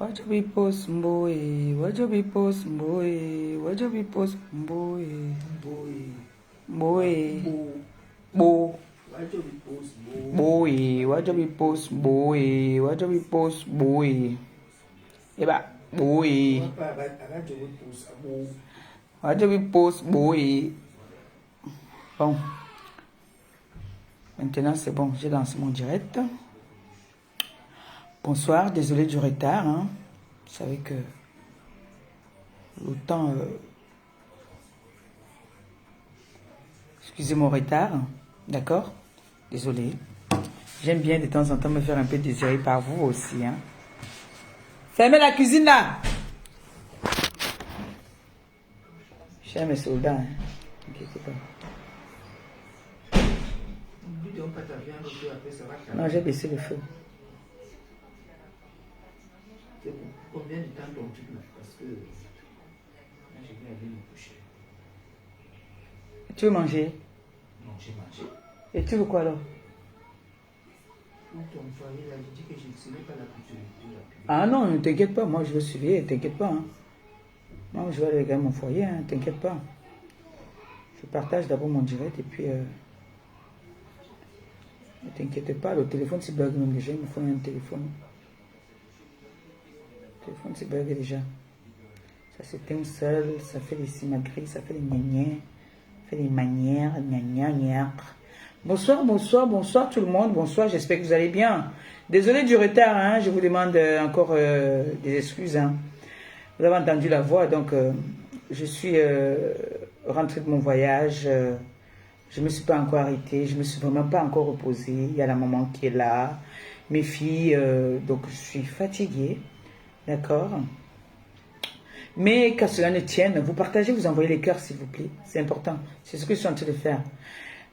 Wajabipos mboe, wajabipos mboe, wajabipos mboe, mboe, bo, boe, wajabipos mboe, wajabipos boe, eba, boe, wajabipos boe. Bon, maintenant c'est bon, j'ai lancé mon direct. Bonsoir, désolé du retard. Hein. Vous savez que le temps... excusez mon retard. D'accord? Désolé. J'aime bien de temps en temps me faire un peu désirer par vous aussi. Hein. Fermez la cuisine là! Chers mes soldats, hein. N'inquiétez pas. Non, j'ai baissé le feu. Combien de temps dors-tu là? Parce que là, je vais aller me coucher. Tu veux manger? Non, j'ai mangé. Et tu veux quoi alors? Pour ton foyer, là, je dis que je ne serai pas là pour te le. Ah non, ne t'inquiète pas, moi je vais suivre, t'inquiète pas. Hein. Moi je vais aller regarder mon foyer, hein, t'inquiète pas. Je partage d'abord mon direct et puis... ne t'inquiète pas, le téléphone s'est bugué même déjà, il me faut un téléphone. Le téléphone s'est bugué déjà. Ça s'éteint seul, ça fait des simagrées, ça fait des gnagnais, ça fait des manières, gna. Bonsoir, bonsoir, bonsoir tout le monde, bonsoir, j'espère que vous allez bien. Désolé du retard, hein, je vous demande encore des excuses. Hein. Vous avez entendu la voix, donc je suis rentrée de mon voyage, je ne me suis pas encore arrêtée, je ne me suis vraiment pas encore reposée. Il y a la maman qui est là, mes filles, donc je suis fatiguée, d'accord? Mais qu'à cela ne tienne, vous partagez, vous envoyez les cœurs s'il vous plaît, c'est important, c'est ce que je suis en train de faire.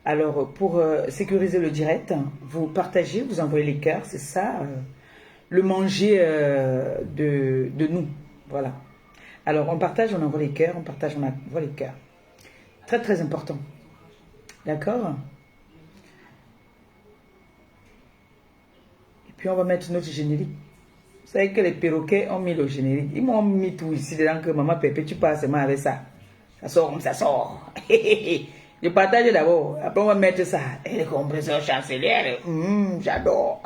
Alors pour sécuriser le direct, vous partagez, vous envoyez les cœurs, c'est ça, le manger de nous, voilà. Alors on partage, on envoie les cœurs, on partage, on envoie les cœurs. Très très important. D'accord? Et puis on va mettre notre générique. Vous savez que les perroquets ont mis le générique. Ils m'ont mis tout ici dedans que maman Pépé, tu passes seulement avec ça. Ça sort comme ça sort. Je partage d'abord. Après on va mettre ça. Et les compresseurs chancelières. J'adore.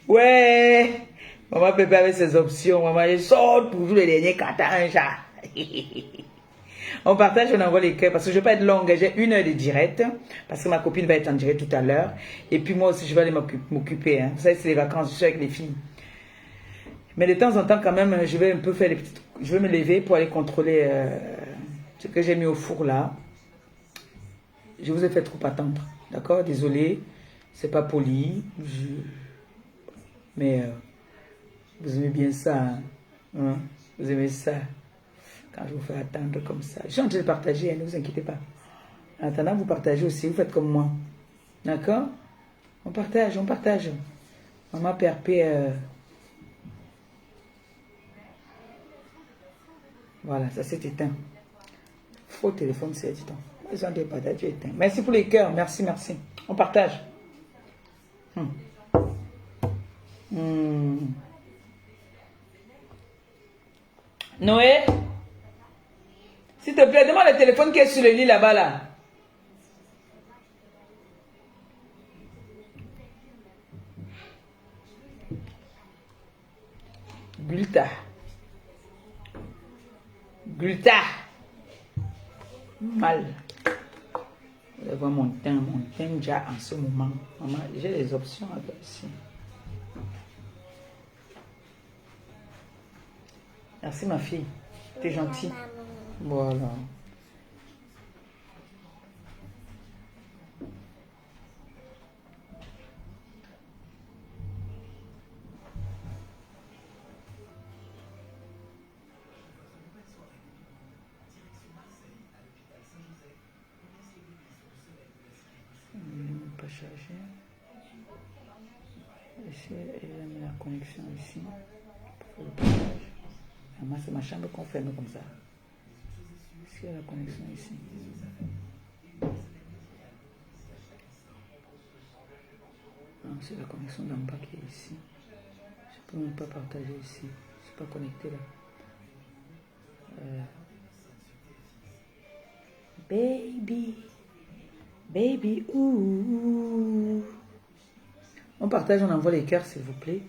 Ouais. Maman Pépé avec ses options. Maman, je sors toujours les derniers cartons. On partage, on envoie les cœurs parce que je ne vais pas être longue. J'ai 1 heure de direct parce que ma copine va être en direct tout à l'heure. Et puis moi aussi, je vais aller m'occuper. Hein. Vous savez, c'est les vacances, je suis avec les filles. Mais de temps en temps, quand même, je vais un peu faire des petites... Je vais me lever pour aller contrôler ce que j'ai mis au four là. Je vous ai fait trop attendre. D'accord? Désolé. C'est pas poli. Mais vous aimez bien ça. Hein? Vous aimez ça. Quand je vous fais attendre comme ça. Je suis en train de partager, hein, ne vous inquiétez pas. En attendant, vous partagez aussi, vous faites comme moi. D'accord? On partage, on partage. Maman Perpé. Voilà, ça s'est éteint. Faux téléphone s'est éteint. Ils ont des partages éteints. Merci pour les cœurs, merci, merci. On partage. Noé? S'il te plaît, demande le téléphone qui est sur le lit là-bas là. Gluta. Gluta. Mal. Vous allez voir mon teint déjà en ce moment. Maman, j'ai les options là ici. Merci ma fille. T'es gentille. Voilà. Pas chargé. Ici, elle a mis la connexion ici. Moi, c'est ma chambre qu'on ferme comme ça. Ici, il y a la connexion ici. C'est la connexion d'en bas qui est ici. Je ne peux même pas partager ici. Je ne suis pas connecté là. Baby. Baby. Ouh. On partage, on envoie les cœurs, s'il vous plaît.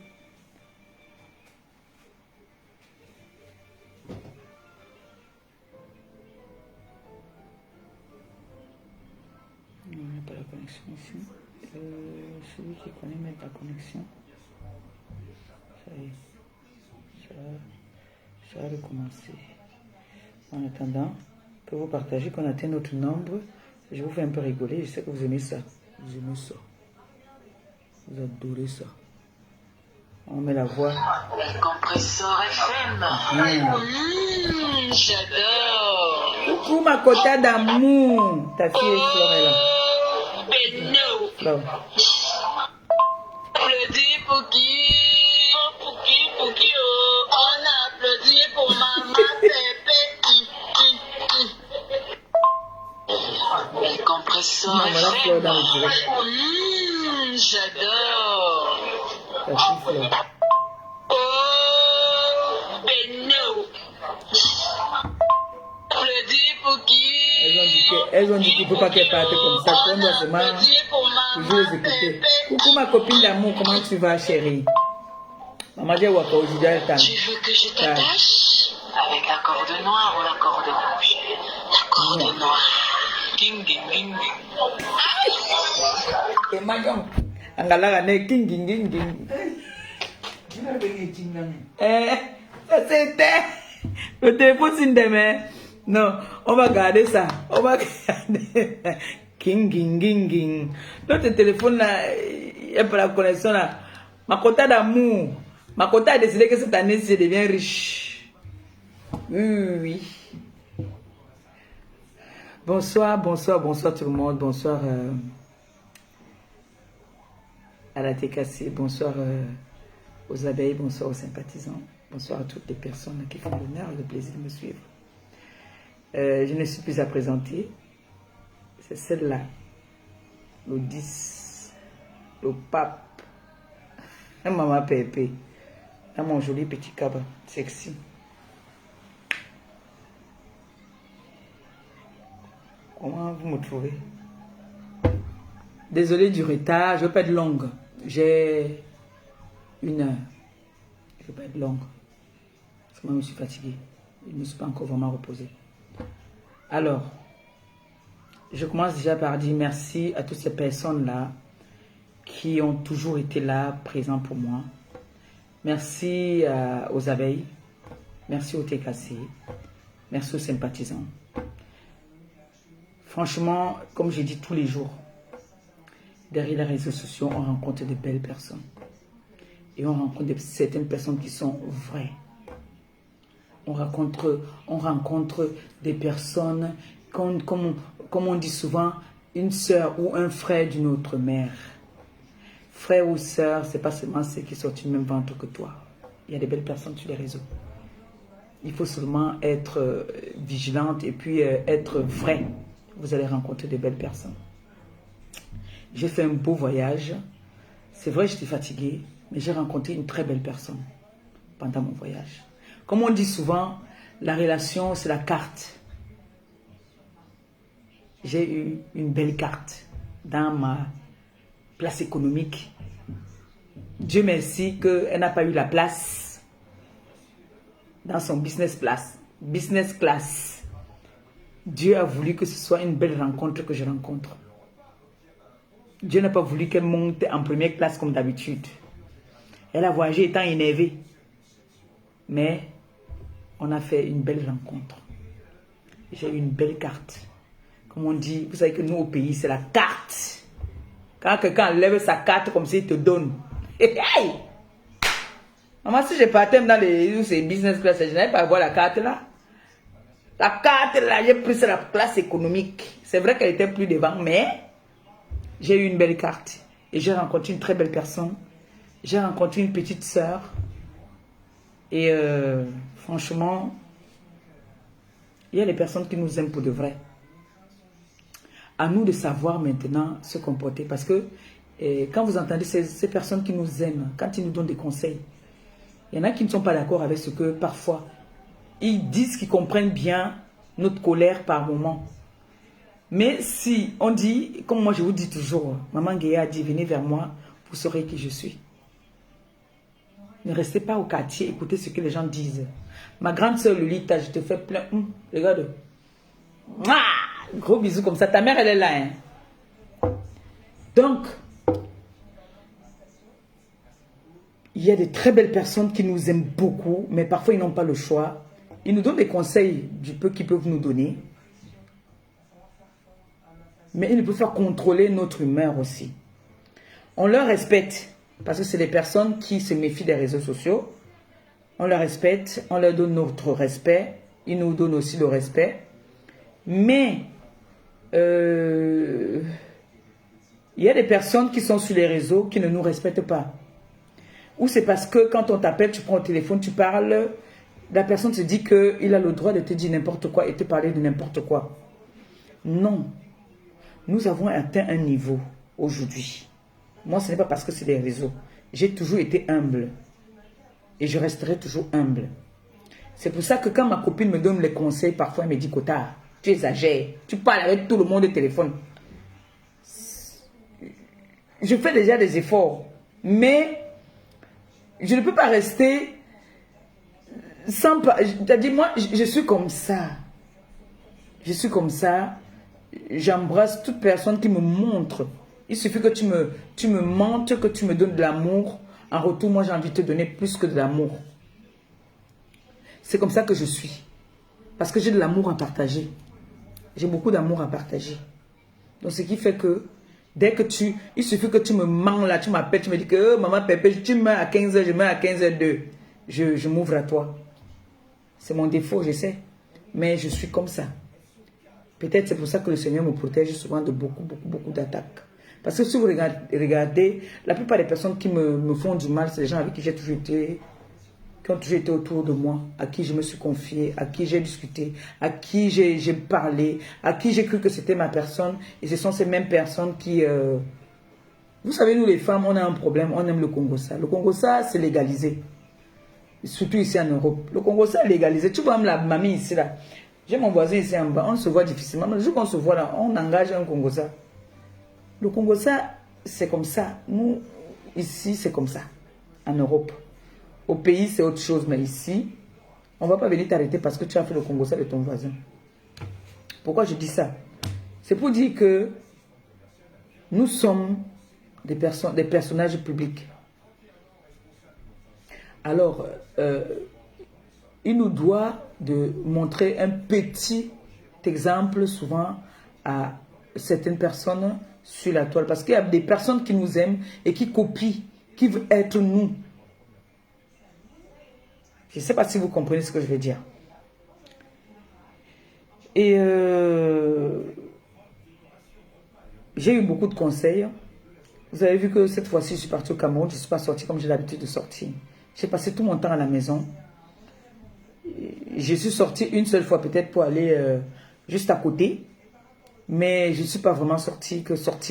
Non, il n'y a pas la connexion ici. Celui qui connaît mettre la connexion. Ça y est. Ça va recommencer. En attendant, je peux vous partager qu'on atteint notre nombre. Je vous fais un peu rigoler. Je sais que vous aimez ça. Vous aimez ça. Vous adorez ça. On met la voix. Le compresseur FM. J'adore. Coucou ma quota d'amour. Ta fille est Flore est là. Beno. Flore. Applaudis pour qui? Pour qui? On applaudit pour maman Pépé. Le compresseur Non, voilà Flore dans le direct. J'adore. Ta fille Flore. Oh, Beno. Applaudis pour qui? Elles ont dit qu'il ne faut pas qu'elles partent comme ça. Qu'on doit seulement toujours les écouter. Coucou ma copine d'amour, comment tu vas chérie? Maman dit Waka aujourd'hui elle t'a. Tu veux que je t'attache avec la corde noire ou la corde rouge? La corde noire. Ging, ging, ging, ging. Et Marion, Angala ne king ging ging ging. Ça c'était le téléphone c'est demain. Non, on va garder ça. On va garder king ging ging ging. Notre téléphone là, il n'y a pas la connexion là. Ma quota d'amour. Ma quota a décidé que cette année je deviens riche. Oui. Bonsoir tout le monde. Bonsoir à la TKC. Bonsoir aux abeilles. Bonsoir aux sympathisants. Bonsoir à toutes les personnes qui font l'honneur et le plaisir de me suivre. Je ne suis plus à présenter. C'est celle-là. Le 10. Le pape. Maman Pépé. Dans mon joli petit cabas. Sexy. Comment vous me trouvez? Désolée du retard, je ne veux pas être longue. J'ai 1 heure. Je ne veux pas être longue. Parce que moi, je suis fatiguée. Je ne me suis pas encore vraiment reposée. Alors, je commence déjà par dire merci à toutes ces personnes-là qui ont toujours été là, présents pour moi. Merci aux abeilles. Merci aux TKC. Merci aux sympathisants. Franchement, comme je dis tous les jours, derrière les réseaux sociaux, on rencontre de belles personnes. Et on rencontre certaines personnes qui sont vraies. On rencontre des personnes, comme on dit souvent, une sœur ou un frère d'une autre mère. Frère ou sœur, ce n'est pas seulement ceux qui sortent du même ventre que toi. Il y a des belles personnes sur les réseaux. Il faut seulement être vigilante et puis être vrai. Vous allez rencontrer de belles personnes. J'ai fait un beau voyage. C'est vrai, j'étais fatiguée, mais j'ai rencontré une très belle personne pendant mon voyage. Comme on dit souvent, la relation, c'est la carte. J'ai eu une belle carte dans ma place économique. Dieu merci qu'elle n'a pas eu la place dans son business class. Dieu a voulu que ce soit une belle rencontre que je rencontre. Dieu n'a pas voulu qu'elle monte en première classe comme d'habitude. Elle a voyagé étant énervée. Mais on a fait une belle rencontre. J'ai eu une belle carte. Comme on dit, vous savez que nous au pays, c'est la carte. Quand quelqu'un enlève sa carte comme ça, il te donne. Hey! Maman, si je partais dans les business class, je n'allais pas avoir la carte là. La carte là, j'ai pris sur la place économique. C'est vrai qu'elle était plus devant, mais j'ai eu une belle carte. Et j'ai rencontré une très belle personne. J'ai rencontré une petite sœur. Et franchement, il y a des personnes qui nous aiment pour de vrai. À nous de savoir maintenant se comporter. Parce que quand vous entendez ces personnes qui nous aiment, quand ils nous donnent des conseils, Il y en a qui ne sont pas d'accord avec ce que parfois, ils disent qu'ils comprennent bien notre colère par moment. Mais si on dit, comme moi je vous dis toujours, Maman Guéa a dit, venez vers moi, vous saurez qui je suis. Ne restez pas au quartier, écoutez ce que les gens disent. Ma grande soeur Lolita, je te fais plein. Regarde. Mouah, gros bisous comme ça. Ta mère, elle est là. Hein. Donc, il y a de très belles personnes qui nous aiment beaucoup, mais parfois ils n'ont pas le choix. Ils nous donnent des conseils du peu qu'ils peuvent nous donner. Mais ils ne peuvent pas contrôler notre humeur aussi. On leur respecte, parce que c'est des personnes qui se méfient des réseaux sociaux. On leur respecte, on leur donne notre respect. Ils nous donnent aussi le respect. Mais, il y a des personnes qui sont sur les réseaux qui ne nous respectent pas. Ou c'est parce que quand on t'appelle, tu prends le téléphone, tu parles, la personne se dit qu'il a le droit de te dire n'importe quoi et te parler de n'importe quoi. Non. Nous avons atteint un niveau aujourd'hui. Moi, ce n'est pas parce que c'est des réseaux. J'ai toujours été humble. Et je resterai toujours humble. C'est pour ça que quand ma copine me donne les conseils, parfois elle me dit, Kota, tu exagères. Tu parles avec tout le monde au téléphone. Je fais déjà des efforts. Mais je ne peux pas rester sans... C'est-à-dire, moi, je suis comme ça. Je suis comme ça. J'embrasse toute personne qui me montre. Il suffit que tu me montres, que tu me donnes de l'amour. En retour, moi, j'ai envie de te donner plus que de l'amour. C'est comme ça que je suis. Parce que j'ai de l'amour à partager. J'ai beaucoup d'amour à partager. Donc, ce qui fait que, dès que il suffit que tu me mens là, tu m'appelles, tu me dis que, oh, maman Pépé, tu meurs à 15h, je meurs à 15h02. Je m'ouvre à toi. C'est mon défaut, je sais. Mais je suis comme ça. Peut-être c'est pour ça que le Seigneur me protège souvent de beaucoup d'attaques. Parce que si vous regardez, la plupart des personnes qui me font du mal, c'est les gens avec qui j'ai toujours été, qui ont toujours été autour de moi, à qui je me suis confiée, à qui j'ai discuté, à qui j'ai parlé, à qui j'ai cru que c'était ma personne. Et ce sont ces mêmes personnes qui... Vous savez, nous les femmes, on a un problème, on aime le Congo-Ça. Le Congo-Ça, c'est légalisé. Surtout ici en Europe. Le Congo-Ça est légalisé. Tu vois, même la mamie ici, là. J'ai mon voisin ici en bas, on se voit difficilement. Mais le jour qu'on se voit là, on engage un Congo-Ça. Le Congo-Ça, c'est comme ça. Nous, ici, c'est comme ça. En Europe. Au pays, c'est autre chose. Mais ici, on ne va pas venir t'arrêter parce que tu as fait le Congo-Ça de ton voisin. Pourquoi je dis ça? C'est pour dire que nous sommes des personnages publics. Alors, il nous doit de montrer un petit exemple souvent à certaines personnes sur la toile. Parce qu'il y a des personnes qui nous aiment et qui copient, qui veulent être nous. Je ne sais pas si vous comprenez ce que je veux dire. Et j'ai eu beaucoup de conseils. Vous avez vu que cette fois-ci, je suis partie au Cameroun. Je ne suis pas sortie comme j'ai l'habitude de sortir. J'ai passé tout mon temps à la maison. Je suis sortie une seule fois peut-être pour aller juste à côté. Mais je ne suis pas vraiment sortie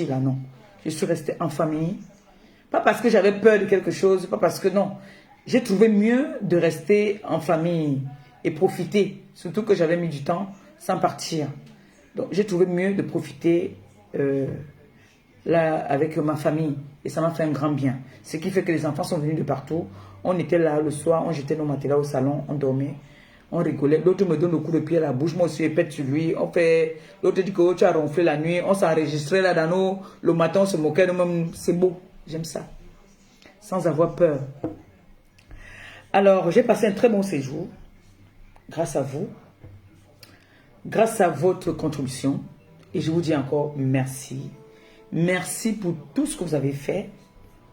là, non. Je suis restée en famille. Pas parce que j'avais peur de quelque chose, pas parce que non. J'ai trouvé mieux de rester en famille et profiter. Surtout que j'avais mis du temps sans partir. Donc j'ai trouvé mieux de profiter là avec ma famille. Et ça m'a fait un grand bien. Ce qui fait que les enfants sont venus de partout. On était là le soir, on jetait nos matelas au salon, on dormait. On rigolait. L'autre me donne le coup de pied à la bouche. Moi aussi, je pète sur lui. On fait. L'autre dit que oh, tu as ronflé la nuit. On s'enregistrait là dans nos. Le matin, on se moquait nous-mêmes. C'est beau. J'aime ça. Sans avoir peur. Alors, j'ai passé un très bon séjour. Grâce à vous. Grâce à votre contribution. Et je vous dis encore merci. Merci pour tout ce que vous avez fait.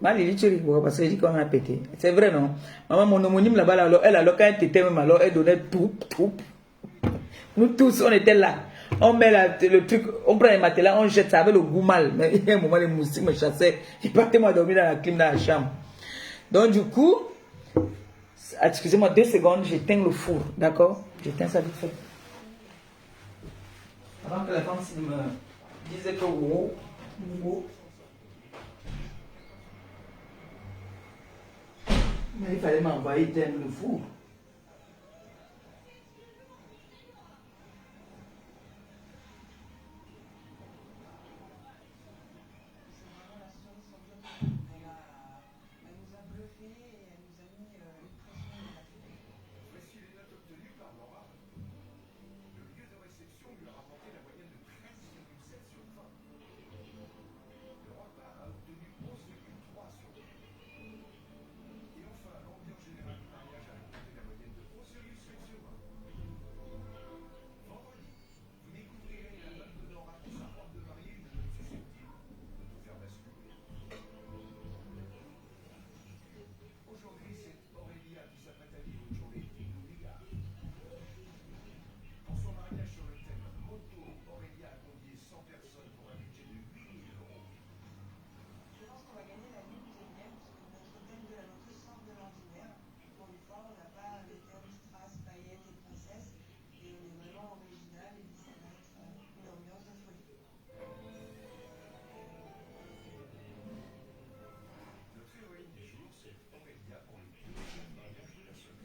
Malélie, tu rigoles parce que je dis qu'on a pété. C'est vrai, non? Maman, mon homonyme là-bas, alors, elle, quand elle t'était même, alors, elle donnait tout. Nous tous, on était là. On met le truc, on prend les matelas, on jette ça avec le goût mal. Mais il y a un moment, les moustiques me chassaient. Ils partaient moi dormir dans la clim dans la chambre. Donc, du coup, excusez-moi 2 secondes, j'éteins le four. D'accord? J'éteins ça vite fait. Avant que la femme me disait que wow. Mais il fallait m'envoyer éteindre le four.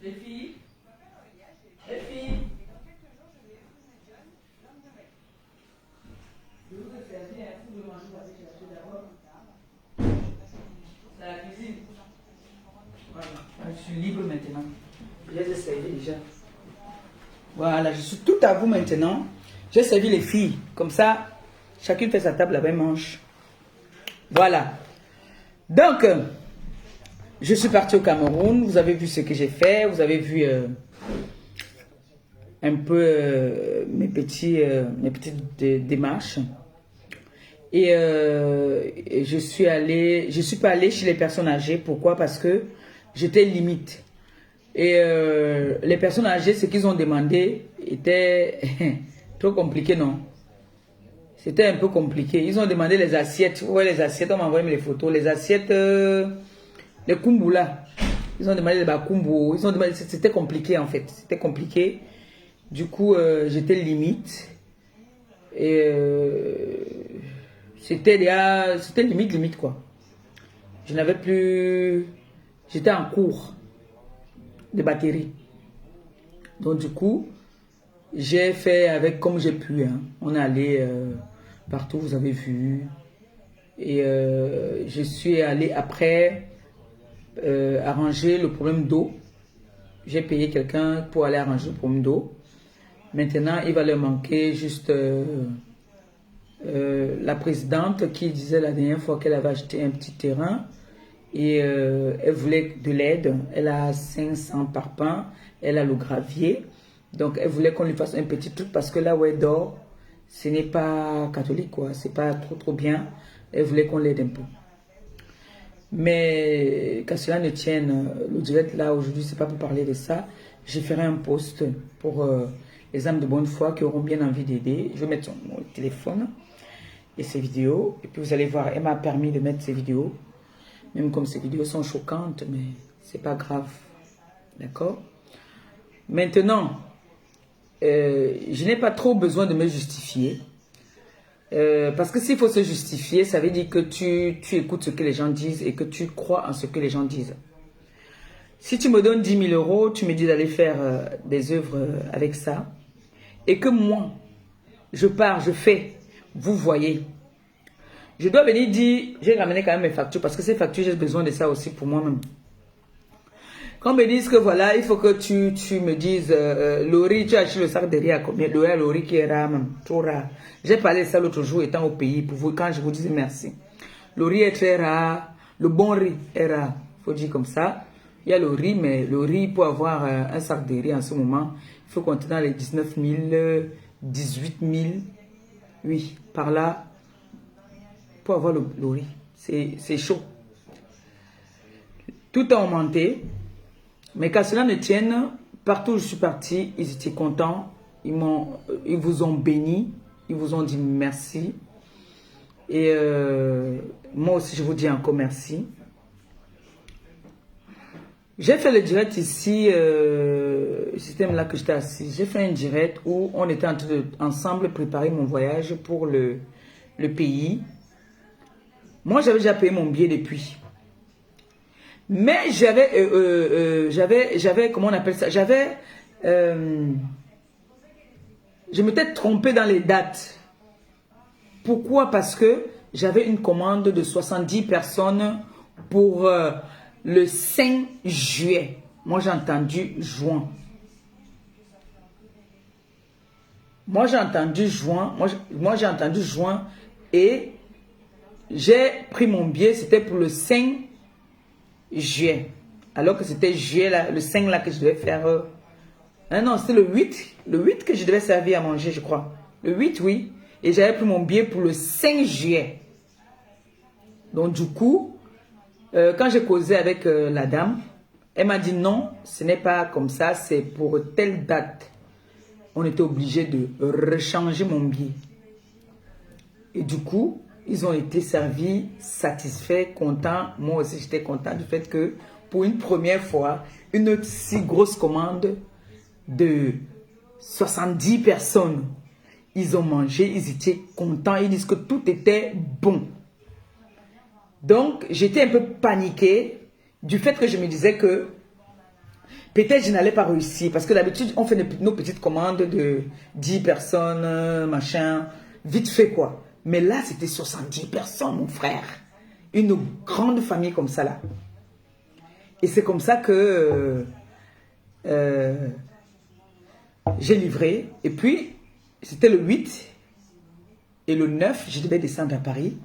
Les filles, les filles. Je vous ai servi un coup de manger pour aller chercher d'abord. C'est la cuisine. Voilà, je suis libre maintenant. Je les ai servis déjà. Voilà, je suis tout à vous maintenant. J'ai servi les filles. Comme ça, chacune fait sa table, la même manche. Voilà. Donc, je suis partie au Cameroun. Vous avez vu ce que j'ai fait. Vous avez vu un peu mes petites démarches. Et je suis pas allée chez les personnes âgées. Pourquoi? Parce que j'étais limite. Et les personnes âgées, ce qu'ils ont demandé était trop compliqué, non? C'était un peu compliqué. Ils ont demandé les assiettes. Ouais, les assiettes, on m'a envoyé les photos. Les assiettes, les kumbu là. Ils ont demandé les bakumbu. Ils ont demandé, c'était compliqué en fait. C'était compliqué. Du coup, j'étais limite. Et c'était limite quoi. Je n'avais plus. J'étais en cours de batterie. Donc du coup, j'ai fait avec comme j'ai pu. Hein. On est allé partout, vous avez vu. Et je suis allé après arranger le problème d'eau. J'ai payé quelqu'un pour aller arranger le problème d'eau. Maintenant, il va leur manquer juste la présidente qui disait la dernière fois qu'elle avait acheté un petit terrain. Et elle voulait de l'aide. Elle a 500 parpaings. Elle a le gravier. Donc, elle voulait qu'on lui fasse un petit truc parce que là où elle dort, ce n'est pas catholique, quoi. C'est pas trop bien. Elle voulait qu'on l'aide un peu. Mais qu'à cela ne tienne, le direct là aujourd'hui, c'est pas pour parler de ça. Je ferai un post pour les âmes de bonne foi qui auront bien envie d'aider. Je vais mettre mon téléphone et ses vidéos. Et puis vous allez voir, elle m'a permis de mettre ces vidéos. Même comme ces vidéos sont choquantes, mais c'est pas grave. D'accord? Maintenant, je n'ai pas trop besoin de me justifier. Parce que s'il faut se justifier, ça veut dire que tu écoutes ce que les gens disent et que tu crois en ce que les gens disent. Si tu me donnes 10 000 euros, tu me dis d'aller faire des œuvres avec ça. Et que moi, je pars, je fais, vous voyez. Je dois venir dire, j'ai ramené quand même mes factures parce que ces factures, j'ai besoin de ça aussi pour moi-même. Quand on me dit que voilà, il faut que tu me dises, Laurie, tu as acheté le sac de riz à combien? Le Laurie qui est rare, même, trop rare. J'ai parlé de ça l'autre jour étant au pays pour vous, quand je vous disais merci. Le riz est très rare, le bon riz est rare, il faut dire comme ça. Il y a le riz, mais le riz, pour avoir un sac de riz en ce moment, il faut compter dans les 19 000, 18 000, oui, par là. Pour avoir le riz. C'est chaud. Tout a augmenté. Mais qu'à cela ne tienne, partout où je suis parti, ils étaient contents. Ils vous ont béni. Ils vous ont dit merci. Et moi aussi, je vous dis encore merci. J'ai fait le direct ici, le système là que j'étais assis. J'ai fait un direct où on était en train de ensemble préparer mon voyage pour le pays. Moi, j'avais déjà payé mon billet depuis. Mais j'avais, comment on appelle ça? Je m'étais trompé dans les dates. Pourquoi? Parce que j'avais une commande de 70 personnes pour le 5 juillet. Moi, j'ai entendu juin. Moi, j'ai entendu juin et j'ai pris mon billet, c'était pour le 5 juillet. Alors que c'était juillet, là, le 5 là que je devais faire. Non, c'était le 8 que je devais servir à manger, je crois. Le 8, oui. Et j'avais pris mon billet pour le 5 juillet. Donc, du coup, quand j'ai causé avec la dame, elle m'a dit non, ce n'est pas comme ça, c'est pour telle date. On était obligé de rechanger mon billet. Et du coup, ils ont été servis, satisfaits, contents. Moi aussi, j'étais content du fait que, pour une première fois, une si grosse commande de 70 personnes, ils ont mangé, ils étaient contents, ils disent que tout était bon. Donc, j'étais un peu paniquée du fait que je me disais que peut-être je n'allais pas réussir. Parce que d'habitude, on fait nos petites commandes de 10 personnes, machin, vite fait quoi. Mais là, c'était 70 personnes, mon frère. Une grande famille comme ça là. Et c'est comme ça que j'ai livré. Et puis, c'était le 8 et le 9, je devais descendre à Paris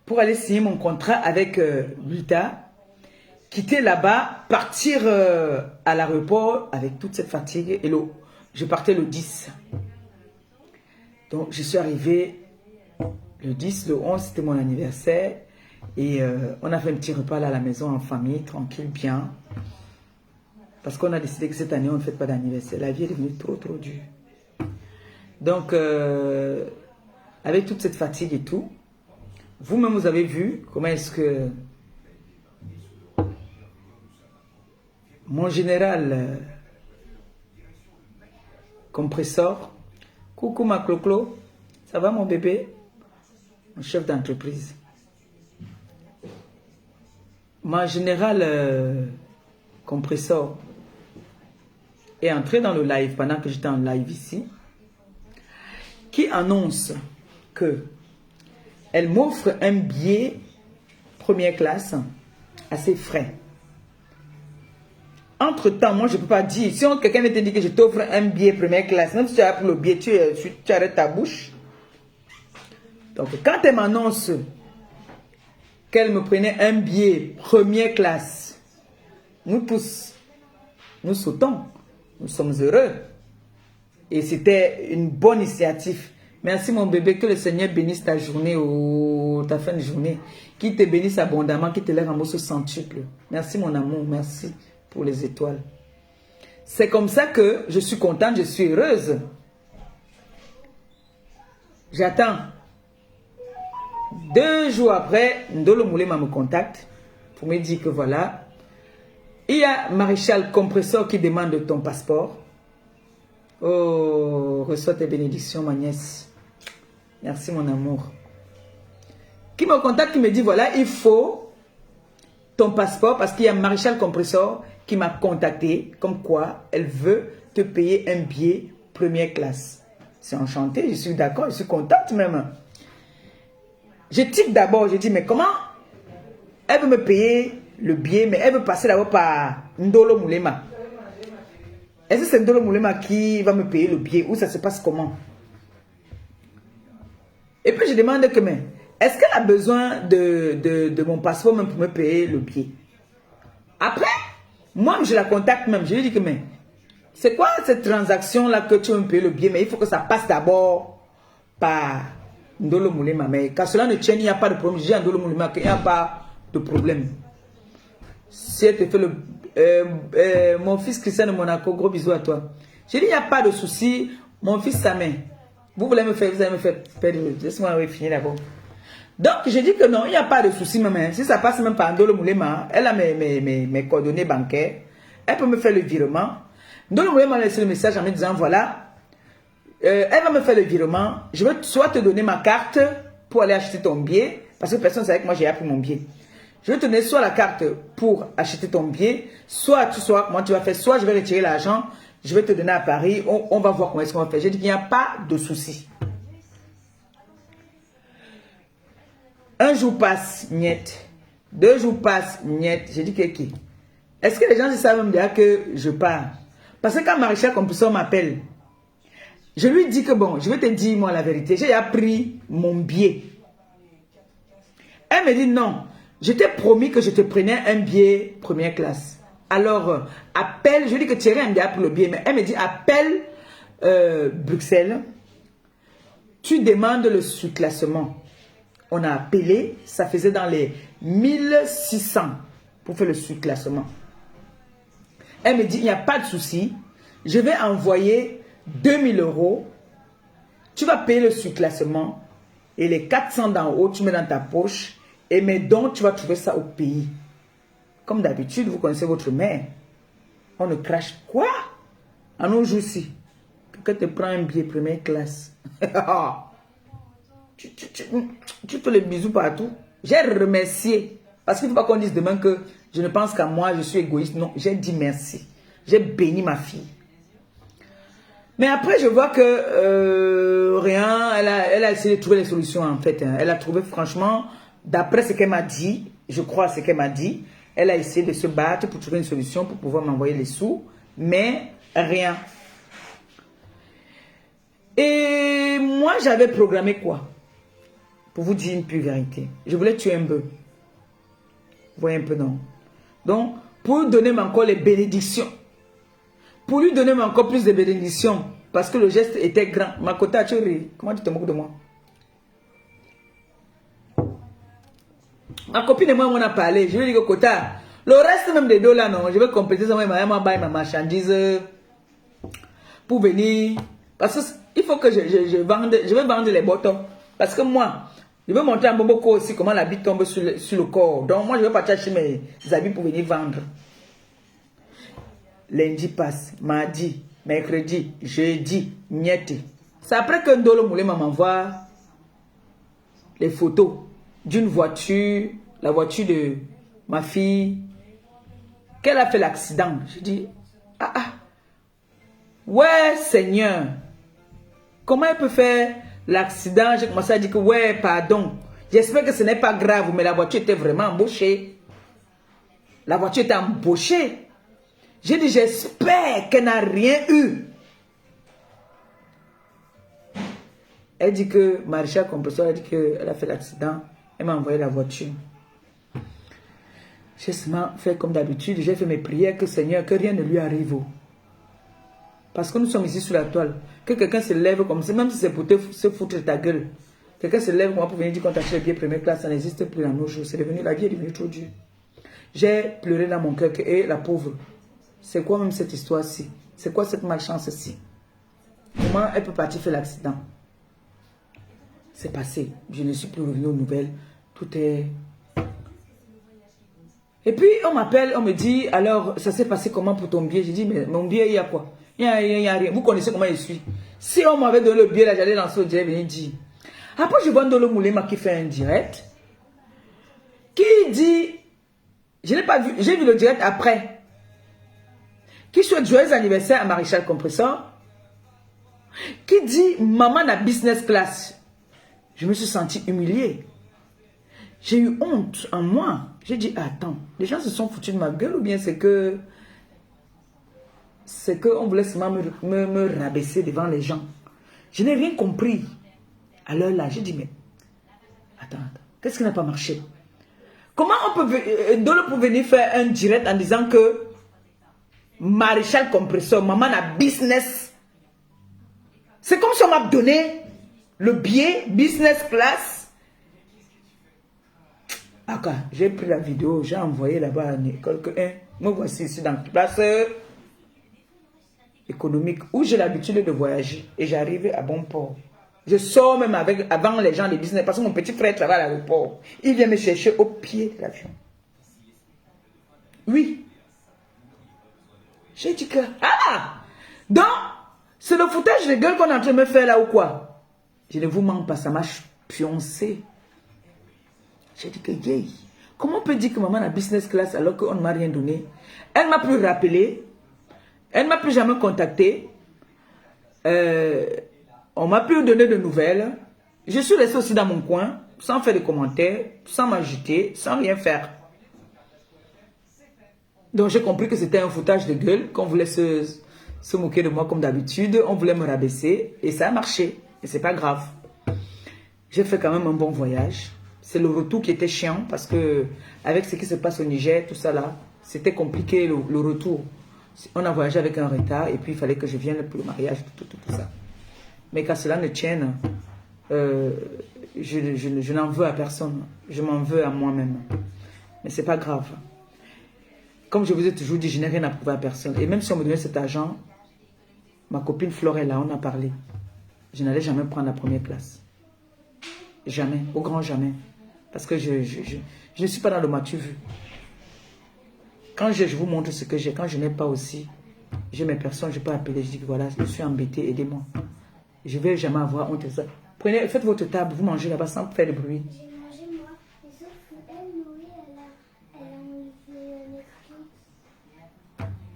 pour aller signer mon contrat avec Luta, quitter là-bas, partir à l'aéroport avec toute cette fatigue. Et je partais le 10. Donc, je suis arrivé le 10, le 11, c'était mon anniversaire. Et on a fait un petit repas là à la maison en famille, tranquille, bien. Parce qu'on a décidé que cette année, on ne fait pas d'anniversaire. La vie est devenue trop, trop dure. Donc, avec toute cette fatigue et tout, vous-même, vous avez vu comment est-ce que mon général compresseur, coucou ma clo-clo, ça va mon bébé? Mon chef d'entreprise. Mon général compresseur est entré dans le live pendant que j'étais en live ici, qui annonce que elle m'offre un billet première classe à ses frais. Entre-temps, moi je ne peux pas dire, si quelqu'un te dit que je t'offre un billet première classe, même si tu as pris le billet, tu arrêtes ta bouche. Donc quand elle m'annonce qu'elle me prenait un billet première classe, nous tous, nous sautons, nous sommes heureux. Et c'était une bonne initiative. Merci mon bébé, que le Seigneur bénisse ta journée ou ta fin de journée. Qu'il te bénisse abondamment, qu'il te les rembourse au centuple. Merci mon amour, merci pour les étoiles. C'est comme ça que je suis contente, je suis heureuse. J'attends. 2 jours après, Ndolo Moulema me contacte pour me dire que voilà, il y a Maréchal Compresseur qui demande ton passeport. Oh, reçois tes bénédictions, ma nièce. Merci, mon amour. Qui me contacte, qui me dit, voilà, il faut ton passeport parce qu'il y a Maréchal Compresseur qui m'a contacté, comme quoi elle veut te payer un billet première classe. C'est enchanté, je suis d'accord, je suis contente même. Je tique d'abord, je dis, mais comment elle veut me payer le billet, mais elle veut passer d'abord par Ndolo Moulema. Est-ce que c'est Ndolo Moulema qui va me payer le billet ou ça se passe comment? Et puis je demande que, mais est-ce qu'elle a besoin de mon passeport même pour me payer le billet? Après, moi je la contacte même, je lui dis que, mais c'est quoi cette transaction-là que tu veux me payer le billet? Mais il faut que ça passe d'abord par Ndolo Moulema. Mais quand cela ne tienne, il n'y a pas de problème. Je dis à Ndolo Moulema qu'il n'y a pas de problème. Si elle te fait le... mon fils Christian de Monaco, gros bisous à toi. J'ai dit, il n'y a pas de souci. Mon fils Samin, vous allez me faire perdre. Laisse-moi finir d'abord. Donc, j'ai dit que non, il n'y a pas de souci, maman. Si ça passe même par Ndolo Moulema, elle a mes coordonnées bancaires. Elle peut me faire le virement. Ndolo Moulema m'a laissé le message en me disant, voilà, elle va me faire le virement. Je veux soit te donner ma carte pour aller acheter ton billet, parce que personne ne savait que moi j'ai appris mon billet. Je vais te donner soit la carte pour acheter ton billet, soit comment tu vas faire, soit je vais retirer l'argent, je vais te donner à Paris, on va voir comment est-ce qu'on va faire. J'ai dit qu'il n'y a pas de souci. Un jour passe, niet. 2 jours passent, niet. J'ai dit que est-ce que les gens savent même déjà que je pars? Parce que quand Maréchal Compresseur m'appelle, je lui dis que bon, je vais te dire moi la vérité, j'ai déjà pris mon billet. Elle me dit non, je t'ai promis que je te prenais un billet première classe. Alors, appelle, je dis que Thierry a déjà pris le billet, mais elle me dit appelle Bruxelles, tu demandes le surclassement. On a appelé, ça faisait dans les 1600 pour faire le surclassement. Elle me dit, il n'y a pas de souci, je vais envoyer 2000 €, tu vas payer le surclassement et les 400 d'en haut, tu mets dans ta poche et mes dons, tu vas trouver ça au pays. Comme d'habitude, vous connaissez votre mère. On ne crache quoi? À nos jours-ci, quelqu'un te prend un billet première classe. Tu fais les bisous partout. J'ai remercié. Parce qu'il ne faut pas qu'on dise demain que je ne pense qu'à moi, je suis égoïste. Non, j'ai dit merci. J'ai béni ma fille. Mais après, je vois que rien, elle a essayé de trouver les solutions en fait. Hein. Elle a trouvé franchement, d'après ce qu'elle m'a dit, je crois ce qu'elle m'a dit, elle a essayé de se battre pour trouver une solution pour pouvoir m'envoyer les sous. Mais rien. Et moi, j'avais programmé quoi? Pour vous dire une pure vérité. Je voulais tuer un bœuf. Vous voyez un peu, non? Donc, pour lui donner encore les bénédictions. Pour lui donner encore plus de bénédictions. Parce que le geste était grand. Ma Kota, tu ris. Comment tu te moques de moi? Ma copine et moi, on a parlé. Je lui ai dit que Kota, le reste même des dos là, non. Je vais compléter ça. Ma marchandise. Pour venir. Parce qu'il faut que je vais vendre les bottons. Parce que moi, je vais montrer à Mboboko aussi comment l'habit tombe sur le corps. Donc moi, je vais partir acheter mes habits pour venir vendre. Lundi passe, mardi, mercredi, jeudi, niette. C'est après que Ndolo Moulé m'envoie les photos d'une voiture, la voiture de ma fille, qu'elle a fait l'accident. Je dis, ouais Seigneur, comment elle peut faire l'accident? J'ai commencé à dire que ouais, pardon. J'espère que ce n'est pas grave, mais la voiture était vraiment embauchée. La voiture était embauchée. J'ai dit, j'espère qu'elle n'a rien eu. Elle dit que Maréchal Compresseur a dit qu'elle a fait l'accident. Elle m'a envoyé la voiture. J'ai seulement fait comme d'habitude. J'ai fait mes prières que Seigneur, que rien ne lui arrive. Parce que nous sommes ici sur la toile. Que quelqu'un se lève comme ça, même si c'est pour se foutre de ta gueule. Quelqu'un se lève comme pour venir dire qu'on t'achète les billets première classe, ça n'existe plus dans nos jours. C'est devenu, la vie est devenue trop dure. J'ai pleuré dans mon cœur que, la pauvre, c'est quoi même cette histoire-ci? C'est quoi cette malchance-ci? Comment elle peut partir faire l'accident? C'est passé. Je ne suis plus revenu aux nouvelles. Tout est... Et puis, on m'appelle, on me dit, alors, ça s'est passé comment pour ton billet? J'ai dit, mais mon billet, il y a quoi? Il n'y a rien. Vous connaissez comment je suis. Si on m'avait donné le billet, là, j'allais lancer le direct, venir dire. Après, je vois Ndolo Moulema qui fait un direct. Qui dit, je n'ai pas vu, j'ai vu le direct après. Qui souhaite joyeux anniversaire à Maréchal Compresseur. Qui dit, maman n'a business class. Je me suis senti humilié. J'ai eu honte en moi. J'ai dit, attends, les gens se sont foutus de ma gueule ou bien c'est que... C'est qu'on voulait seulement me rabaisser devant les gens. Je n'ai rien compris. Alors là, j'ai dit, mais... Attends. Qu'est-ce qui n'a pas marché? Comment on peut... Ndolo peut venir faire un direct en disant que... Maréchal Compresseur, maman a business. C'est comme si on m'a donné le billet business class. D'accord, j'ai pris la vidéo, j'ai envoyé là-bas à l'école que me voici ici dans la place économique où j'ai l'habitude de voyager et j'arrive à bon port. Je sors même avant les gens des business parce que mon petit frère travaille à l'aéroport. Il vient me chercher au pied de l'avion. Oui. J'ai dit que... Donc, c'est le foutage de gueule qu'on est en train de me faire là ou quoi? Je ne vous mens pas, ça m'a pioncé. J'ai dit que, Comment on peut dire que maman a business class alors qu'on ne m'a rien donné? Elle ne m'a plus rappelé. Elle ne m'a plus jamais contacté. On ne m'a plus donné de nouvelles. Je suis restée aussi dans mon coin, sans faire de commentaires, sans m'agiter, sans rien faire. Donc j'ai compris que c'était un foutage de gueule, qu'on voulait se moquer de moi comme d'habitude, on voulait me rabaisser, et ça a marché. Et c'est pas grave. J'ai fait quand même un bon voyage. C'est le retour qui était chiant, parce que avec ce qui se passe au Niger, tout ça là, c'était compliqué le retour. On a voyagé avec un retard, et puis il fallait que je vienne pour le mariage, tout ça. Mais qu'à cela ne tienne, je n'en veux à personne. Je m'en veux à moi-même. Mais c'est pas grave. Comme je vous ai toujours dit, je n'ai rien à prouver à personne. Et même si on me donnait cet argent, ma copine Flore est là, on a parlé. Je n'allais jamais prendre la première classe. Jamais, au grand jamais. Parce que je ne suis pas dans le matu vu. Quand je vous montre ce que j'ai, quand je n'ai pas aussi, j'ai mes personnes, je peux appeler, je dis que voilà, je suis embêté, aidez-moi. Je ne vais jamais avoir honte de ça. Prenez, faites votre table, vous mangez là-bas sans faire de bruit. J'ai mangé moi, mais sauf qu'elle, Noé, elle a enlevé Netflix.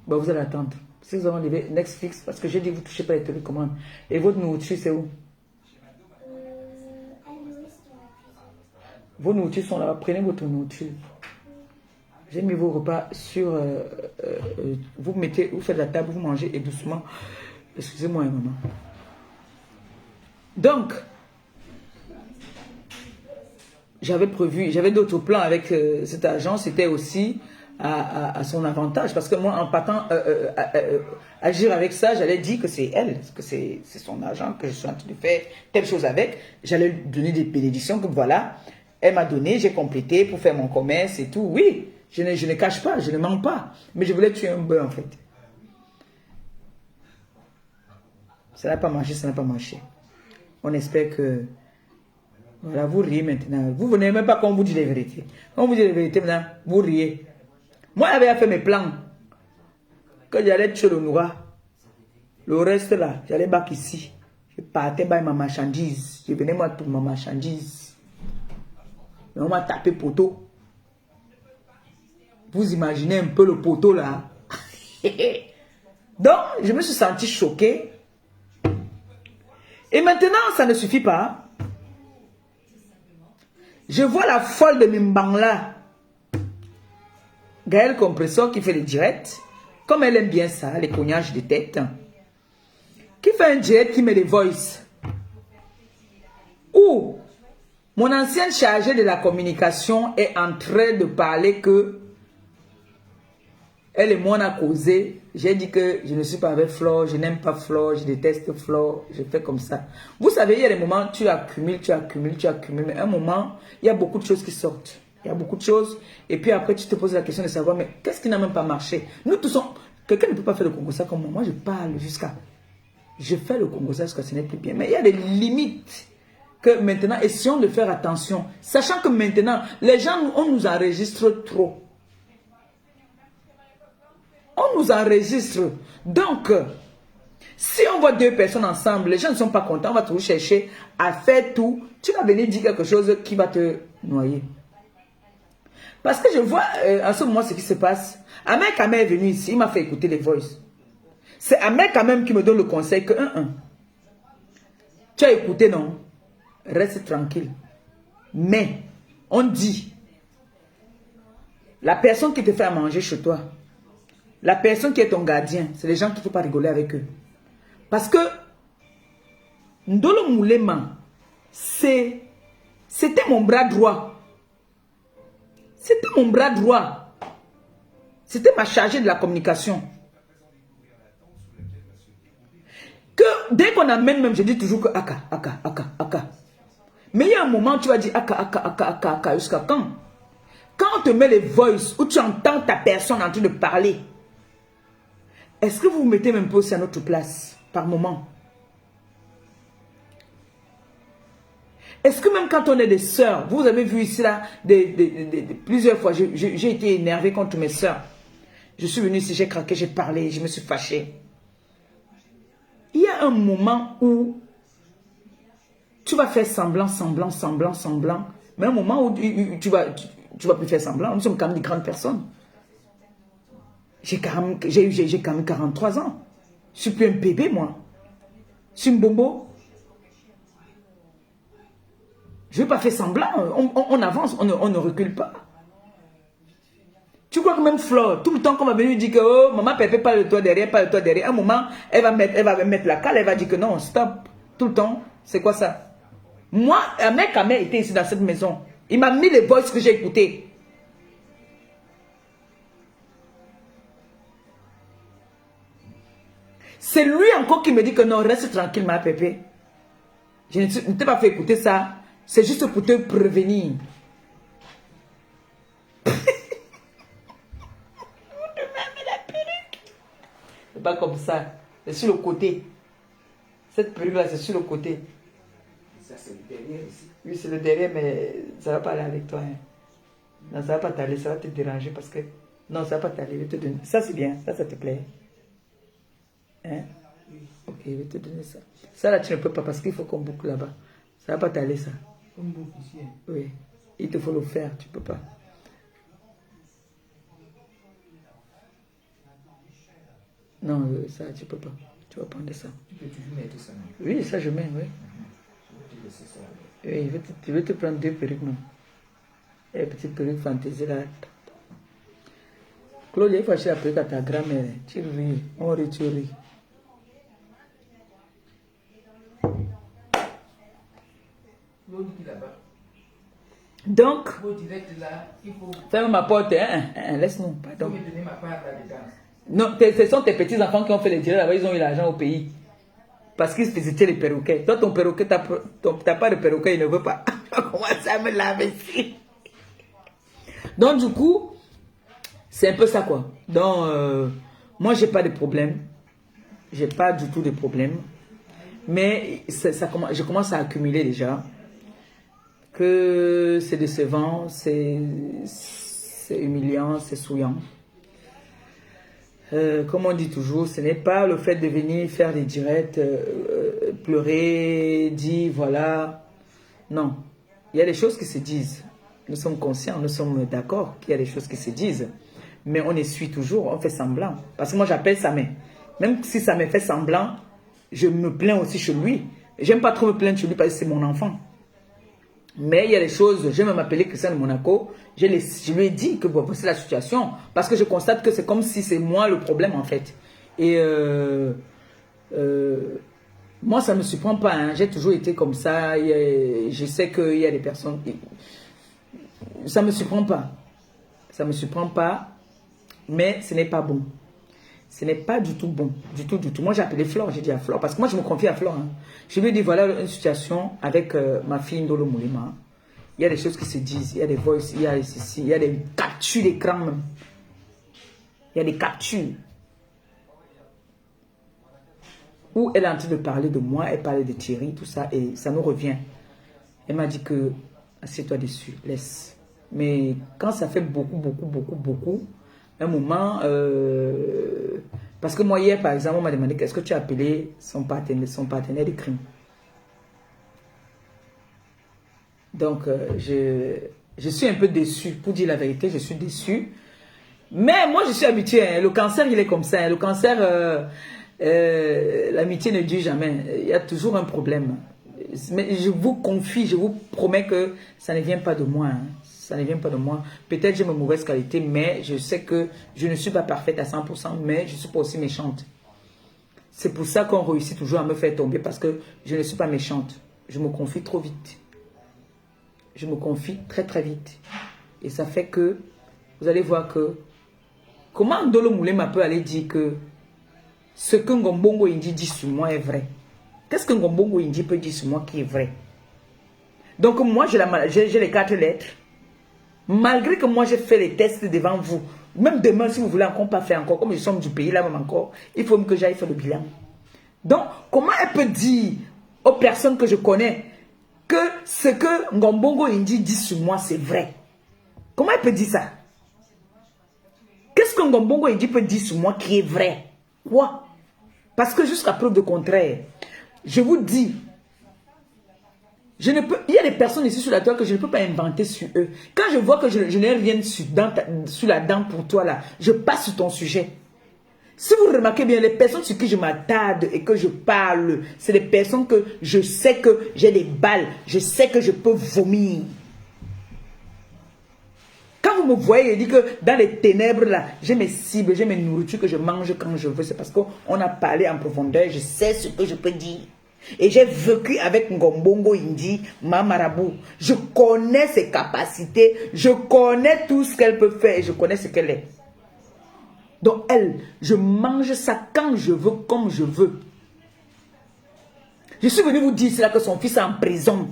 Bon, vous allez attendre. Si vous avez enlevé Netflix, parce que j'ai dit que vous ne touchez pas les télécommandes. Et votre nourriture, c'est où? Vos nourritures sont là-bas. Prenez votre nourriture. J'ai mis vos repas sur... vous mettez, vous faites la table, vous mangez et doucement. Excusez-moi, maman. Donc, j'avais prévu, j'avais d'autres plans avec cet agent. C'était aussi à son avantage. Parce que moi, en partant agir avec ça, j'allais dire que c'est elle, que c'est son agent, que je suis en train de faire telle chose avec. J'allais lui donner des bénédictions, comme voilà, elle m'a donné, j'ai complété pour faire mon commerce et tout. Oui, je ne cache pas, je ne mens pas. Mais je voulais tuer un bœuf, en fait. Ça n'a pas marché, ça n'a pas marché. On espère que... Voilà, vous riez maintenant. Vous venez même pas quand on vous dit les vérités. Quand on vous dit les vérités, maintenant, vous riez. Moi, j'avais fait mes plans. Quand j'allais tuer le noir, le reste là, j'allais back ici. Je partais par ma marchandise. Je venais moi pour ma marchandise. Mais on m'a tapé poteau. Vous imaginez un peu le poteau là. Donc, je me suis senti choqué. Et maintenant, ça ne suffit pas. Je vois la folle de Mimbang là. Gaël Compressor qui fait les directs. Comme elle aime bien ça, les cognages de tête. Qui fait un direct qui met des voices. Ou mon ancienne chargée de la communication est en train de parler que elle et moi on a causé. J'ai dit que je ne suis pas avec Flore, je n'aime pas Flore, je déteste Flore, je fais comme ça. Vous savez, il y a des moments, tu accumules, mais à un moment, il y a beaucoup de choses qui sortent. Il y a beaucoup de choses. Et puis après, tu te poses la question de savoir, mais qu'est-ce qui n'a même pas marché? Nous tous, quelqu'un ne peut pas faire le Congo-ça comme moi. Moi, je parle jusqu'à... Je fais le Congo-ça jusqu'à ce n'est plus bien. Mais il y a des limites que maintenant, essayons de faire attention. Sachant que maintenant, les gens, on nous enregistre trop. On nous enregistre. Donc, si on voit deux personnes ensemble, les gens ne sont pas contents, on va toujours chercher à faire tout. Tu vas venir dire quelque chose qui va te noyer. Parce que je vois en ce moment ce qui se passe. Ahmed Kamel est venu ici, il m'a fait écouter les voices. C'est Ahmed Kamel qui me donne le conseil que tu as écouté, non? Reste tranquille. Mais, on dit, la personne qui te fait à manger chez toi, la personne qui est ton gardien, c'est les gens qu'il ne faut pas rigoler avec eux. Parce que, Ndolo Moulema, c'était mon bras droit. C'était mon bras droit. C'était ma chargée de la communication. Que dès qu'on amène même, je dis toujours que Aka. Mais il y a un moment où tu vas dire Aka, jusqu'à quand? Quand on te met les voices où tu entends ta personne en train de parler, est-ce que vous vous mettez même pas aussi à notre place par moment? Est-ce que même quand on est des sœurs, vous avez vu ici là, plusieurs fois, j'ai été énervé contre mes sœurs. Je suis venu ici, j'ai craqué, j'ai parlé, je me suis fâché. Il y a un moment où tu vas faire semblant, Mais à un moment où tu vas plus faire semblant, nous sommes quand même des grandes personnes. J'ai quand même 43 ans. Je suis plus un bébé, moi. Je suis un bobo. Je ne veux pas faire semblant. On avance, on ne recule pas. Tu crois que même Flore, tout le temps qu'on va venir dire que oh, maman Pépé, pas le toit derrière, pas le toit derrière. À un moment, elle va mettre la cale, elle va dire que non, stop. Tout le temps, c'est quoi ça? Moi, un mec était ici dans cette maison. Il m'a mis les voices que j'ai écoutées. C'est lui encore qui me dit que non, reste tranquille, ma Pépé. Je ne t'ai pas fait écouter ça. C'est juste pour te prévenir. C'est pas comme ça. C'est sur le côté. Cette perruque-là, c'est sur le côté. Ça, c'est le derrière ici. Oui, c'est le derrière, mais ça ne va pas aller avec toi. Hein. Non, ça ne va pas t'aller, ça va te déranger parce que... Non, ça ne va pas t'aller. Ça, c'est bien. Ça te plaît. Hein? Oui. Ok, je vais te donner ça. Ça, là, tu ne peux pas parce qu'il faut qu'on boucle là-bas. Ça ne va pas t'aller, ça. Comme boucle ici. Hein. Oui. Il te faut le faire, tu ne peux pas. Non, ça, tu ne peux pas. Tu vas prendre ça. Tu peux toujours mettre ça. Non? Oui, ça, je mets, oui. Je vais te laisser ça. Oui, je vais te prendre 2 perruques, non. Et petite perruque fantaisie, là. Claude, il faut acheter la perruque à ta grand-mère. Tu ris, on rit, tu ris. L'autre qui est là-bas. Donc, Au direct là, il faut ferme ma porte, hein, laisse-nous, pardon. me donner ma part là-dedans. Non, ce sont tes petits-enfants qui ont fait les directs là-bas, ils ont eu l'argent au pays. Parce qu'ils visitaient les perroquets. Toi, ton perroquet, t'as pas de perroquet, il ne veut pas. Tu vas commencer à me laver ici. Donc, du coup, c'est un peu ça, quoi. Donc, moi, j'ai pas de problème. J'ai pas du tout de problème. Mais je commence à accumuler déjà. Que c'est décevant, c'est humiliant, c'est souillant. Comme on dit toujours, ce n'est pas le fait de venir faire des directs, pleurer, dire voilà. Non, il y a des choses qui se disent. Nous sommes conscients, nous sommes d'accord qu'il y a des choses qui se disent. Mais on essuie toujours, on fait semblant. Parce que moi j'appelle sa mère. Même si ça me fait semblant, je me plains aussi chez lui. J'aime pas trop me plaindre chez lui parce que c'est mon enfant. Mais il y a des choses, je vais m'appeler Christian de Monaco, je lui ai dit que bon, c'est la situation, parce que je constate que c'est comme si c'est moi le problème en fait. Et moi ça ne me surprend pas, hein. J'ai toujours été comme ça, je sais qu'il y a des personnes, ça ne me surprend pas. Ça ne me surprend pas, mais ce n'est pas bon. Ce n'est pas du tout bon, du tout, du tout. Moi, j'ai appelé Flore, j'ai dit à Flore, parce que moi, je me confie à Flore. Hein. Je lui ai dit, voilà une situation avec ma fille Ndolo Moulema. Il y a des choses qui se disent, il y a des voices, il y a ceci, il y a des captures d'écran même. Il y a des captures. Où elle est en train de parler de moi, elle parlait de Thierry, tout ça, et ça nous revient. Elle m'a dit que, assieds-toi dessus, laisse. Mais quand ça fait beaucoup, un moment, parce que moi hier par exemple on m'a demandé qu'est-ce que tu as appelé son partenaire de crime. Donc je suis un peu déçu, pour dire la vérité, je suis déçu, mais moi je suis habitué, hein. Le cancer il est comme ça, hein. Le cancer, l'amitié ne dure jamais, il y a toujours un problème, mais je vous confie, je vous promets que ça ne vient pas de moi, hein. Ça ne vient pas de moi. Peut-être j'ai mes mauvaises qualités, mais je sais que je ne suis pas parfaite à 100%, mais je ne suis pas aussi méchante. C'est pour ça qu'on réussit toujours à me faire tomber, parce que je ne suis pas méchante. Je me confie trop vite. Je me confie très très vite. Et ça fait que, vous allez voir que, comment Ndolo Moulema peut aller dire que ce que Ngombongo Indi dit sur moi est vrai? Qu'est-ce que Ngombongo Indi peut dire sur moi qui est vrai? Donc moi, j'ai les 4 lettres. Malgré que moi j'ai fait les tests devant vous, même demain si vous voulez encore pas faire encore, comme je sommes du pays là même encore, il faut que j'aille faire le bilan. Donc comment elle peut dire aux personnes que je connais que ce que Ngombongo Indi dit sur moi c'est vrai? Comment elle peut dire ça? Qu'est-ce que Ngombongo Indi peut dire sur moi qui est vrai? Quoi? Parce que jusqu'à preuve de contraire, je vous dis, Je ne peux, il y a des personnes ici sur la toile que je ne peux pas inventer sur eux. Quand je vois que je n'ai rien sur la dent pour toi là, je passe sur ton sujet. Si vous remarquez bien, les personnes sur qui je m'attarde et que je parle, c'est des personnes que je sais que j'ai des balles, je sais que je peux vomir. Quand vous me voyez, je dis que dans les ténèbres là, j'ai mes cibles, j'ai mes nourritures que je mange quand je veux. C'est parce qu'on a parlé en profondeur, je sais ce que je peux dire. Et j'ai vécu avec Ngombongo Indi, ma marabout. Je connais ses capacités, je connais tout ce qu'elle peut faire et je connais ce qu'elle est. Donc elle, je mange ça quand je veux, comme je veux. Je suis venu vous dire cela que son fils est en prison.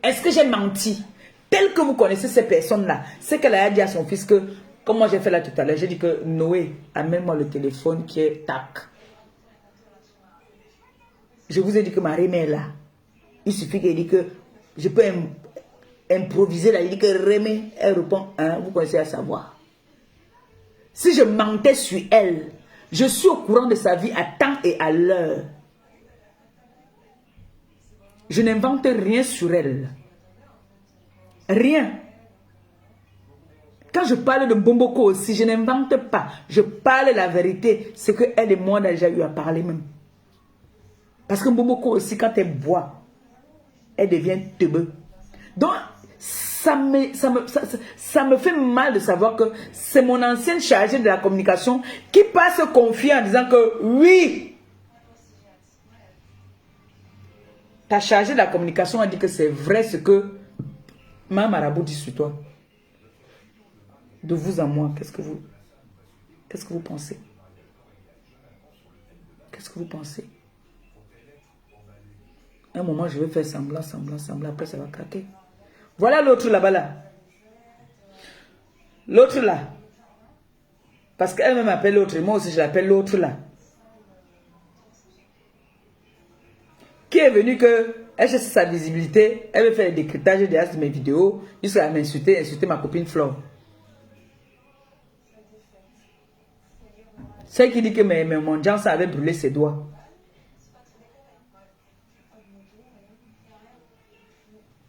Est-ce que j'ai menti? Tel que vous connaissez ces personnes-là, c'est qu'elle a dit à son fils que, comme moi j'ai fait là tout à l'heure, j'ai dit que Noé, amène-moi le téléphone qui est tac. Je vous ai dit que ma Rémé est là. Il suffit qu'elle dit que je peux improviser là. Il dit que Rémé, elle répond, hein, vous connaissez à savoir. Si je mentais sur elle, je suis au courant de sa vie à temps et à l'heure. Je n'invente rien sur elle. Rien. Quand je parle de Bomboko aussi, je n'invente pas. Je parle la vérité. C'est que elle et moi, on a déjà eu à parler même. Parce que Bomboko aussi, quand elle boit, elle devient teubeux. Donc, ça me fait mal de savoir que c'est mon ancienne chargée de la communication qui passe se confier en disant que oui, ta chargée de la communication a dit que c'est vrai ce que ma marabout dit sur toi. De vous à moi, qu'est-ce que vous pensez? Qu'est-ce que vous pensez? Un moment, je vais faire semblant, après ça va craquer. Voilà l'autre là-bas là. L'autre là. Parce qu'elle m'appelle l'autre, et moi aussi je l'appelle l'autre là. Qui est venu que elle cherche sa visibilité, elle veut faire le décryptage derrière mes vidéos, jusqu'à m'insulter, insulter ma copine Flore. Celle qui dit que mon Jean ça avait brûlé ses doigts.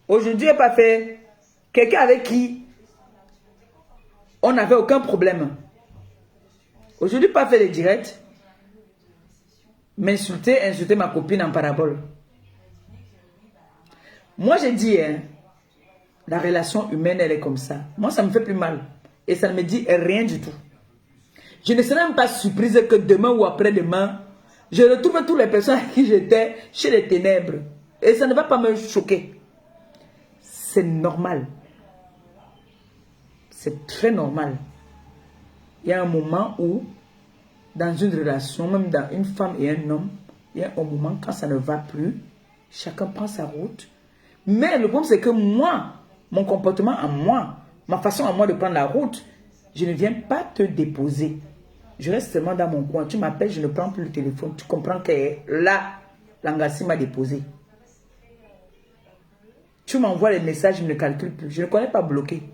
Aujourd'hui, elle n'a pas fait quelqu'un avec qui on n'avait aucun problème. Aujourd'hui, pas fait les directs. M'insulter, insulter ma copine en parabole. Moi, j'ai dit, hein, la relation humaine, elle est comme ça. Moi, ça me fait plus mal. Et ça ne me dit rien du tout. Je ne serais même pas surprise que demain ou après-demain, je retrouve toutes les personnes à qui j'étais chez les ténèbres. Et ça ne va pas me choquer. C'est normal. C'est très normal. Il y a un moment où, dans une relation, même dans une femme et un homme, il y a un moment quand ça ne va plus, chacun prend sa route. Mais le problème, c'est que moi, mon comportement à moi, ma façon à moi de prendre la route, je ne viens pas te déposer. Je reste seulement dans mon coin. Tu m'appelles, je ne prends plus le téléphone. Tu comprends que là, l'angassi m'a déposé. Tu m'envoies les messages, je ne calcule plus. Je ne connais pas bloquer.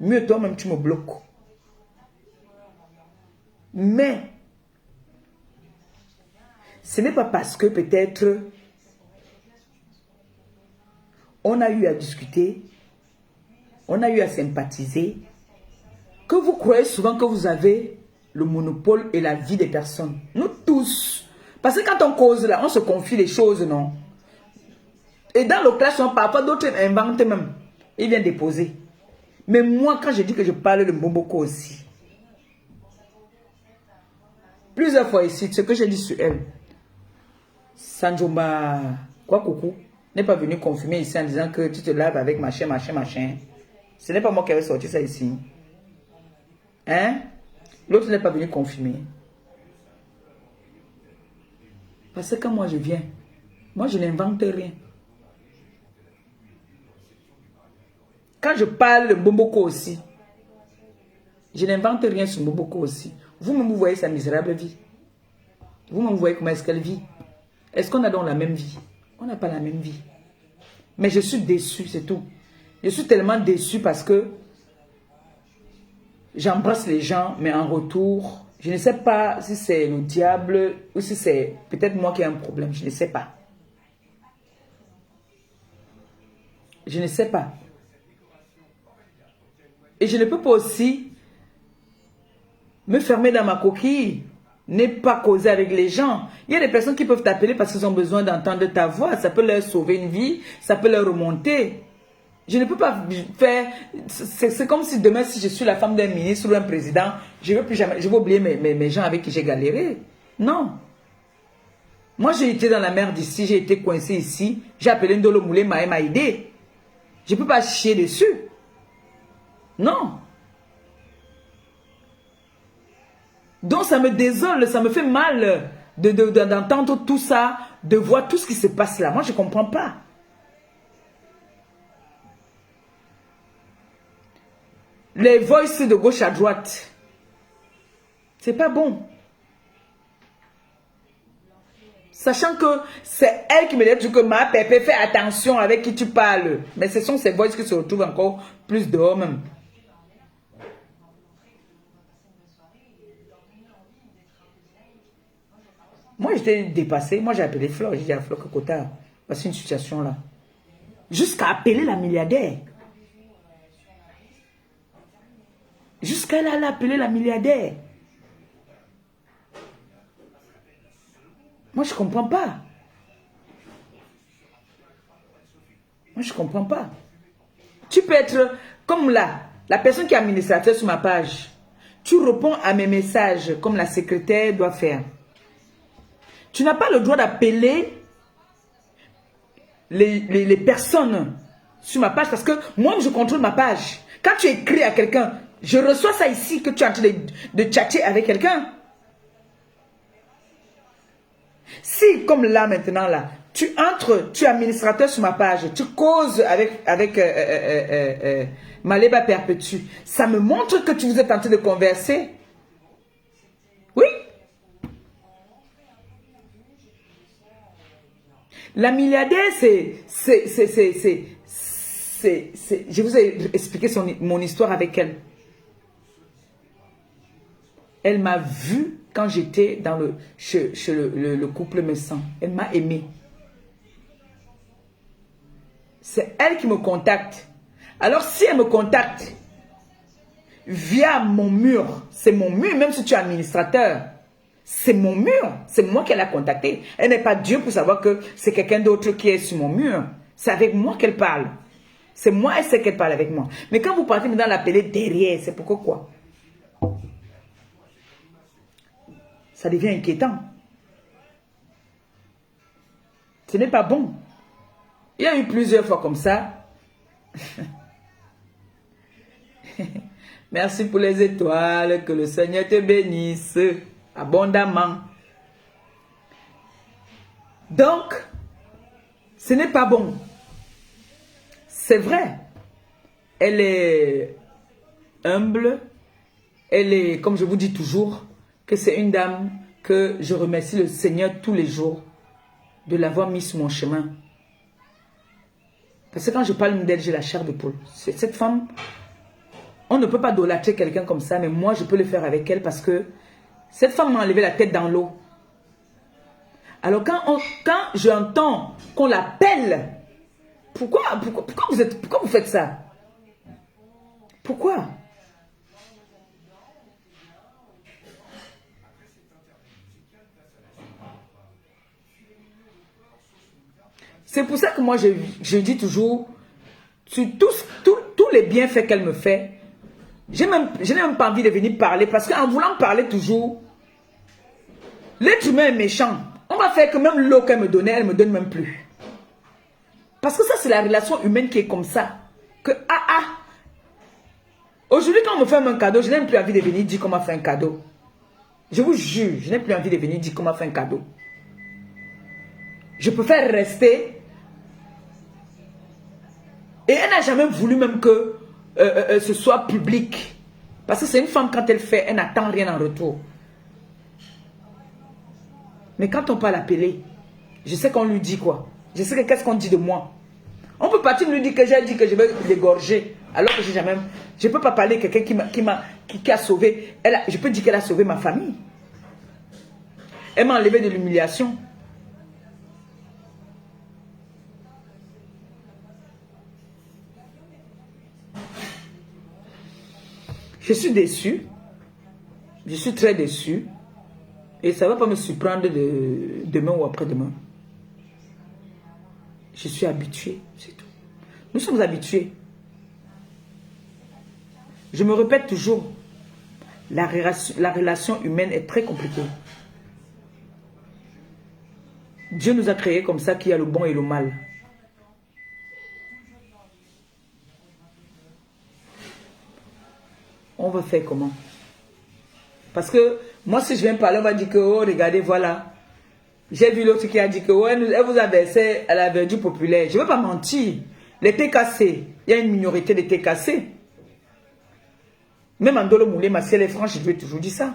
Mieux toi-même, tu me bloques. Mais, ce n'est pas parce que peut-être on a eu à discuter, on a eu à sympathiser, que vous croyez souvent que vous avez le monopole et la vie des personnes. Nous tous. Parce que quand on cause là, on se confie les choses, non? Et dans le clash, parfois d'autres inventent même. Ils viennent déposer. Mais moi, quand je dis que je parle de Bomboko aussi, plusieurs fois ici, ce que j'ai dit sur elle, Sanjoma, quoi coucou, n'est pas venu confirmer ici en disant que tu te laves avec machin. Ce n'est pas moi qui avais sorti ça ici. Hein? L'autre n'est pas venu confirmer. Parce que quand moi je viens, moi je n'invente rien. Quand je parle de Bomboko aussi, je n'invente rien sur Bomboko aussi. Vous-même, vous voyez sa misérable vie. Vous-même, vous voyez comment est-ce qu'elle vit. Est-ce qu'on a donc la même vie? On n'a pas la même vie. Mais je suis déçu, c'est tout. Je suis tellement déçu parce que j'embrasse les gens, mais en retour, je ne sais pas si c'est le diable ou si c'est peut-être moi qui ai un problème. Je ne sais pas. Je ne sais pas. Et je ne peux pas aussi me fermer dans ma coquille, ne pas causer avec les gens. Il y a des personnes qui peuvent t'appeler parce qu'ils ont besoin d'entendre ta voix. Ça peut leur sauver une vie, ça peut leur remonter. Je ne peux pas faire... C'est comme si demain, si je suis la femme d'un ministre ou d'un président, je ne veux plus jamais... Je vais oublier mes gens avec qui j'ai galéré. Non. Moi, j'ai été dans la merde ici, j'ai été coincé ici. J'ai appelé Ndolo Moulé, m'a aidé. Je ne peux pas chier dessus. Non. Donc, ça me désole, ça me fait mal d'entendre tout ça, de voir tout ce qui se passe là. Moi, je ne comprends pas. Les voices de gauche à droite, c'est pas bon. Sachant que c'est elle qui me dit que ma pépé, fais attention avec qui tu parles. Mais ce sont ces voices qui se retrouvent encore plus dehors même. Moi, j'étais dépassée. Moi, j'ai appelé Flore. J'ai dit à Flore Cocota, voici une situation là. Jusqu'à appeler la milliardaire. Jusqu'à là, elle a appelé la milliardaire. Moi, je ne comprends pas. Moi, je ne comprends pas. Tu peux être comme là, la personne qui est administrateur sur ma page. Tu réponds à mes messages comme la secrétaire doit faire. Tu n'as pas le droit d'appeler les personnes sur ma page parce que moi, je contrôle ma page. Quand tu écris à quelqu'un, je reçois ça ici que tu es en train de chatter avec quelqu'un. Si, comme là maintenant, là, tu entres, tu es administrateur sur ma page, tu causes avec Maléba Perpétue, ça me montre que vous êtes en train de converser. Oui. La milliardaire, je vous ai expliqué mon histoire avec elle. Elle m'a vu quand j'étais dans chez le couple Messan. Elle m'a aimé. C'est elle qui me contacte. Alors si elle me contacte via mon mur, c'est mon mur, même si tu es administrateur, c'est mon mur, c'est moi qu'elle a contacté. Elle n'est pas Dieu pour savoir que c'est quelqu'un d'autre qui est sur mon mur. C'est avec moi qu'elle parle. C'est moi, elle sait qu'elle parle avec moi. Mais quand vous partez maintenant l'appeler derrière, c'est pourquoi quoi? Ça devient inquiétant. Ce n'est pas bon. Il y a eu plusieurs fois comme ça. Merci pour les étoiles. Que le Seigneur te bénisse abondamment. Donc, ce n'est pas bon. C'est vrai. Elle est humble. Elle est, comme je vous dis toujours, que c'est une dame que je remercie le Seigneur tous les jours de l'avoir mis sur mon chemin. Parce que quand je parle d'elle, j'ai la chair de poule. Cette femme, on ne peut pas idolâtrer quelqu'un comme ça, mais moi, je peux le faire avec elle parce que cette femme m'a enlevé la tête dans l'eau. Alors, quand j'entends qu'on l'appelle, pourquoi vous faites ça? Pourquoi? C'est pour ça que moi, je dis toujours, sur tous les bienfaits qu'elle me fait, je n'ai même pas envie de venir parler, parce qu'en voulant parler toujours, l'être humain est méchant. On va faire que même l'eau qu'elle me donnait, elle ne me donne même plus. Parce que ça, c'est la relation humaine qui est comme ça. Que, aujourd'hui, quand on me fait un cadeau, je n'ai même plus envie de venir dire qu'on m'a fait un cadeau. Je vous jure, je n'ai plus envie de venir dire qu'on m'a fait un cadeau. Je préfère rester. Et elle n'a jamais voulu même que ce soit public. Parce que c'est une femme, quand elle fait, elle n'attend rien en retour. Mais quand on peut l'appeler, je sais qu'on lui dit quoi. Je sais qu'est-ce qu'on dit de moi. On peut partir lui dire que j'ai dit que je vais l'égorger. Alors que j'ai jamais... Je ne peux pas parler de quelqu'un qui a sauvé. Je peux dire qu'elle a sauvé ma famille. Elle m'a enlevé de l'humiliation. Je suis déçu. Je suis très déçu. Et ça ne va pas me surprendre demain ou après-demain. Je suis habitué, c'est tout. Nous sommes habitués. Je me répète toujours, la relation humaine est très compliquée. Dieu nous a créés comme ça, qu'il y a le bon et le mal. On va faire comment? Parce que moi, si je viens parler, on va dire que, oh, regardez, voilà. J'ai vu l'autre qui a dit que, ouais, elle vous a versé à la verdure populaire. Je ne veux pas mentir. Les TKC, il y a une minorité de TKC. Même en Dolo Moulé, ma ciel est franche, je lui ai toujours dit ça.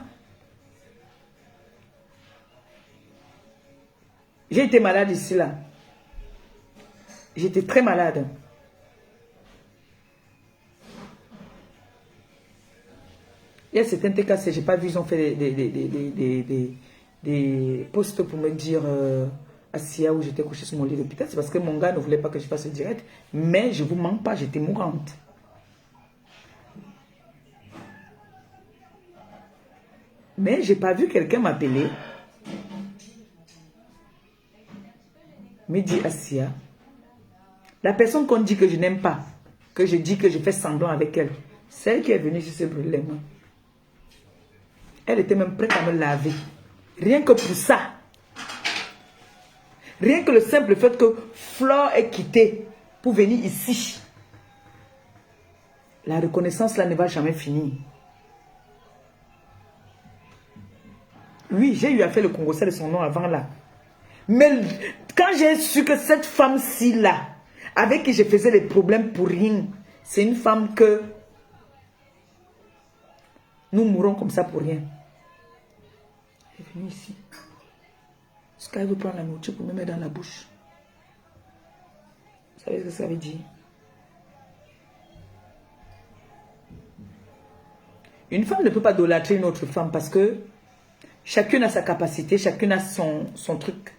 J'ai été malade ici, là. J'étais très malade. Il y a certains TKC, je n'ai pas vu, ils ont fait des posts pour me dire Assia où j'étais couchée sur mon lit d'hôpital. C'est parce que mon gars ne voulait pas que je fasse le direct. Mais je ne vous mens pas, j'étais mourante. Mais je n'ai pas vu quelqu'un m'appeler. Me dit Assia. La personne qu'on dit que je n'aime pas, que je dis que je fais semblant avec elle, c'est elle qui est venue sur ce brûler les mains. Elle était même prête à me laver. Rien que pour ça. Rien que le simple fait que Flore ait quitté pour venir ici. La reconnaissance là ne va jamais finir. Oui, j'ai eu à faire le Congo, c'est de son nom avant là. Mais quand j'ai su que cette femme-ci là, avec qui je faisais les problèmes pour rien, c'est une femme que nous mourons comme ça pour rien. Elle est venue ici. Est-ce qu'elle veut prendre la nourriture pour me mettre dans la bouche? Vous savez ce que ça veut dire? Une femme ne peut pas idolâtrer une autre femme parce que chacune a sa capacité, chacune a son truc.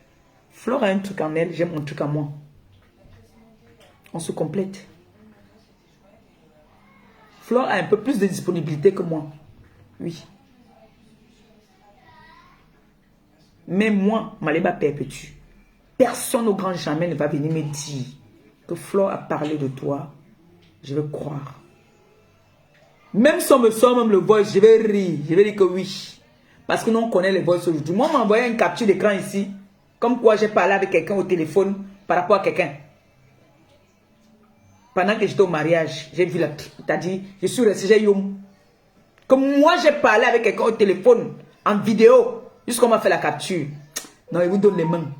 Flore a un truc en elle, j'ai mon truc en moi. On se complète. Flore a un peu plus de disponibilité que moi. Oui. Mais moi, Maléba perpétue. Personne au grand jamais ne va venir me dire que Flore a parlé de toi. Je vais croire. Même si on me sort même le voice, je vais rire. Je vais dire que oui. Parce que nous, on connaît les voices aujourd'hui. Moi, on m'a envoyé une capture d'écran ici. Comme quoi j'ai parlé avec quelqu'un au téléphone par rapport à quelqu'un. Pendant que j'étais au mariage, j'ai vu la... T'as dit, je suis resté, j'ai youm. Comme moi, j'ai parlé avec quelqu'un au téléphone, en vidéo. Jusqu'on m'a fait la capture. Non, il vous donne les mains.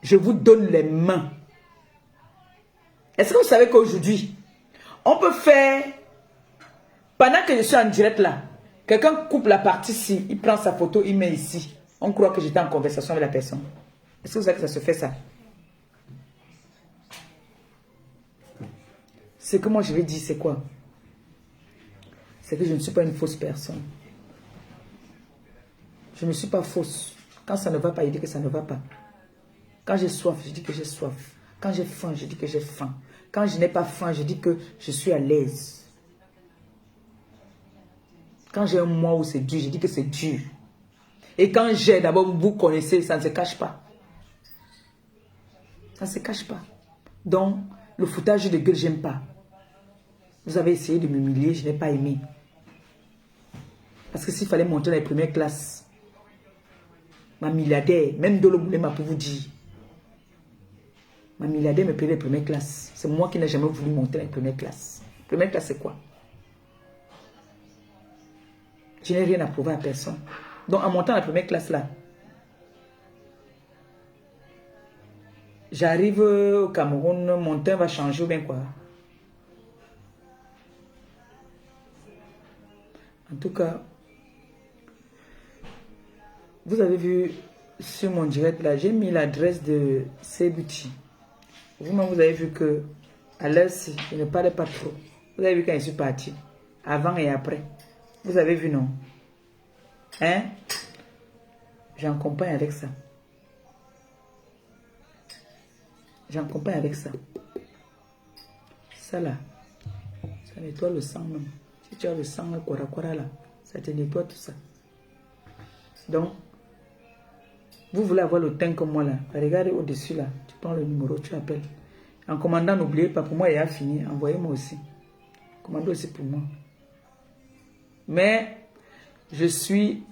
Je vous donne les mains. Est-ce que vous savez qu'aujourd'hui, on peut faire... Pendant que je suis en direct là, quelqu'un coupe la partie-ci, il prend sa photo, il met ici. On croit que j'étais en conversation avec la personne. Est-ce que vous savez que ça se fait ça? Ce que moi je vais dire, c'est quoi? C'est que je ne suis pas une fausse personne. Je ne suis pas fausse. Quand ça ne va pas, je dis que ça ne va pas. Quand j'ai soif, je dis que j'ai soif. Quand j'ai faim, je dis que j'ai faim. Quand je n'ai pas faim, je dis que je suis à l'aise. Quand j'ai un mois où c'est dur, je dis que c'est dur. Et quand j'ai, d'abord, vous connaissez, ça ne se cache pas. Ça ne se cache pas. Donc, le foutage de gueule, j'aime pas. Vous avez essayé de m'humilier, je n'ai pas aimé. Parce que s'il fallait monter dans les premières classes, ma milliardaire, même Dolo Moulé m'a pour vous dire, ma milliardaire me payait les premières classes. C'est moi qui n'ai jamais voulu monter dans les premières classes. Première classe, c'est quoi? Je n'ai rien à prouver à personne. Donc, en montant la première classe là, j'arrive au Cameroun, mon teint va changer ou bien quoi? En tout cas, vous avez vu sur mon direct là, j'ai mis l'adresse de Sebuti. Vous-même, vous avez vu que à l'heure, je ne parlais pas trop. Vous avez vu quand je suis parti, avant et après. Vous avez vu, non? Hein? J'en compagne avec ça. J'en compagne avec ça. Ça là, ça nettoie le sang même. Si tu as le sang Kwara là, ça te nettoie tout ça. Donc, vous voulez avoir le teint comme moi là. Regardez au-dessus là. Tu prends le numéro, tu appelles. En commandant, n'oubliez pas, pour moi, il a fini. Envoyez-moi aussi. Commandez aussi pour moi. Mais, je suis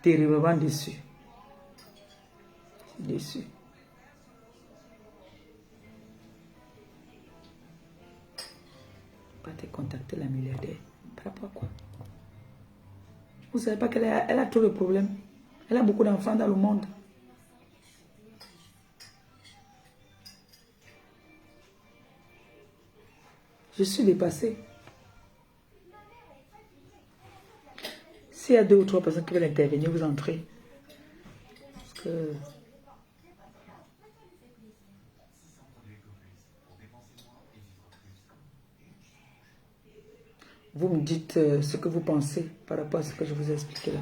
terriblement déçu. Je suis déçu. Pas te contacter la milliardaire. Par rapport à quoi? Vous savez pas qu'elle a trop de problèmes. Elle a beaucoup d'enfants dans le monde. Je suis dépassée. S'il y a 2 ou 3 personnes qui veulent intervenir, vous entrez. Parce que... Vous me dites ce que vous pensez par rapport à ce que je vous ai expliqué là.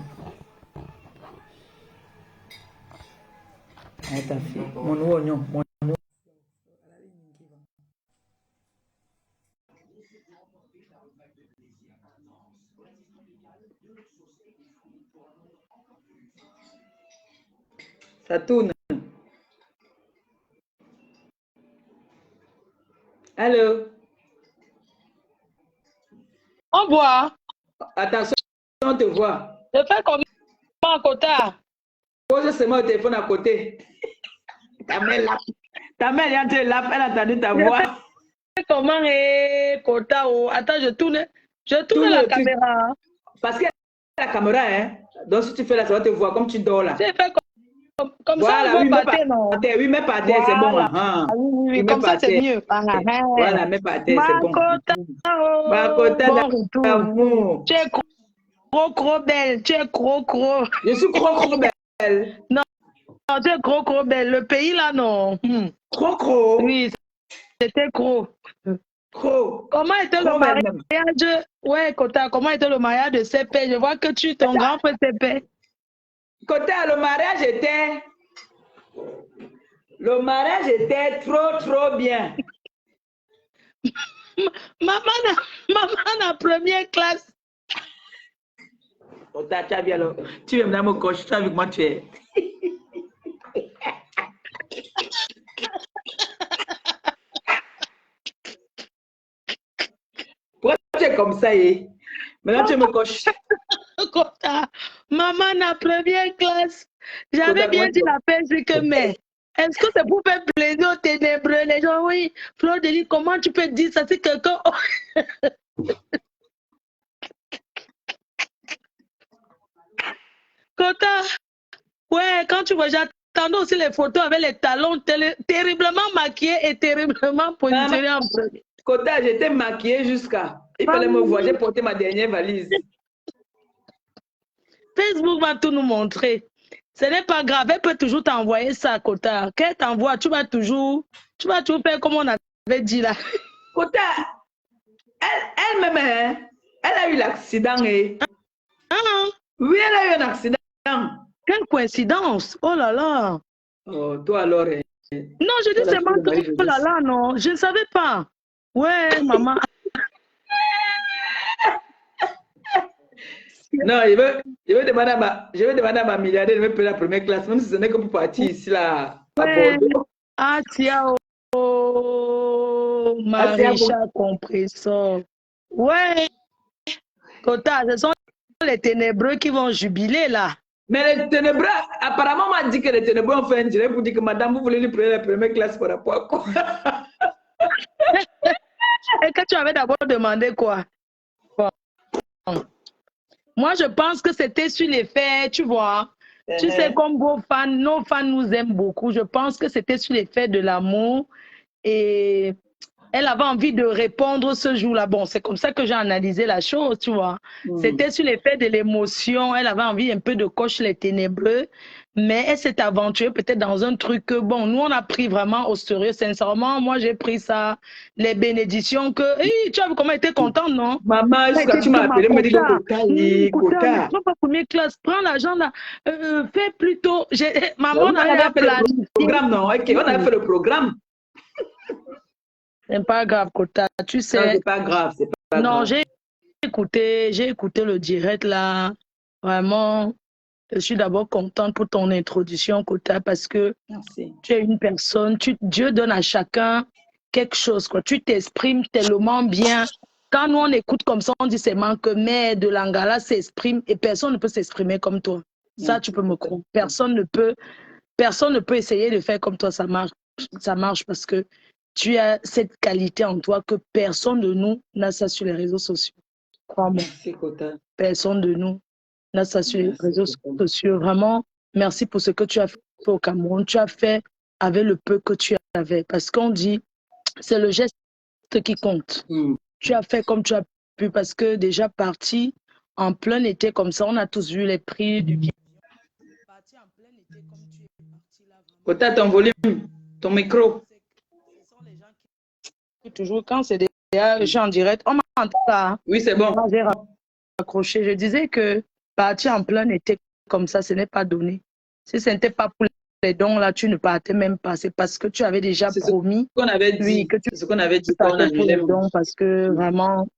Ah, ta fille, mon oignon, mon oignon. Ça tourne. Allô? On boit. Attention, on te voit. Je fais comment à côté? Pose seulement le téléphone à côté. Ta mère, elle a entendu ta voix. Je fais comment Kota? Attends, je tourne la caméra. Parce que la caméra, hein. Donc si tu fais là, ça va te voir comme tu dors là. Je fais comme voilà, ça, oui, pas terre, non? Oui, mais pas terre, c'est bon. Hein. Oui, comme ça, c'est mieux. Voilà, mais pas terre, c'est bon. Makota, d'amour. Tu es gros belle. Tu es gros. Je suis gros belle. Non, tu es gros belle. Le pays là, non. Gros. Oui, c'était gros. Comment était le mariage? Ouais, Kota, comment était le mariage de CP? Je vois que ton grand frère CP. Kota, le mariage était trop bien. Maman en première classe. Kota, tu as vu alors. Tu viens dans mon coche, tu as vu comment tu es. Pourquoi tu es comme ça, eh? Maintenant tu me coches. Maman en première classe. J'avais bien dit la paix, c'est que mais. Est-ce que c'est pour faire plaisir aux ténébreux? Les gens, oui. Fleur de Lys, comment tu peux dire ça? C'est quelqu'un. Kota, ouais, quand tu vois, j'attendais aussi les photos avec les talons terriblement maquillés et terriblement positionnés en premier. Kota, j'étais maquillée jusqu'à. Il fallait me voir, j'ai porté ma dernière valise. Facebook va tout nous montrer. Ce n'est pas grave, elle peut toujours t'envoyer ça, Kota. Qu'elle t'envoie, tu vas toujours faire comme on avait dit là. Kota, elle-même, hein, elle a eu l'accident. Oui, elle a eu un accident. Quelle coïncidence. Oh là là. Oh, toi alors. Non, je dis seulement que, oh là là, non, je ne savais pas. Ouais, maman. Non, je vais demander à ma milliardaire de me payer la première classe, même si ce n'est que pour partir ici là, à Bordeaux. Ah, tiens, oh, Maréchal Compressor. Ouais, Kota, ce sont les ténébreux qui vont jubiler là. Mais les ténébreux, apparemment, on m'a dit que les ténébreux ont fait un direct pour dire que madame, vous voulez lui prendre la première classe par rapport à quoi? Et que tu avais d'abord demandé quoi? Bon. Moi, je pense que c'était sur les faits, tu vois. Tu sais, comme vos fans, nos fans nous aiment beaucoup. Je pense que c'était sur les faits de l'amour. Et elle avait envie de répondre ce jour-là. Bon, c'est comme ça que j'ai analysé la chose, tu vois. C'était sur les faits de l'émotion. Elle avait envie un peu de cocher les ténébreux. Mais elle s'est aventurée peut-être dans un truc que, bon, nous, on a pris vraiment au sérieux. Sincèrement, moi, j'ai pris ça, les bénédictions que... Hey, tu as vu comment elle était contente, non? Maman, jusqu'à tu m'as appelé, me dit que Kota. Prends pas première classe, prends l'argent là. Fais plutôt... Maman, on avait fait le programme, non? Ok, on avait fait le programme. C'est pas grave, Kota, tu sais. Non, c'est pas grave, c'est pas grave. Non, j'ai j'ai écouté le direct là. Vraiment, je suis d'abord contente pour ton introduction, Kota, parce que Merci. tu es une personne, Dieu donne à chacun quelque chose, quoi. Tu t'exprimes tellement bien. Quand nous, on écoute comme ça, on dit seulement que mais de Lingala s'exprime et personne ne peut s'exprimer comme toi. Ça, Merci. tu peux me croire. Personne ne peut essayer de faire comme toi, ça marche parce que tu as cette qualité en toi que personne de nous n'a ça sur les réseaux sociaux. Crois-moi. Merci, Kota. Personne de nous n'a ça sur les réseaux sociaux. Vraiment, merci pour ce que tu as fait au Cameroun. Tu as fait avec le peu que tu avais. Parce qu'on dit, c'est le geste qui compte. Tu as fait comme tu as pu parce que déjà parti en plein été comme ça, on a tous vu les prix du billet. Parti en plein été comme tu es parti là. Kota, ton volume, ton micro. Ce sont les gens qui toujours quand c'est des gens en direct, on m'entend là. Oui, c'est bon. J'ai raccroché. Je disais que partir en plein été comme ça, ce n'est pas donné. Si ce n'était pas pour les dons là, tu ne partais même pas. C'est parce que tu avais déjà promis. Ce qu'on avait dit. Oui, que tu ce qu'on avait dit partais pour les dons parce que vraiment,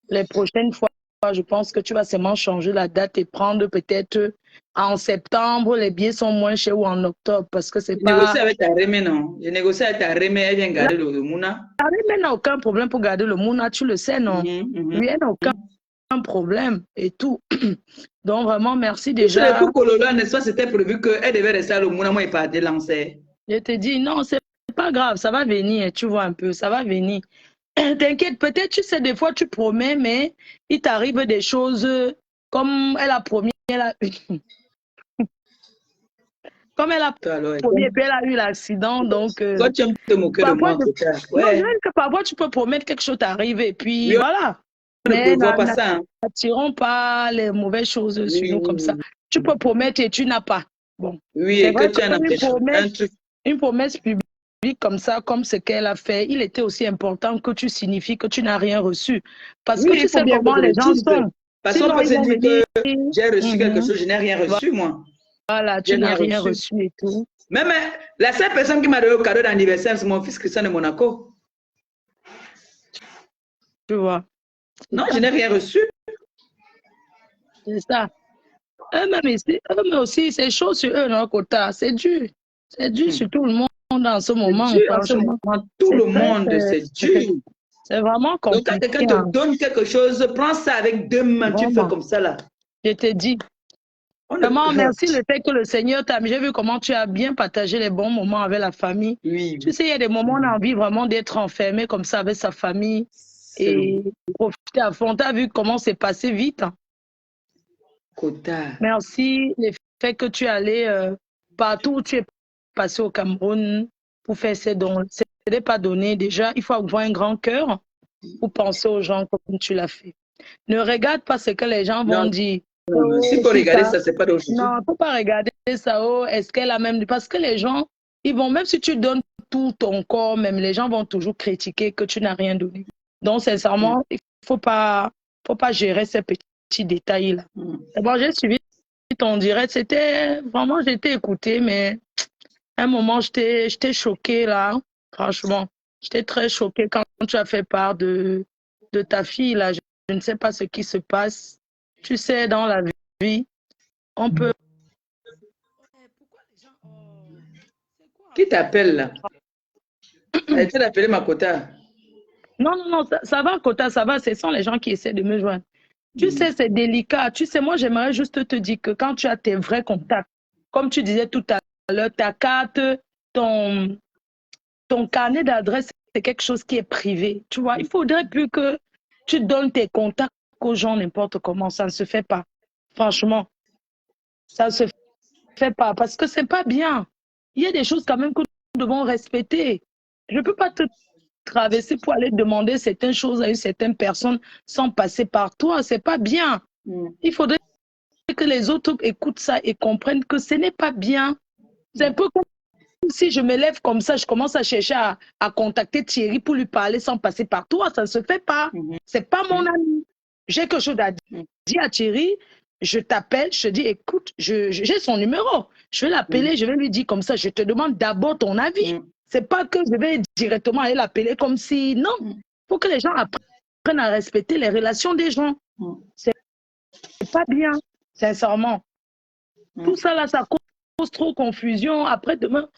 les prochaines fois, je pense que tu vas seulement changer la date et prendre peut-être en septembre, les billets sont moins chers ou en octobre parce que c'est pas... Je négocie avec ta Rémé, non? Je négocie avec ta Rémé, elle vient garder le Mouna. Ta Rémé n'a aucun problème pour garder le Mouna, tu le sais, non? Oui, elle n'a aucun problème et tout. Donc vraiment, merci déjà. Pour Kololo, n'est-ce pas, c'était prévu qu'elle devait rester à le Mouna, moi, il partait lancer. Je te dis, non, c'est pas grave, ça va venir, tu vois un peu, ça va venir. T'inquiète, peut-être, tu sais, des fois, tu promets, mais il t'arrive des choses comme elle a promis. Comme elle a promis et puis elle a eu l'accident, donc... Toi, tu aimes te moquer de moi, ouais. Parfois, tu peux promettre quelque chose t'arrive et puis voilà. Mais n'attirons pas les mauvaises choses sur nous comme ça. Tu peux promettre et tu n'as pas. Bon. Oui, et que tu as une promesse publique comme ça, comme ce qu'elle a fait, il était aussi important que tu signifies que tu n'as rien reçu. Parce que tu sais comment les gens sont. Parce qu'on peut se dire que j'ai reçu quelque chose, je n'ai rien reçu, moi. Voilà, tu n'as rien reçu et tout. Même la seule personne qui m'a donné le cadeau d'anniversaire, c'est mon fils Christian de Monaco. Tu vois. Non, je n'ai rien reçu. C'est ça. Eux aussi, c'est chaud sur eux, non, Kota. C'est dur. C'est dur sur tout le monde en ce moment. Tout le monde, c'est dur. C'est vraiment compliqué. Donc, quand quelqu'un te donne quelque chose, prends ça avec deux mains, tu fais comme ça, là. Je te dis. Vraiment, merci le fait que le Seigneur t'a mis. J'ai vu comment tu as bien partagé les bons moments avec la famille. Oui. Tu sais, il y a des moments où on a envie vraiment d'être enfermé comme ça avec sa famille et profiter à fond. Tu as vu comment c'est passé vite. Kota. Merci le fait que tu es allé partout où tu es passé au Cameroun pour faire ces dons. Ce n'est pas donné. Déjà, il faut avoir un grand cœur pour penser aux gens comme tu l'as fait. Ne regarde pas ce que les gens vont dire. Si pour regarder ça, c'est pas d'aujourd'hui. Non, il ne faut pas regarder ça. Oh, est-ce qu'elle a même... Parce que les gens, ils vont, même si tu donnes tout ton corps, même les gens vont toujours critiquer que tu n'as rien donné. Donc, sincèrement, il ne faut pas gérer ces petits détails-là. Bon, j'ai suivi ton direct. C'était vraiment, j'ai été écoutée, mais à un moment, j'étais choquée là. Franchement, j'étais très choquée quand tu as fait part de ta fille là. Je ne sais pas ce qui se passe. Tu sais, dans la vie, on peut... Qui t'appelle là? Elle été appelée ma Kota. Non, ça va, Kota, ça va. Ce sont les gens qui essaient de me joindre. Tu sais, c'est délicat. Tu sais, moi, j'aimerais juste te dire que quand tu as tes vrais contacts, comme tu disais tout à l'heure, ta carte, ton carnet d'adresse, c'est quelque chose qui est privé. Tu vois, il faudrait plus que tu donnes tes contacts aux gens n'importe comment. Ça ne se fait pas. Franchement, ça ne se fait pas parce que c'est pas bien. Il y a des choses quand même que nous devons respecter. Je ne peux pas te traverser pour aller demander certaines choses à une certaine personne sans passer par toi. C'est pas bien. Il faudrait que les autres écoutent ça et comprennent que ce n'est pas bien. C'est un peu comme si je me lève comme ça, je commence à chercher à contacter Thierry pour lui parler sans passer par toi. Ça ne se fait pas. C'est pas mon ami. J'ai quelque chose à dire à Thierry. Je t'appelle, je te dis, écoute, j'ai son numéro. Je vais l'appeler, je vais lui dire comme ça. Je te demande d'abord ton avis. C'est pas que je vais directement aller l'appeler comme si... Non, il faut que les gens apprennent à respecter les relations des gens. C'est pas bien, sincèrement. Tout ça là, ça cause trop confusion. Après, demain,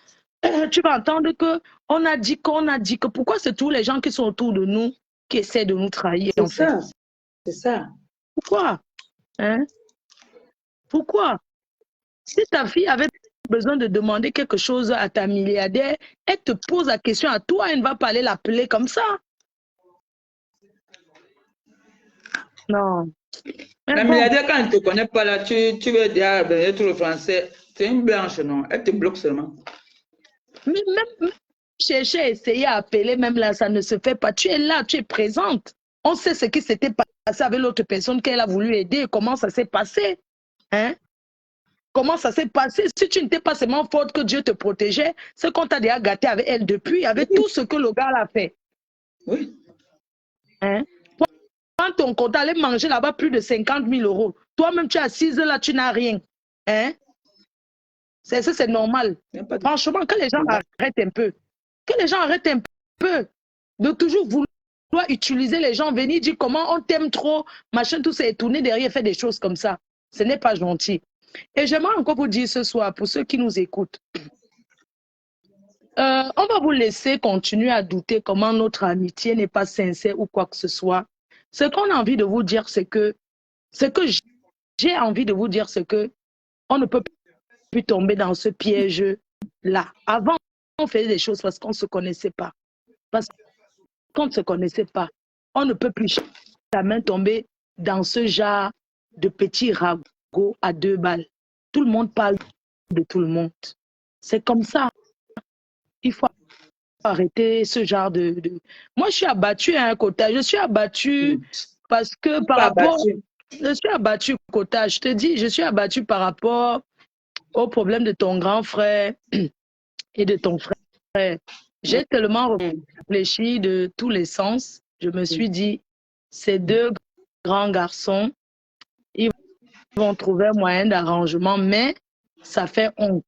tu vas entendre qu'on a dit que. Pourquoi c'est tous les gens qui sont autour de nous qui essaient de nous trahir, en fait? C'est ça. Pourquoi? Hein? Pourquoi? Si ta fille avait besoin de demander quelque chose à ta milliardaire, elle te pose la question à toi, elle ne va pas aller l'appeler comme ça. Non. La milliardaire, quand elle ne te connaît pas là, tu veux dire tout le français, c'est une blanche, non? Elle te bloque seulement. Mais même chercher à essayer à appeler, même là, ça ne se fait pas. Tu es là, tu es présente. On sait ce qui s'était passé avec l'autre personne qu'elle a voulu aider, comment ça s'est passé. Hein? Comment ça s'est passé? Si tu n'étais pas seulement forte que Dieu te protégeait, c'est qu'on t'a déjà gâté avec elle depuis, avec tout ce que le gars a fait. Oui. Hein? Quand ton compte allait manger là-bas plus de 50 000 euros, toi-même tu es assise là, tu n'as rien. Hein? C'est normal. Franchement, que les gens arrêtent un peu. Que les gens arrêtent un peu de toujours vouloir utiliser les gens, venir dire comment on t'aime trop, machin, tout ça, et tourner derrière, faire des choses comme ça. Ce n'est pas gentil. Et j'aimerais encore vous dire ce soir, pour ceux qui nous écoutent, on va vous laisser continuer à douter comment notre amitié n'est pas sincère ou quoi que ce soit. Ce qu'on a envie de vous dire, c'est que, j'ai envie de vous dire, c'est que on ne peut plus tomber dans ce piège-là. Avant, on faisait des choses parce qu'on ne se connaissait pas. Parce qu'on ne se connaissait pas. On ne peut plus jamais tomber dans ce genre de petits ragots à 2 balles. Tout le monde parle de tout le monde. C'est comme ça. Il faut arrêter ce genre de... Moi, je suis abattue à un quota. Je suis abattue parce que par rapport... Je suis abattue, quota. Je te dis, je suis abattue par rapport au problème de ton grand frère et de ton frère. J'ai tellement réfléchi de tous les sens. Je me suis dit, ces 2 grands garçons, ils vont trouver un moyen d'arrangement, mais ça fait honte.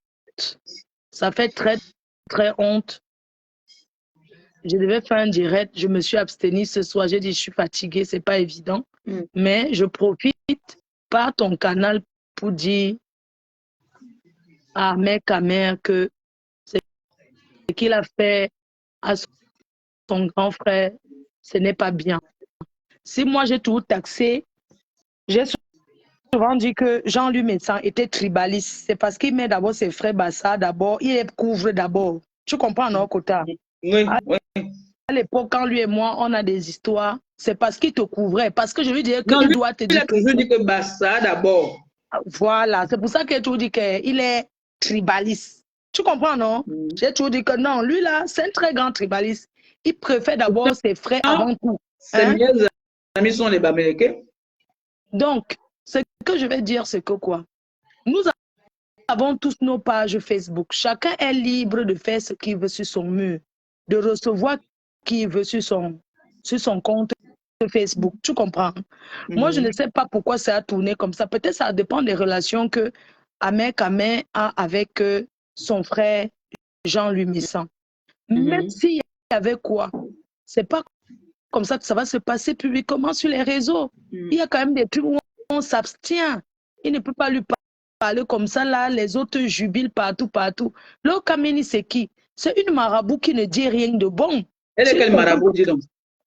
Ça fait très, très honte. Je devais faire un direct, je me suis abstenue ce soir. J'ai dit, je suis fatiguée, c'est pas évident. Mais je profite par ton canal pour dire à mec à mère que ce qu'il a fait à son grand frère, ce n'est pas bien. Si moi j'ai tout taxé, j'ai souvent dit que Jean-Louis Médecin était tribaliste. C'est parce qu'il met d'abord ses frères Bassa, d'abord, il les couvre d'abord. Tu comprends, non, Kota? Oui, oui. À l'époque, quand lui et moi, on a des histoires, c'est parce qu'il te couvrait. Parce que je lui disais qu'il doit te dire. Il a toujours dit que Bassa d'abord. Voilà, c'est pour ça qu'il a toujours dit qu'il est tribaliste. Tu comprends, non? J'ai toujours dit que non, lui là, c'est un très grand tribaliste. Il préfère d'abord ses frères avant tout. Ses meilleurs amis sont les Bamileke. Donc, ce que je vais dire, c'est que quoi? Nous avons tous nos pages Facebook. Chacun est libre de faire ce qu'il veut sur son mur, de recevoir qui veut sur son compte Facebook. Tu comprends? Moi, je ne sais pas pourquoi ça a tourné comme ça. Peut-être ça dépend des relations que Ahmed Kamé a avec son frère Jean-Louis Messan. Même s'il y avait quoi, c'est pas comme ça que ça va se passer publiquement sur les réseaux. Il y a quand même des trucs où on s'abstient. Il ne peut pas lui parler comme ça, là, les autres jubilent partout, partout. Le Kameni, c'est qui? C'est une marabout qui ne dit rien de bon. Elle est quelle marabout, dis donc?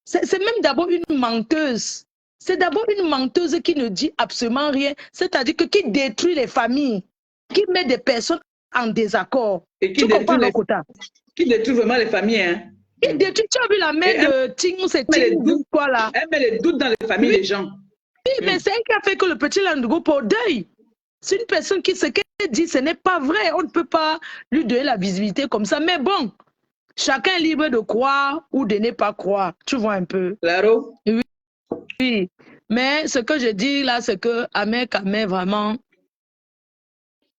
C'est même d'abord une menteuse. C'est d'abord une menteuse qui ne dit absolument rien, c'est-à-dire que qui détruit les familles, qui met des personnes en désaccord. Et qui détruit vraiment les familles, hein? Qui détruit, tu as vu la mère de Tingou, c'est Tingou, quoi là? Elle met les doutes dans les familles des gens. Oui, mais c'est elle qui a fait que le petit Landogo pour deuil. C'est une personne qui, ce qu'elle dit, ce n'est pas vrai. On ne peut pas lui donner la visibilité comme ça. Mais bon, chacun est libre de croire ou de ne pas croire. Tu vois un peu. Claro. Oui. Oui. Mais ce que je dis là, c'est que Ahmed Kamé, vraiment,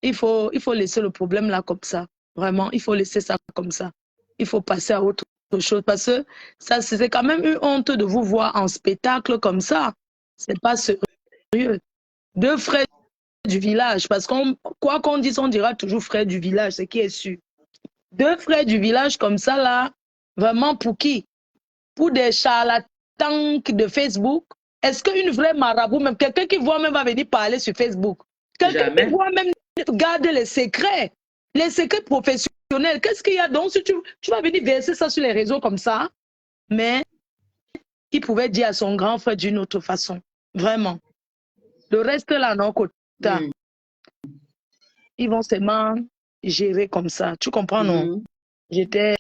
il faut laisser le problème là comme ça. Vraiment, il faut laisser ça comme ça. Il faut passer à autre chose. Parce que ça, c'est quand même une honte de vous voir en spectacle comme ça. C'est pas sérieux. 2 frères du village, parce qu'on, quoi qu'on dise, on dira toujours frère du village, ce qui est sûr. 2 frères du village comme ça, là, vraiment pour qui? Pour des charlatans tank de Facebook? Est-ce qu'une vraie marabout, même quelqu'un qui voit même va venir parler sur Facebook? Quelqu'un qui voit même garder les secrets professionnels. Qu'est-ce qu'il y a donc si tu vas venir verser ça sur les réseaux comme ça? Mais il pouvait dire à son grand frère d'une autre façon. Vraiment. Le reste là, non, Kota. Ils vont seulement gérer comme ça. Tu comprends, non? J'étais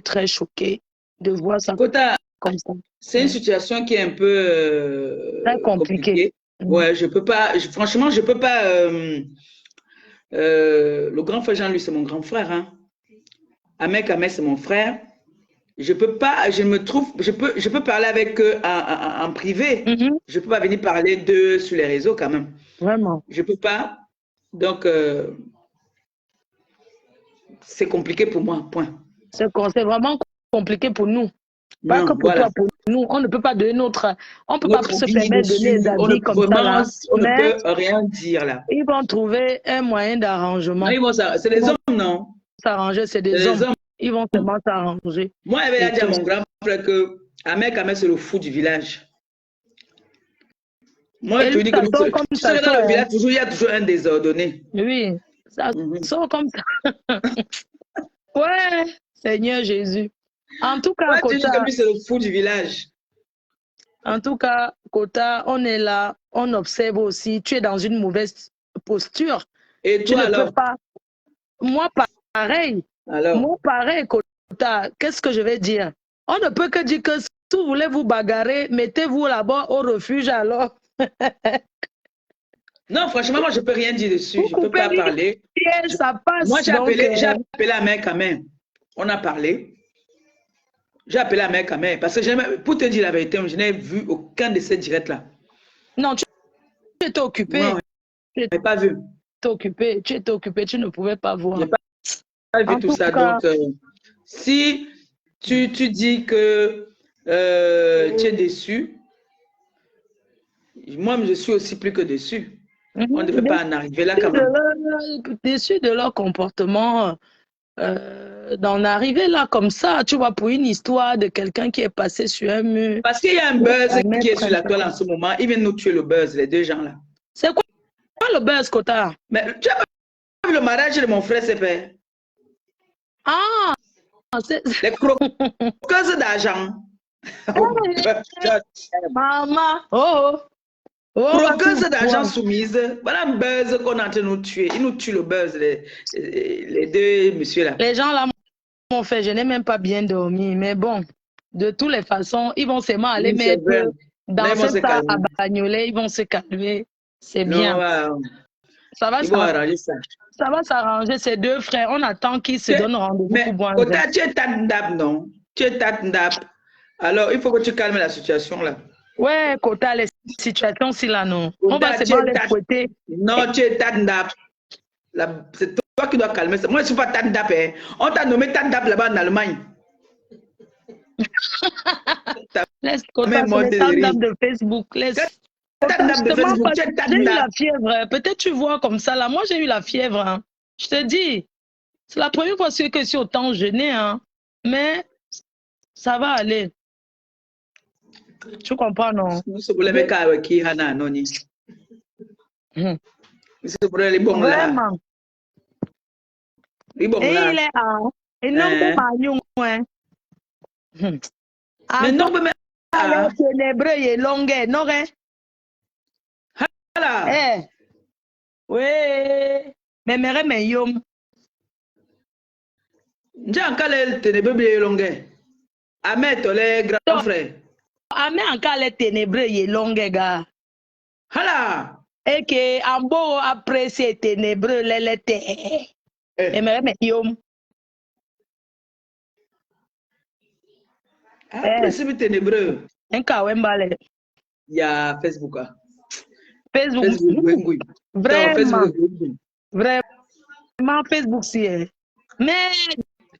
très choquée de voir ça Kota, comme ça. c'est une situation qui est un peu très compliquée. Ouais, je peux pas, franchement, je peux pas. Le grand frère Jean-Louis, c'est mon grand frère. Hein. Ahmed Kamel, c'est mon frère. Je peux pas, je peux parler avec eux en privé. Je peux pas venir parler d'eux sur les réseaux quand même. Vraiment. Je peux pas. Donc, c'est compliqué pour moi, point. C'est vraiment compliqué pour nous. Pas que pour toi, pour nous. On ne peut pas donner notre... On ne peut pas se permettre de donner des avis comme ça. Là. On ne peut rien dire là. Ils vont trouver un moyen d'arrangement. C'est des hommes, non? S'arranger, c'est des hommes. Ils vont seulement s'arranger. Moi, j'avais dit à mon grand frère que Ahmed Kamel, c'est le fou du village. Moi, je te dis que tu serais dans le village, il y a toujours un désordonné. Oui, ça sort comme ça. Ouais, Seigneur Jésus. En tout cas, tu dis que lui, c'est le fou du village. En tout cas, Kota, on est là, on observe aussi. Tu es dans une mauvaise posture. Et toi, alors? Moi, pareil. Alors? Moi, pareil, Kota. Qu'est-ce que je vais dire? On ne peut que dire que si vous voulez vous bagarrer, mettez-vous là-bas au refuge alors. Non, franchement, moi, je ne peux rien dire dessus. Je ne peux pas parler. Ça passe. Moi, j'ai appelé Ahmed Kamel. On a parlé. J'ai appelé Ahmed Kamel. Parce que, pour te dire la vérité, je n'ai vu aucun de ces directs-là. Non, tu étais occupé. Non, je n'ai pas vu. Tu étais occupé, tu ne pouvais pas voir. Je n'ai pas vu tout ça. Donc, si tu dis que tu es déçu, moi, je suis aussi plus que déçu. On ne devait pas en arriver là quand même. Déçu de leur comportement, d'en arriver là comme ça, tu vois, pour une histoire de quelqu'un qui est passé sur un mur. Parce qu'il y a un buzz qui est sur la toile en ce moment. Ils viennent nous tuer le buzz, les deux gens là. C'est quoi le buzz, Kota? Mais tu as vu le mariage de mon frère, c'est fait. Ah! Les croqueuses d'argent. Maman! Oh! Croqueuses d'argent soumise. Voilà un buzz qu'on est en train de nous tuer. Ils nous tuent le buzz, les deux messieurs là. Les gens là m'ont fait, je n'ai même pas bien dormi. Mais bon, de toutes les façons, ils vont seulement aller mettre dans cette salle à bagnoler, ils vont se calmer. C'est bien. Ça va s'arranger. Ça va s'arranger, ces deux frères. On attend qu'ils se donnent rendez-vous pour boire un verre. Tu es Tandap, non? Tu es Tandap. Alors, il faut que tu calmes la situation là. Ouais, Kota, les situations, si là, non. On va se les fouetter. Non, tu es Tandap. C'est toi qui dois calmer ça. Moi, je ne suis pas Tandap. Hein. On t'a nommé Tandap là-bas en Allemagne. Laisse Kota, c'est le Tandap de Facebook. Laisse. J'ai eu la fièvre. Peut-être tu vois comme ça là. Moi, j'ai eu la fièvre. Hein. Je te dis. C'est la première fois que je suis autant jeûné. Hein. Mais ça va aller. Tu comprends, non? Vraiment. Et il est en. Et non, pas mais non, mais ténébreux, il est long, non, hein? Eh. Oui. Mais mère, mais yom. J'ai encore les ténébreux, il est long. Ahmed, les grands frères. Ahmed, encore les ténébreux, il est long, gars. Hala. Et que, en beau, après, c'est ténébreux, les té. Et mère, mais yom. Après, c'est ténébreux. Un cas, il y a Facebook. Facebook. Vraiment. Vraiment, Facebook, c'est. Mais,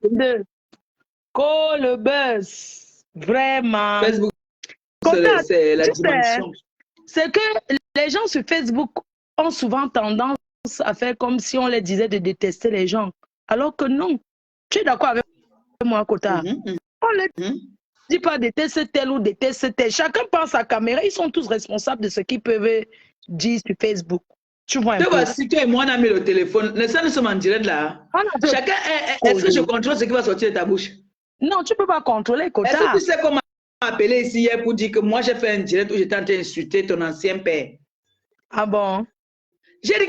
le buzz. Vraiment. Facebook, c'est la dimension. C'est que les gens sur Facebook ont souvent tendance à faire comme si on les disait de détester les gens. Alors que non. Tu es d'accord avec moi, Kota? On les dis pas déteste tel ou déteste tel. Chacun prend sa caméra. Ils sont tous responsables de ce qu'ils peuvent dire sur Facebook. Tu vois un Tu peu. vois, si toi et moi on a mis le téléphone, nous sommes en direct là. Chacun, est-ce que je contrôle ce qui va sortir de ta bouche? Non, tu ne peux pas contrôler, Kota. Est-ce que tu sais comment m'appeler ici hier pour dire que moi j'ai fait un direct où j'étais en train d'insulter ton ancien père? Ah bon? J'ai dit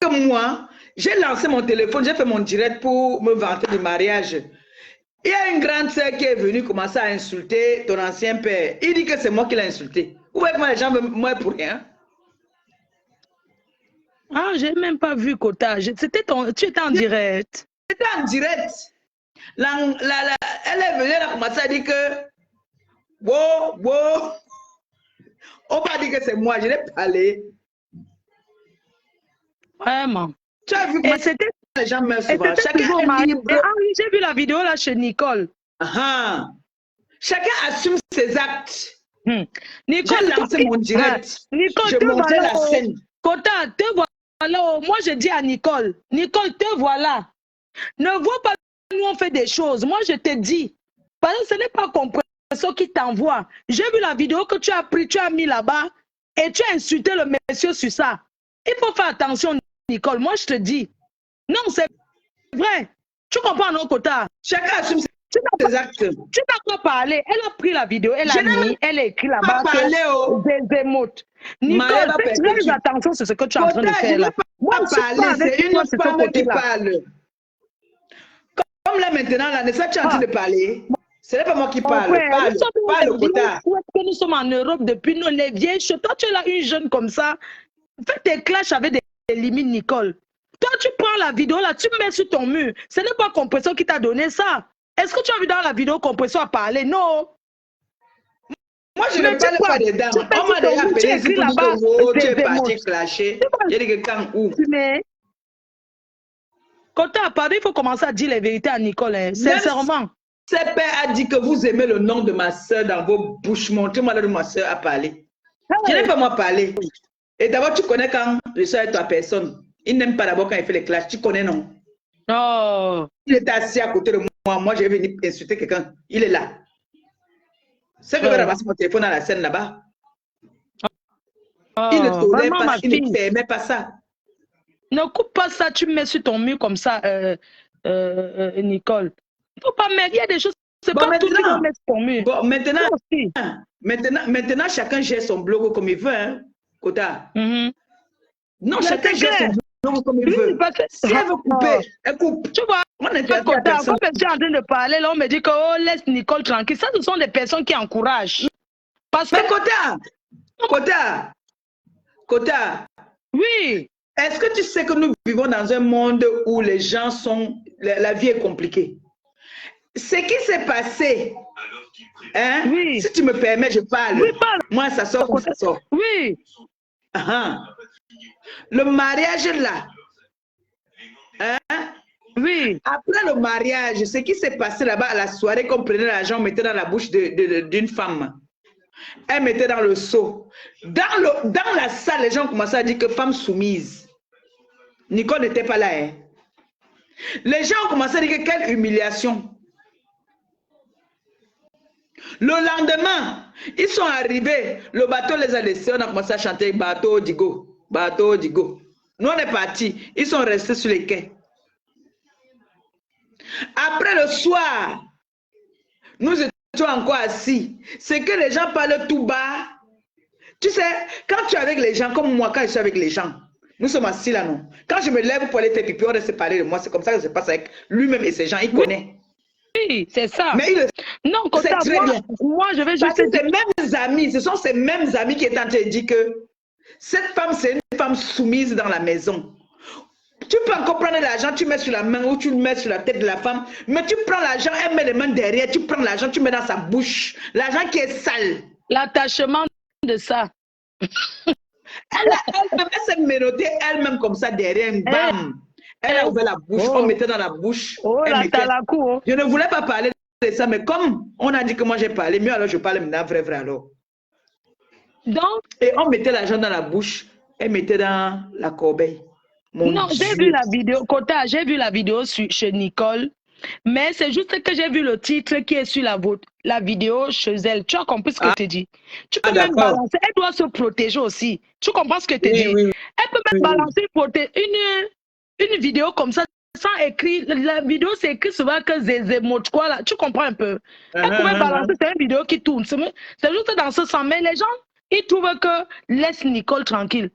que moi, j'ai lancé mon téléphone, j'ai fait mon direct pour me vanter du mariage. Il y a une grande sœur qui est venue commencer à insulter ton ancien père. Il dit que c'est moi qui l'ai insulté. Où est-ce que les gens veulent moi pour rien? Ah, j'ai même pas vu, Kota. C'était tu étais en direct. J'étais en direct. Elle est venue, elle a commencé à dire que bon. On va dire que c'est moi, je l'ai parlé. Vraiment. Tu as vu comment les gens meurent souvent. Chacun est libre. Ah oui, j'ai vu la vidéo là chez Nicole. Chacun assume ses actes. Nicole, j'ai lancé mon direct. Nicole, je montrais la scène. Kota, te voilà. Moi, je dis à Nicole, te voilà. Ne vois pas, nous on fait des choses. Moi, je te dis, parce que ce n'est pas Compresso qui t'envoie. J'ai vu la vidéo que tu as pris, tu as mis là-bas et tu as insulté le monsieur sur ça. Il faut faire attention, Nicole. Moi, je te dis. Non, c'est vrai. Tu comprends, non, Kota? Chacun assume ses actes. Tu n'as pas parlé. Elle a pris la vidéo, elle a mis, elle a écrit là-bas. Des émotes. Nicole, fais très attention sur ce que tu es en train de faire là. Moi, c'est une femme qui parle. Comme là maintenant, là, n'est-ce pas que tu es en train de parler? Ce n'est pas moi qui parle. Parle, Kota. Nous sommes en Europe depuis nous, les vieilles choses. Toi, tu es là, une jeune comme ça. Fais tes clashs avec des limites, Nicole. Toi, tu prends la vidéo là, tu mets sur ton mur. Ce n'est pas Compresso qui t'a donné ça. Est-ce que tu as vu dans la vidéo Compresso a parlé? Non. Moi, je ne parle pas des dames. On m'a déjà appelé ici pour dire que tu es parti clasher. J'ai dit que quand où? Quand tu as parlé, il faut commencer à dire les vérités à Nicole. Hein. Sincèrement. Ce père a dit que vous aimez le nom de ma soeur dans vos bouches. Montrez-moi là où ma soeur a parlé. Je n'ai pas moi parlé. Et d'abord, tu connais quand je suis avec ta personne. Il n'aime pas d'abord quand il fait les clashs. Tu connais, non? Oh. Il est assis à côté de moi. Moi, je vais venir insulter quelqu'un. Il est là. C'est que je vais ramasser mon téléphone dans la scène là-bas. Oh. Il ne tolère pas, il ne permet pas ça. Ne coupe pas ça, tu mets sur ton mur comme ça, Nicole. Il ne faut pas mettre, il y a des choses, c'est pas tout qui va mettre sur ton mur. Bon, maintenant, chacun gère son blog comme il veut, hein, Kota. Non, chacun gère son blog comme il veut. Si elle veut couper, elle coupe. Tu vois, on est Kota, quand je suis en train de parler, là, on me dit que oh, laisse Nicole tranquille. Ça, ce sont des personnes qui encouragent. Parce Mais que... Kota. Oui. Est-ce que tu sais que nous vivons dans un monde où les gens sont... La vie est compliquée? Ce qui s'est passé, hein, oui. Si tu me permets, je parle. Oui, parle. Moi, ça sort ou ça sort. Oui. Le mariage là, hein? Oui. Après le mariage, ce qui s'est passé là-bas à la soirée, qu'on prenait l'argent, on mettait dans la bouche d'une femme. Elle mettait dans le seau. Dans la salle, les gens commençaient à dire que femme soumise. Nicole n'était pas là. Hein. Les gens ont commencé à dire que quelle humiliation. Le lendemain, ils sont arrivés. Le bateau les a laissés. On a commencé à chanter bateau digo. Bateau digo. Nous, on est partis. Ils sont restés sur les quais. Après le soir, nous étions encore assis. C'est que les gens parlent tout bas. Tu sais, quand tu es avec les gens, comme moi, quand je suis avec les gens, nous sommes assis là, non? Quand je me lève pour aller faire pipi, on reste parler de moi. C'est comme ça que ça se passe avec lui-même et ses gens. Il connaît. Oui, c'est ça. Mais il non, comme ça, moi, je vais juste... Ces mêmes amis, ce sont ces mêmes amis qui étaient en train de dire que cette femme, c'est une femme soumise dans la maison. Tu peux encore prendre l'argent, tu mets sur la main ou tu le mets sur la tête de la femme, mais tu prends l'argent, elle met les mains derrière, tu prends l'argent, tu mets dans sa bouche. L'argent qui est sale. L'attachement de ça. Elle s'est ménotée elle-même comme ça derrière, bam. Elle a ouvert la bouche, on mettait dans la bouche. Je ne voulais pas parler de ça, mais comme on a dit que moi j'ai parlé, mieux alors je parle maintenant vrai alors. Donc, et on mettait l'argent dans la bouche, elle mettait dans la corbeille. Non, j'ai vu la vidéo, Kota, j'ai vu la vidéo chez Nicole, mais c'est juste que j'ai vu le titre qui est sur la vidéo chez elle. Tu as compris ce que je te dis. Tu peux Ah, même d'accord. balancer. Elle doit se protéger aussi. Tu comprends ce que je te Oui, dis? oui, Elle peut même balancer une vidéo comme ça sans écrit. La vidéo, c'est écrit souvent que Zézé quoi là. Tu comprends un peu? Elle pouvait balancer, c'est une vidéo qui tourne. C'est juste dans ce sens. Mais les gens, ils trouvent que laisse Nicole tranquille.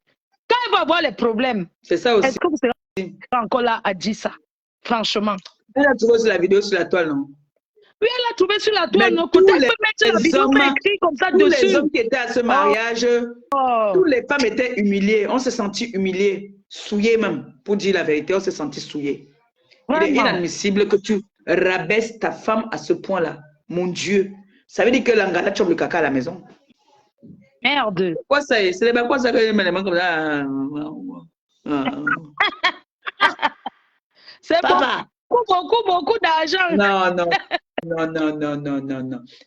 Quand elle va avoir les problèmes, c'est ça aussi. est-ce que vous serez encore là à dire ça? Franchement. Elle a trouvé sur la vidéo sur la toile, non? Oui, elle a trouvé sur la toile. Mais Non, côté, elle peut mettre la vidéo hommes, écrit comme ça tous dessus. les hommes qui étaient à ce mariage, toutes les femmes étaient humiliées. On s'est senti humiliées, souillées même. Pour dire la vérité, on s'est senti souillées. Il est inadmissible que tu rabaisses ta femme à ce point-là. Mon Dieu. Ça veut dire que l'angala chope le caca à la maison. Merde. Quoi ça est? C'est pas quoi ça que je me demande comme ça. C'est beaucoup d'argent. Non.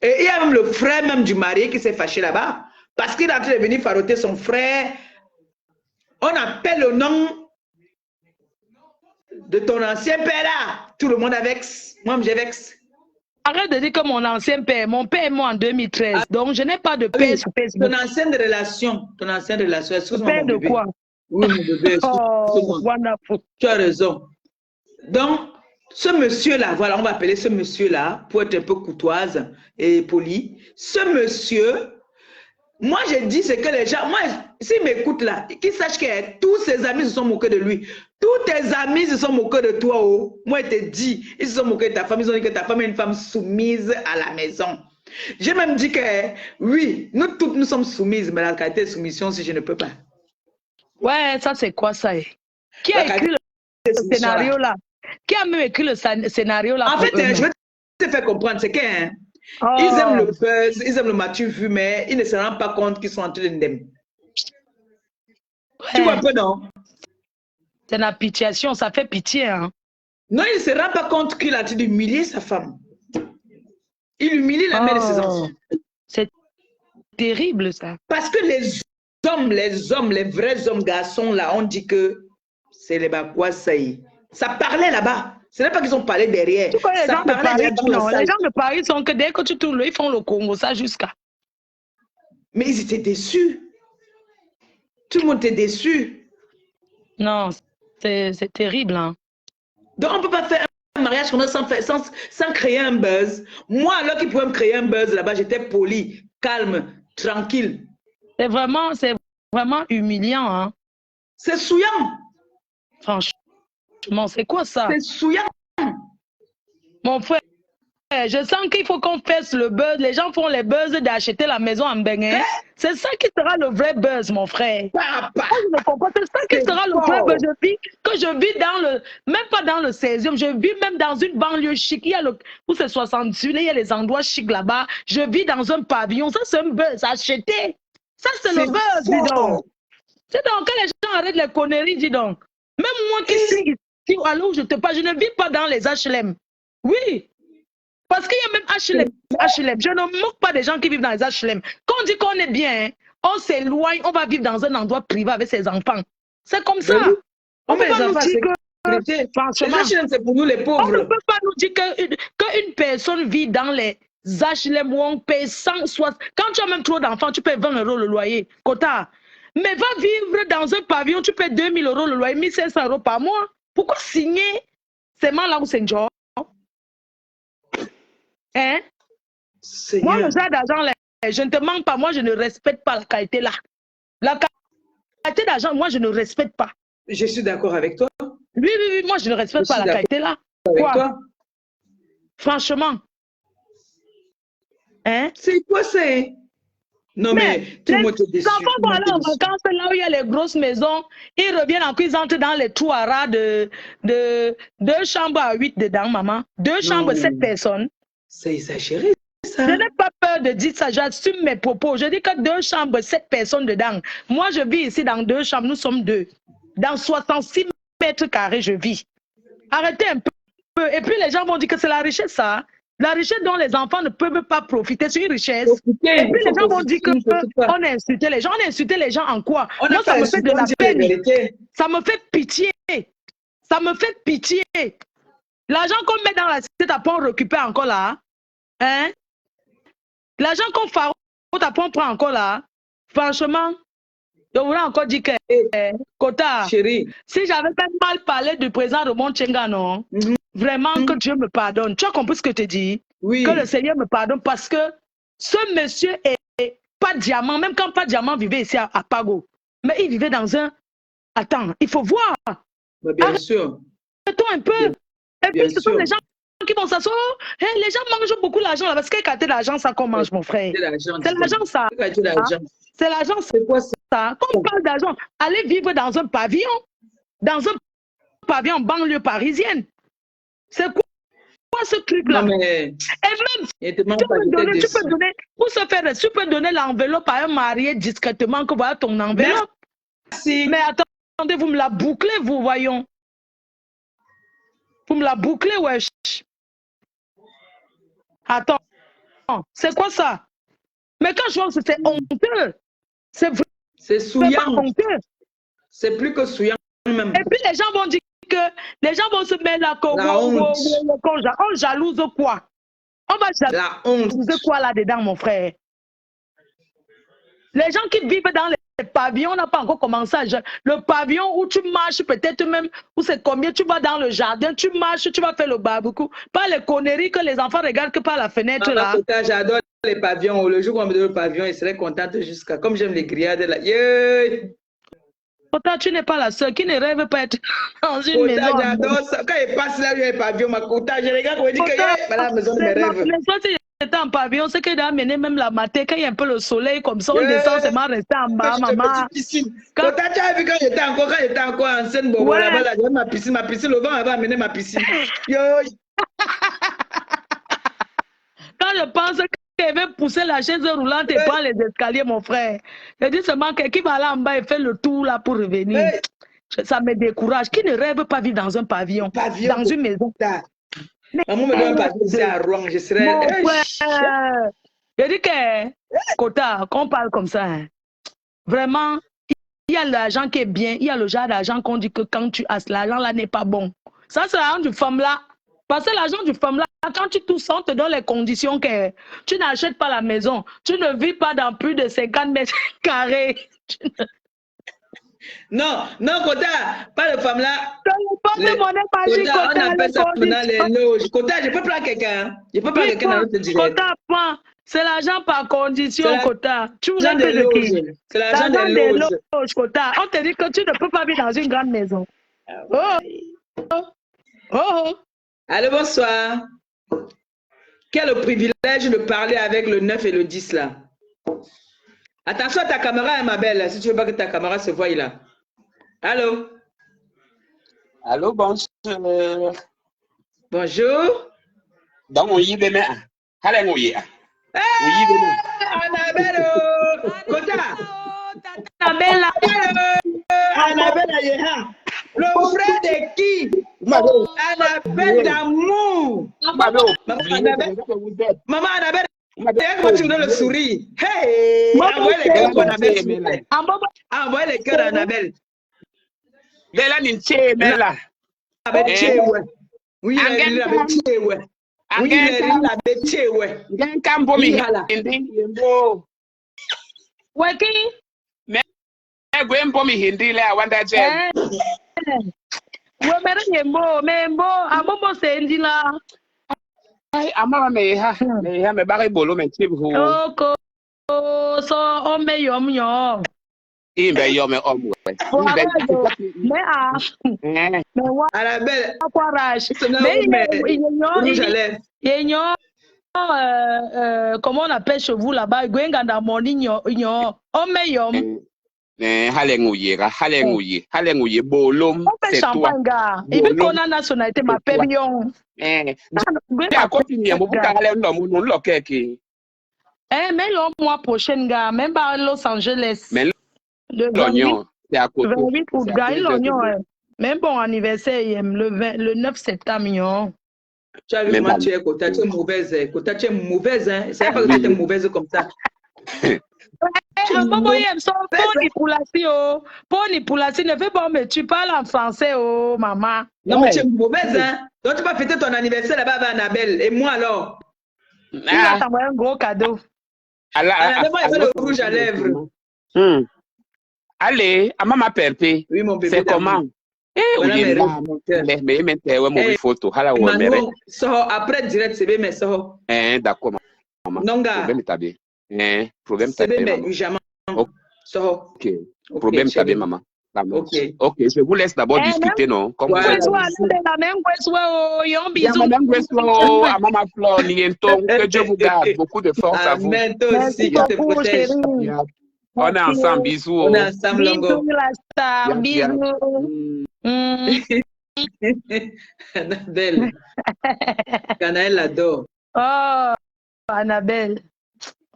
Et il y a même le frère même du marié qui s'est fâché là-bas. Parce qu'il est en train de venir faroter son frère. On appelle le nom de ton ancien père là. Tout le monde a vex. Moi, j'ai vex. Arrête de dire que mon ancien père, mon père est mort en 2013. Donc, je n'ai pas de père sur Facebook. Ton ancienne relation. Excuse-moi, père mon bébé. De quoi? Oui, mon bébé. Oh, wonderful. Tu as raison. Donc, ce monsieur-là, voilà, on va appeler ce monsieur-là, pour être un peu courtoise et poli. Ce monsieur, moi, j'ai dit ce que les gens, moi, s'ils m'écoutent là, qu'ils sachent que tous ses amis se sont moqués de lui. Tous tes amis se sont moqués de toi. Oh. Moi, je te dis, ils se sont moqués de ta femme. Ils ont dit que ta femme est une femme soumise à la maison. J'ai même dit que, oui, nous toutes, nous sommes soumises, mais la qualité de soumission, si je ne peux pas. Ouais, ça, c'est quoi ça? Qui a écrit le scénario là? Qui a même écrit le scénario là? En fait, je vais te faire comprendre, c'est qu'ils aiment le buzz, ils aiment le matu vu, mais ils ne se rendent pas compte qu'ils sont en train d'indemner. Ouais. Tu vois un peu, non? C'est la pitiation, ça fait pitié. Hein? Non, il ne se rend pas compte qu'il a dû humilier sa femme. Il humilie la mère de ses enfants. C'est terrible, ça. Parce que les vrais hommes garçons, là, on dit que c'est les Bakwa Saï. Ça parlait là-bas. Ce n'est pas qu'ils ont parlé derrière. Les gens de Paris sont que dès que tu tournes, ils font le Congo, ça jusqu'à. Mais ils étaient déçus. Tout le monde était déçu. Non, c'est terrible. Hein. Donc, on ne peut pas faire un mariage comme ça sans créer un buzz. Moi, alors qu'ils pouvaient me créer un buzz là-bas, j'étais poli, calme, tranquille. C'est vraiment humiliant. Hein. C'est souillant. Franchement, c'est quoi ça? C'est souillant. Mon frère, je sens qu'il faut qu'on fasse le buzz. Les gens font les buzz d'acheter la maison en Bénin. C'est ça qui sera le vrai buzz, mon frère. C'est ça qui sera le vrai buzz. Je vis dans le, même pas dans le 16e, je vis même dans une banlieue chic. Il y a où c'est 68, il y a les endroits chics là-bas. Je vis dans un pavillon. Ça, c'est un buzz. Acheter. Ça, c'est le buzz, dis donc. C'est donc que les gens arrêtent les conneries, dis donc. Même moi qui suis ici, alors je ne vis pas dans les HLM. Oui. Parce qu'il y a même HLM. Je ne moque pas des gens qui vivent dans les HLM. Quand on dit qu'on est bien, on s'éloigne, on va vivre dans un endroit privé avec ses enfants. C'est comme ça. On ne peut pas nous dire que... Franchement, c'est pour nous les pauvres. On ne peut pas nous dire qu'une personne vit dans les HLM où on paye 160. Quand tu as même trop d'enfants, tu payes 20 € le loyer. Quota. Mais va vivre dans un pavillon, tu payes 2000 € le loyer, 1500 € par mois. Pourquoi signer seulement là où c'est un job? Hein? Moi, le genre d'argent, je ne te manque pas. Moi, je ne respecte pas la qualité là. La qualité d'argent, moi, je ne respecte pas. Je suis d'accord avec toi. Oui, moi, je ne respecte pas la qualité là. Avec toi? Franchement. Hein? C'est quoi c'est? Non, mais tout le monde est déçu. Les enfants vont aller en vacances là où il y a les grosses maisons. Ils reviennent en cuisine, ils entrent dans les trous à ras de 2 chambres à 8 dedans, maman. 2 chambres, 7 personnes. C'est exagéré, ça. Je n'ai pas peur de dire ça, j'assume mes propos. Je dis que 2 chambres, 7 personnes dedans. Moi, je vis ici dans 2 chambres, nous sommes 2. Dans 66 mètres carrés, je vis. Arrêtez un peu. Et puis, les gens vont dire que c'est la richesse, ça. La richesse dont les enfants ne peuvent pas profiter, c'est une richesse. Et puis, les gens vont dire qu'on a insulté les gens. On a insulté les gens en quoi? Moi, ça me fait de la peine. Ça me fait pitié. Ça me fait pitié. L'argent qu'on met dans la cité, t'as pas récupéré encore là. Hein? L'argent qu'on Faro prend encore là, franchement, je voulais encore dire que, Kota, Chérie. si j'avais pas mal parlé du président de Montchenga, non, vraiment que Dieu me pardonne. Tu as compris ce que je te dis? Oui. Que le Seigneur me pardonne parce que ce monsieur est pas diamant, même quand pas diamant vivait ici à Pago. Mais il vivait dans un... Attends, il faut voir. Mais bien sûr. Arrête-toi un peu. Et Bien puis ce sont sûr. les gens qui vont s'asseoir. Hey, les gens mangent beaucoup l'argent là. Parce que quand l'argent, ça qu'on mange, mon frère. C'est l'argent. C'est l'argent, ça. C'est l'argent, C'est quoi ça? ça. Quand on parle d'argent, allez vivre dans un pavillon. Dans un pavillon en banlieue parisienne. C'est quoi ce truc-là? Non, mais... Et même, tu peux donner, pour se faire, tu peux donner l'enveloppe à un marié discrètement que voilà ton enveloppe. Merci. Mais attendez, vous me la bouclez, vous, voyons. Vous me la bouclez, wesh. Attends, c'est quoi ça? Mais quand je vois que c'est honteux, c'est souillant. Honteux. C'est plus que souillant même. Et puis les gens vont dire que les gens vont se mettre là, on jalouse quoi? On va jalouser quoi là-dedans, mon frère? Les gens qui vivent dans les pavillons, on n'a pas encore commencé à... Le pavillon où tu marches peut-être même, où c'est combien, tu vas dans le jardin, tu marches, tu vas faire le barbecue. Pas les conneries que les enfants regardent que par la fenêtre là. J'adore les pavillons. Le jour où on me donne le pavillon, il serait contente jusqu'à... Comme j'aime les grillades là. Yeah. Pourtant, tu n'es pas la seule qui ne rêve pas être dans une maison. J'adore ça. Quand il passe là, il y a un pavillon, ma Kota, je regarde, on dit que c'est la maison de mes rêves. Mais toi, si j'étais en pavillon, c'est qu'il a amené même la matinée, quand il y a un peu le soleil, comme ça, on descend, c'est mal resté en bas, maman. Kota, tu as vu quand j'étais encore enceinte, bon, là-bas, là, j'avais ma piscine, le vent avait amené ma piscine. Quand je pense qu'il avait poussé la chaise roulante et pas les escaliers, mon frère, je dis seulement que qui va là en bas et fait le tour là pour revenir. Ça me décourage. Qui ne rêve pas vivre dans un pavillon, dans une maison? Maman me donne un pavillon ici à Rouen, je serais... Je dis que, Kota, qu'on parle comme ça, hein, vraiment, il y a l'argent qui est bien, il y a le genre d'argent qu'on dit que quand tu as l'argent là n'est pas bon. Ça, c'est l'argent du femme là. Parce que l'argent du femme là, quand tu tout ça, on te donne les conditions que tu n'achètes pas la maison, tu ne vis pas dans plus de 50 mètres carrés. Non, Kota, pas de femme là. On appelle ça maintenant les loges. Kota, je peux prendre quelqu'un. Je peux prendre quelqu'un dans notre direct. Kota, c'est l'argent par condition, Kota. Tu l'argent des loges. C'est l'argent des loges, Kota. On te dit que tu ne peux pas vivre dans une grande maison. Allô, bonsoir. Quel est le privilège de parler avec le 9 et le 10 là? Attention à ta caméra, ma belle, si tu veux pas que ta caméra se voie là. Allô? Allô, bonjour. Bonjour. Dans mon yibé, allez, mon yibé. Annabelle, Kota. Annabelle, le frère de qui? Annabelle d'amour. Maman Annabelle. Moi, tu me donnes le sourire. Hey! Envoyez les cœurs à Annabelle. Envoyez les cœurs à Annabelle. Bella Ninche, Bella. Oui, il a bêché, ouais. Oui, il a bêché, ouais. Mais ay ama me ha me ba bolo me tip ho oko so o me yom yo imbe yo me omu me a me wa Annabelle courage comment on appelle chez vous là-bas gwenganda moni yo o me yom Halenguye bolom c'est toi et puis qu'on a nationalité ma périon mais le mois prochain gars même à Los Angeles mais l'oignon c'est à côté 28 août gars l'oignon même bon anniversaire le 9 septembre. Tu as vu comment tu es, Kota, tu es mauvaise, Kota, tu es mauvaise, hein. C'est pas que tu es mauvaise comme ça. Ne fais pas, mais tu parles en français, oh maman. Non, mais tu es mauvaise, hein. Donc tu vas fêter ton anniversaire là-bas avec Annabelle. Et moi alors? Il va t'envoyer un gros cadeau. Moi, il y a le rouge à lèvres. Allez, à maman perpé. Oui, mon bébé. C'est comment? Voilà mes rêves, mon cœur. Mais photo. Après, direct, c'est bien, mais ça. D'accord, maman. Non, gars. Problème est bien. Problème c'est bien, maman. mais jamais. Ok. Problème est bien, maman. Ok, je vous laisse d'abord discuter, non? Comme la maman Flore, que Dieu vous garde. Beaucoup de force à vous. Amen, toi aussi, que te protège. On est ensemble, bisous. On est ensemble, Longo. Bisous, la star, bisous. Annabelle. Canaël l'adore. Oh, Annabelle.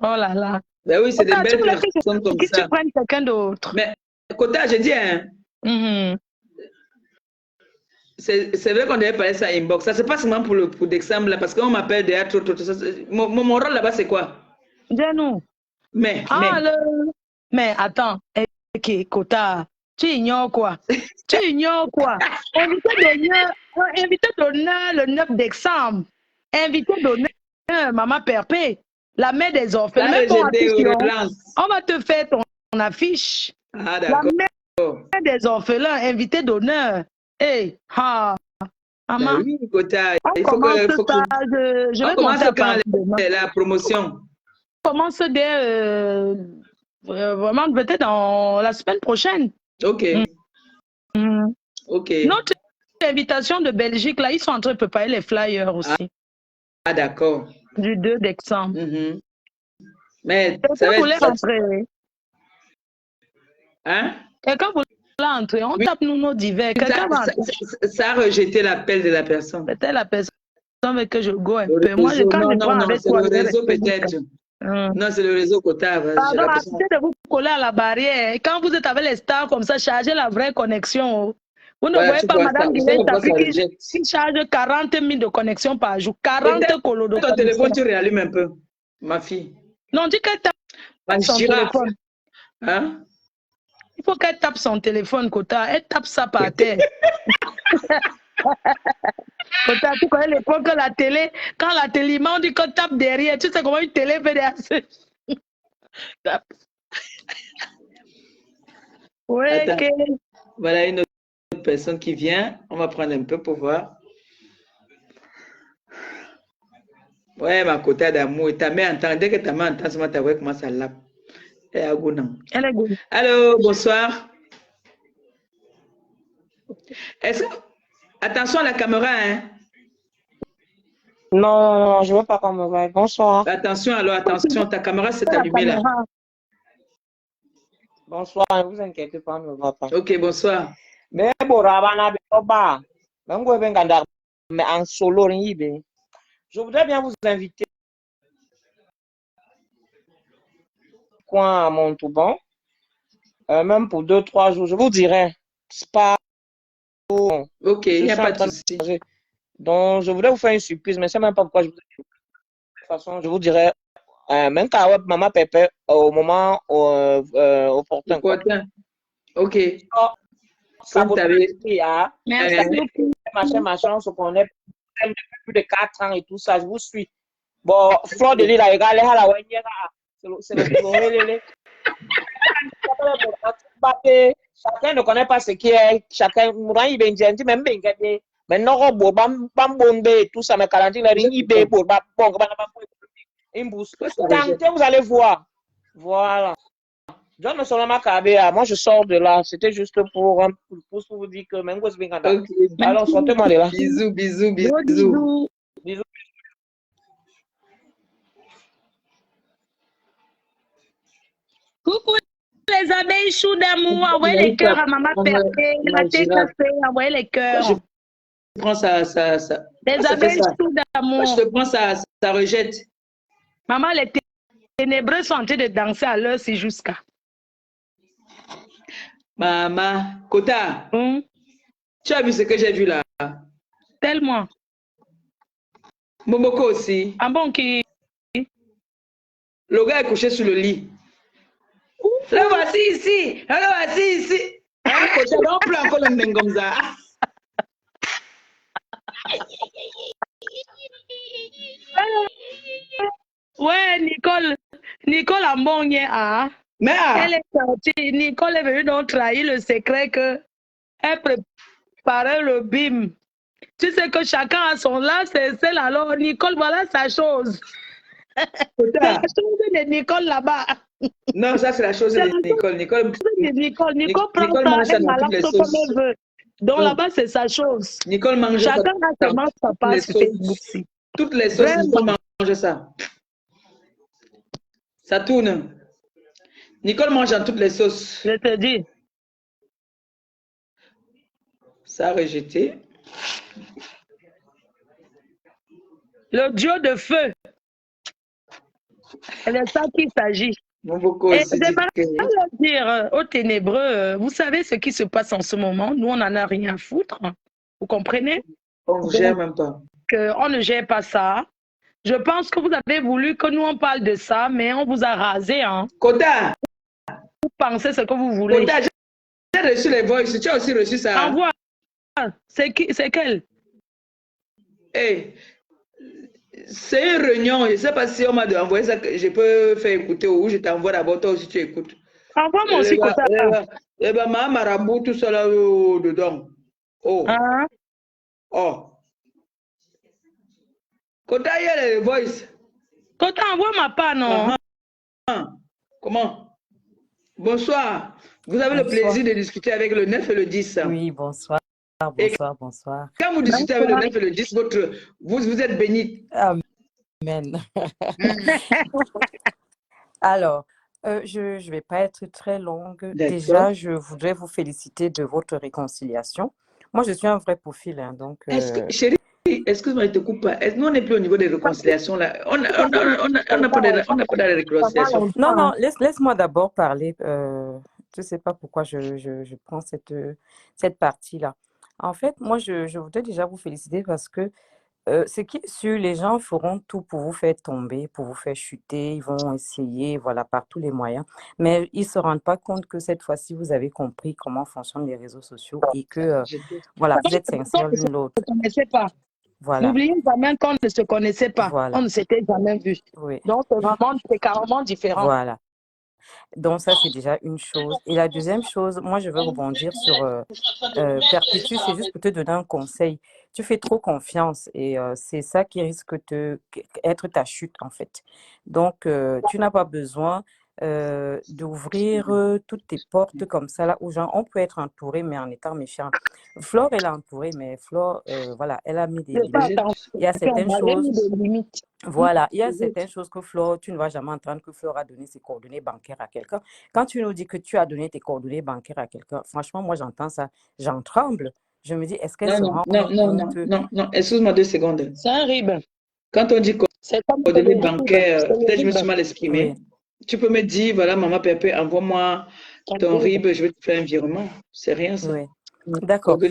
Oh là là. Ben oui, c'est des belles personnes comme ça. Tu prennes quelqu'un d'autre. Mais, Kota, j'ai dit, hein. C'est vrai qu'on devait parler ça inbox. Ça, c'est pas seulement pour d'exemple, là, parce qu'on m'appelle déjà trop. Mon rôle là-bas, c'est quoi? Dis-nous. Mais attends. Ok, Kota, tu ignores quoi? Invité d'honneur le 9 décembre. Invité d'honneur, Maman Perpé. La mère des orphelins. On va te faire ton affiche. Ah, d'accord. La mère des orphelins, invité d'honneur. Maman. Oui, Kota. Il faut que je vais commencer quand la promotion. On commence dès vraiment peut-être dans la semaine prochaine. Ok. Ok. Notre invitation de Belgique, là, ils sont en train de préparer les flyers aussi. Ah, d'accord. Du 2 décembre. Mais ça va être... rentrer. Hein? Quelqu'un voulait entrer. On tape nous nos divers. Ça a rejeté l'appel de la personne. Peut-être la personne veut que je go un peu. Moi, quand je prends avec toi, c'est le réseau peut-être. Non, c'est le réseau Kota. Pardon, arrêtez de vous coller à la barrière. Quand vous êtes avec les stars comme ça, chargez la vraie connexion. Vous ne voyez pas Madame Guillet qui charge 40 000 de connexion par jour. 40 colos de ton téléphone, tu réallumes un peu, ma fille. Non, dis qu'elle tape son téléphone. Hein? Il faut qu'elle tape son téléphone, Kota. Elle tape ça par terre. Kota, tu connais l'époque que la télé, quand la télé, on dit qu'on tape derrière. Tu sais comment une télé fait derrière. Ouais, okay. Voilà une autre personne qui vient. On va prendre un peu pour voir. Ouais, ma Kota d'amour. Ta mère entend. Dès que ta mère entend, ta voix commence à laper. Elle est good. Allô, bonsoir. Attention à la caméra, hein? Non, je ne veux pas qu'on me voie. Bonsoir. Attention, alors, attention, ta caméra s'est allumée là. Bonsoir, ne vous inquiétez pas, on ne me voit pas. Ok, bonsoir. Mais en solo, je voudrais bien vous inviter à Montauban, même pour 2-3 jours. Je vous dirai, c'est pas. Ok, il n'y a pas de souci. Donc, je voudrais vous faire une surprise, mais je ne sais même pas pourquoi je vous ai dit. De toute façon, je vous dirai, même quand Maman Pépé, au moment opportun. Ok. Ça vous Merci. Machin, on se connaît depuis plus de 4 ans et tout ça, je vous suis. Bon, Flore de l'île, c'est le chacun ne connaît pas ce qui est. Chacun, mais non, tout ça, mais vous allez voir. Voilà. Moi, je sors de là. C'était juste pour vous dire que même alors, sortez-moi de là. Bisous. Bisous. Coucou les abeilles choux d'amour, envoyez les cœurs à Maman Perpé, la tête envoyez les cœurs. Je prends ça. Les abeilles choux d'amour. Je te prends ça rejette. Maman, les ténébreux sont en train de danser à l'heure, c'est jusqu'à. Maman, Kota, tu as vu ce que j'ai vu là? Tellement. Momoko aussi. Ah bon, qui? Le gars est couché sur le lit. Le voici ici. Hein, Kota, on peut encore le comme ça. Ouais, Nicole. Nicole Ambonye, Mais elle est sortie. Nicole est venue donc trahir le secret que elle préparait le BIM. Tu sais que chacun a son là, c'est celle alors. Nicole, voilà sa chose. C'est la chose de Nicole là-bas. non, ça c'est la chose de Nicole. Nicole prend ça, elle la lance comme elle veut. Donc là-bas, c'est sa chose. Nicole mange chacun a seulement sa part sur Facebook. Toutes les sauces, Nicole mange ça. Ça tourne. Nicole mange dans toutes les sauces. Je te dis. Ça a rejeté. Le duo de feu. C'est de ça qu'il s'agit. Et j'aimerais dire aux ténébreux, vous savez ce qui se passe en ce moment. Nous, on n'en a rien à foutre. Vous comprenez? On ne gère même pas. On ne gère pas ça. Je pense que vous avez voulu que nous, on parle de ça, mais on vous a rasé. Hein. Kota! Vous pensez ce que vous voulez. Kota, j'ai reçu les voices. Tu as aussi reçu ça. Envoie. C'est quelle? Hey, c'est une réunion. Je ne sais pas si on m'a envoyé ça. Je peux faire écouter ou je t'envoie d'abord. Toi aussi, tu écoutes. Envoie-moi aussi Kota. Eh bien, ma marabout, tout ça là dedans. Oh. Ah. Oh. Kota, il y a les voices. Kota, envoie ma part, non? Comment? Bonsoir. Vous avez le plaisir de discuter avec le 9 et le 10. Oui, bonsoir. Bonsoir. Quand vous discutez avec le 9 et le 10, vous êtes bénis. Amen. Alors, je ne vais pas être très longue. Déjà, je voudrais vous féliciter de votre réconciliation. Moi, je suis un vrai profil. Hein, donc, Chérie, excuse-moi, je te coupe pas. Nous, on n'est plus au niveau des réconciliations. Là. On n'a pas de réconciliation. Non, laisse-moi d'abord parler. Je ne sais pas pourquoi je prends cette partie-là. En fait, moi, je voudrais déjà vous féliciter parce que ce qui est sûr, les gens feront tout pour vous faire tomber, pour vous faire chuter. Ils vont essayer, voilà, par tous les moyens. Mais ils ne se rendent pas compte que cette fois-ci, vous avez compris comment fonctionnent les réseaux sociaux et que, voilà, vous êtes sincères l'une l'autre. On ne se connaissait pas. Voilà. N'oublions jamais qu'on ne se connaissait pas. Voilà. On ne s'était jamais vu. Oui. Donc, c'est carrément différent. Voilà. Donc, ça, c'est déjà une chose. Et la deuxième chose, moi, je veux rebondir sur Perpétue, c'est juste pour te donner un conseil. Tu fais trop confiance et c'est ça qui risque d'être ta chute, en fait. Donc, tu n'as pas besoin d'ouvrir toutes tes portes comme ça, là, aux gens. On peut être entouré, mais en étant méfiant. Flore, elle est entourée, mais Flore, voilà, elle a mis des limites. Il y a certaines choses... Voilà, il y a certaines choses que Flore, tu ne vas jamais entendre que Flore a donné ses coordonnées bancaires à quelqu'un. Quand tu nous dis que tu as donné tes coordonnées bancaires à quelqu'un, franchement, moi, j'entends ça, j'en tremble. Je me dis, est-ce qu'elle se rend compte? Non, excuse-moi 2 secondes. C'est un RIB. Quand on dit coordonnées bancaires, peut-être je me suis mal exprimée. Oui. Tu peux me dire, voilà, maman Pépé, envoie-moi ton RIB, je vais te faire un virement. C'est rien, ça. Oui. D'accord. Bon,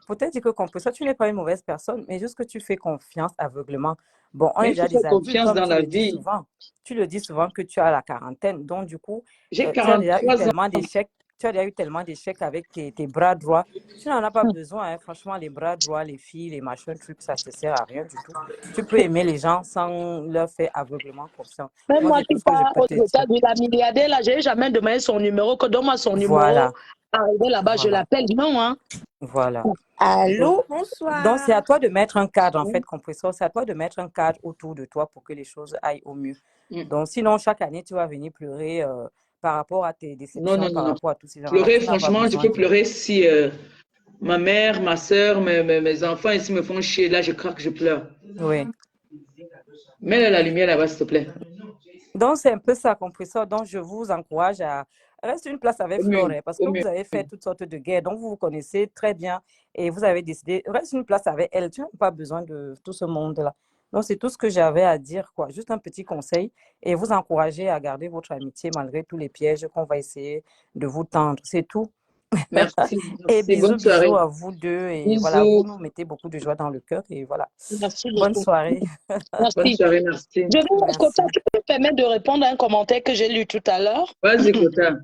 peut-être que comme ça, tu n'es pas une mauvaise personne, mais juste que tu fais confiance aveuglement. Bon, on est déjà des adultes, confiance dans la vie. Tu le dis souvent que tu as la quarantaine, donc du coup, tu as déjà eu tellement d'échecs. Tu as déjà eu tellement d'échecs avec tes bras droits. Tu n'en as pas besoin, hein. Franchement, les bras droits, les filles, les machins, trucs, ça ne sert à rien du tout. Tu peux aimer les gens sans leur faire aveuglement confiance. Même moi qui parle de la milliardaire, là, je n'ai jamais demandé son numéro, que donne-moi son numéro. Arrivé là-bas, je l'appelle. Non, hein. Voilà. Allô, bonsoir. Donc, c'est à toi de mettre un cadre, en fait, compresseur. C'est à toi de mettre un cadre autour de toi pour que les choses aillent au mieux. Donc, sinon, chaque année, tu vas venir pleurer par rapport à tes déceptions, rapport à tous ces gens. Pleurer, franchement, je peux pleurer si ma mère, ma soeur, mes enfants ici me font chier. Là, je craque, je pleure. Oui. Mets la lumière là-bas, s'il te plaît. Donc, c'est un peu ça, compresseur. Donc, je vous encourage à rester une place avec Flore, parce que vous avez fait toutes sortes de guerres, donc vous vous connaissez très bien et vous avez décidé, reste une place avec elle. Tu n'as pas besoin de tout ce monde-là. Donc, c'est tout ce que j'avais à dire, quoi. Juste un petit conseil et vous encourager à garder votre amitié malgré tous les pièges qu'on va essayer de vous tendre. C'est tout. Merci. Et bisous à vous deux. Et bisous. Voilà, vous nous mettez beaucoup de joie dans le cœur. Et voilà. Merci Bonne soirée. Merci. Bonne soirée, merci. Kota, tu peux me permettre de répondre à un commentaire que j'ai lu tout à l'heure? Vas-y, Kota.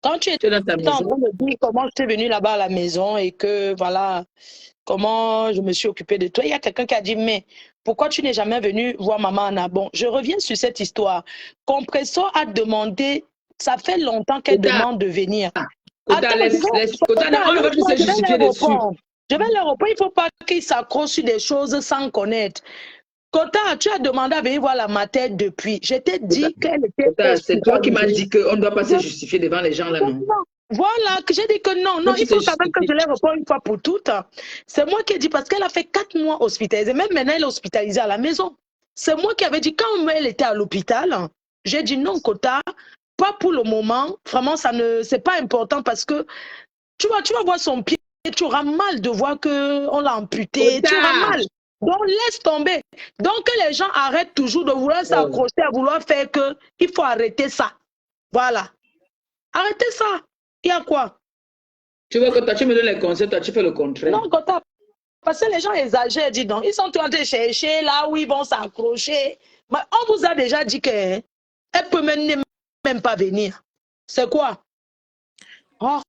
Quand tu étais en train de dire comment je suis venue là-bas à la maison et que voilà, comment je me suis occupée de toi, il y a quelqu'un qui a dit, mais pourquoi tu n'es jamais venu voir maman Anna? Bon, je reviens sur cette histoire. Compressor a demandé, ça fait longtemps qu'elle demande de venir. Kota, on ne va plus se justifier dessus. Je vais leur répondre, il ne faut pas qu'ils s'accrochent sur des choses sans connaître. Kota, tu as demandé à venir voir la mater depuis. Je t'ai dit qu'elle était... C'est toi qui m'as dit qu'on ne doit pas se justifier devant les gens là, non? Voilà, que j'ai dit que non. Non, il faut quand même que je les réponde une fois pour toutes. C'est moi qui ai dit, parce qu'elle a fait 4 mois hospitalisée. Même maintenant, elle est hospitalisée à la maison. C'est moi qui avais dit, quand elle était à l'hôpital, j'ai dit non, Kota, pas pour le moment. Vraiment, c'est pas important parce que tu vas voir son pied, tu auras mal de voir qu'on l'a amputé. Tu auras mal. Donc, laisse tomber. Donc, que les gens arrêtent toujours de vouloir s'accrocher, à vouloir faire que il faut arrêter ça. Voilà. Arrêtez ça. Il y a quoi? Tu veux que toi, tu me donnes les conseils, toi, tu fais le contraire. Non, Kota, parce que les gens exagèrent, dis donc. Ils sont en train de chercher là où ils vont s'accrocher. Mais on vous a déjà dit qu'elle peut même pas venir. C'est quoi? Oh.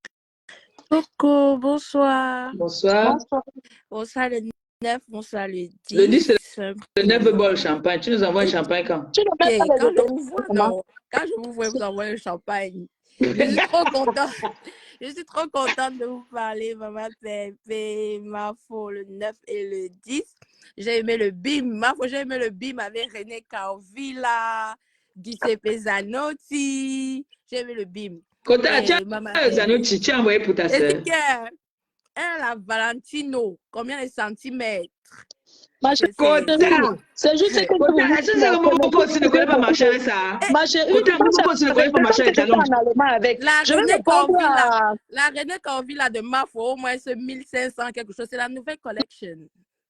Coucou, bonsoir. Bonsoir. Bonsoir le 9, bonsoir le 10. Le 10, c'est le 9 bol champagne. Tu nous envoies un champagne quand? Okay, quand je vous vois, vous envoyez le champagne. Je suis trop contente. Je suis trop contente de vous parler, maman Pépé, Mafo, le 9 et le 10. J'ai aimé le BIM. Mafo, j'ai aimé le BIM avec René Caovilla, Giuseppe Zanotti. J'ai aimé le BIM. Kota, tu as Zanotti, tu as envoyé pour ta sœur. Elle a Valentino. Combien de centimètres? C'est juste que Kota, aussi ne connaît pas marcher avec ça. Kota, aussi ne connaît pas marcher avec talons. La René Caovilla de Mafo, au moins c'est 1500 quelque chose. C'est la nouvelle collection.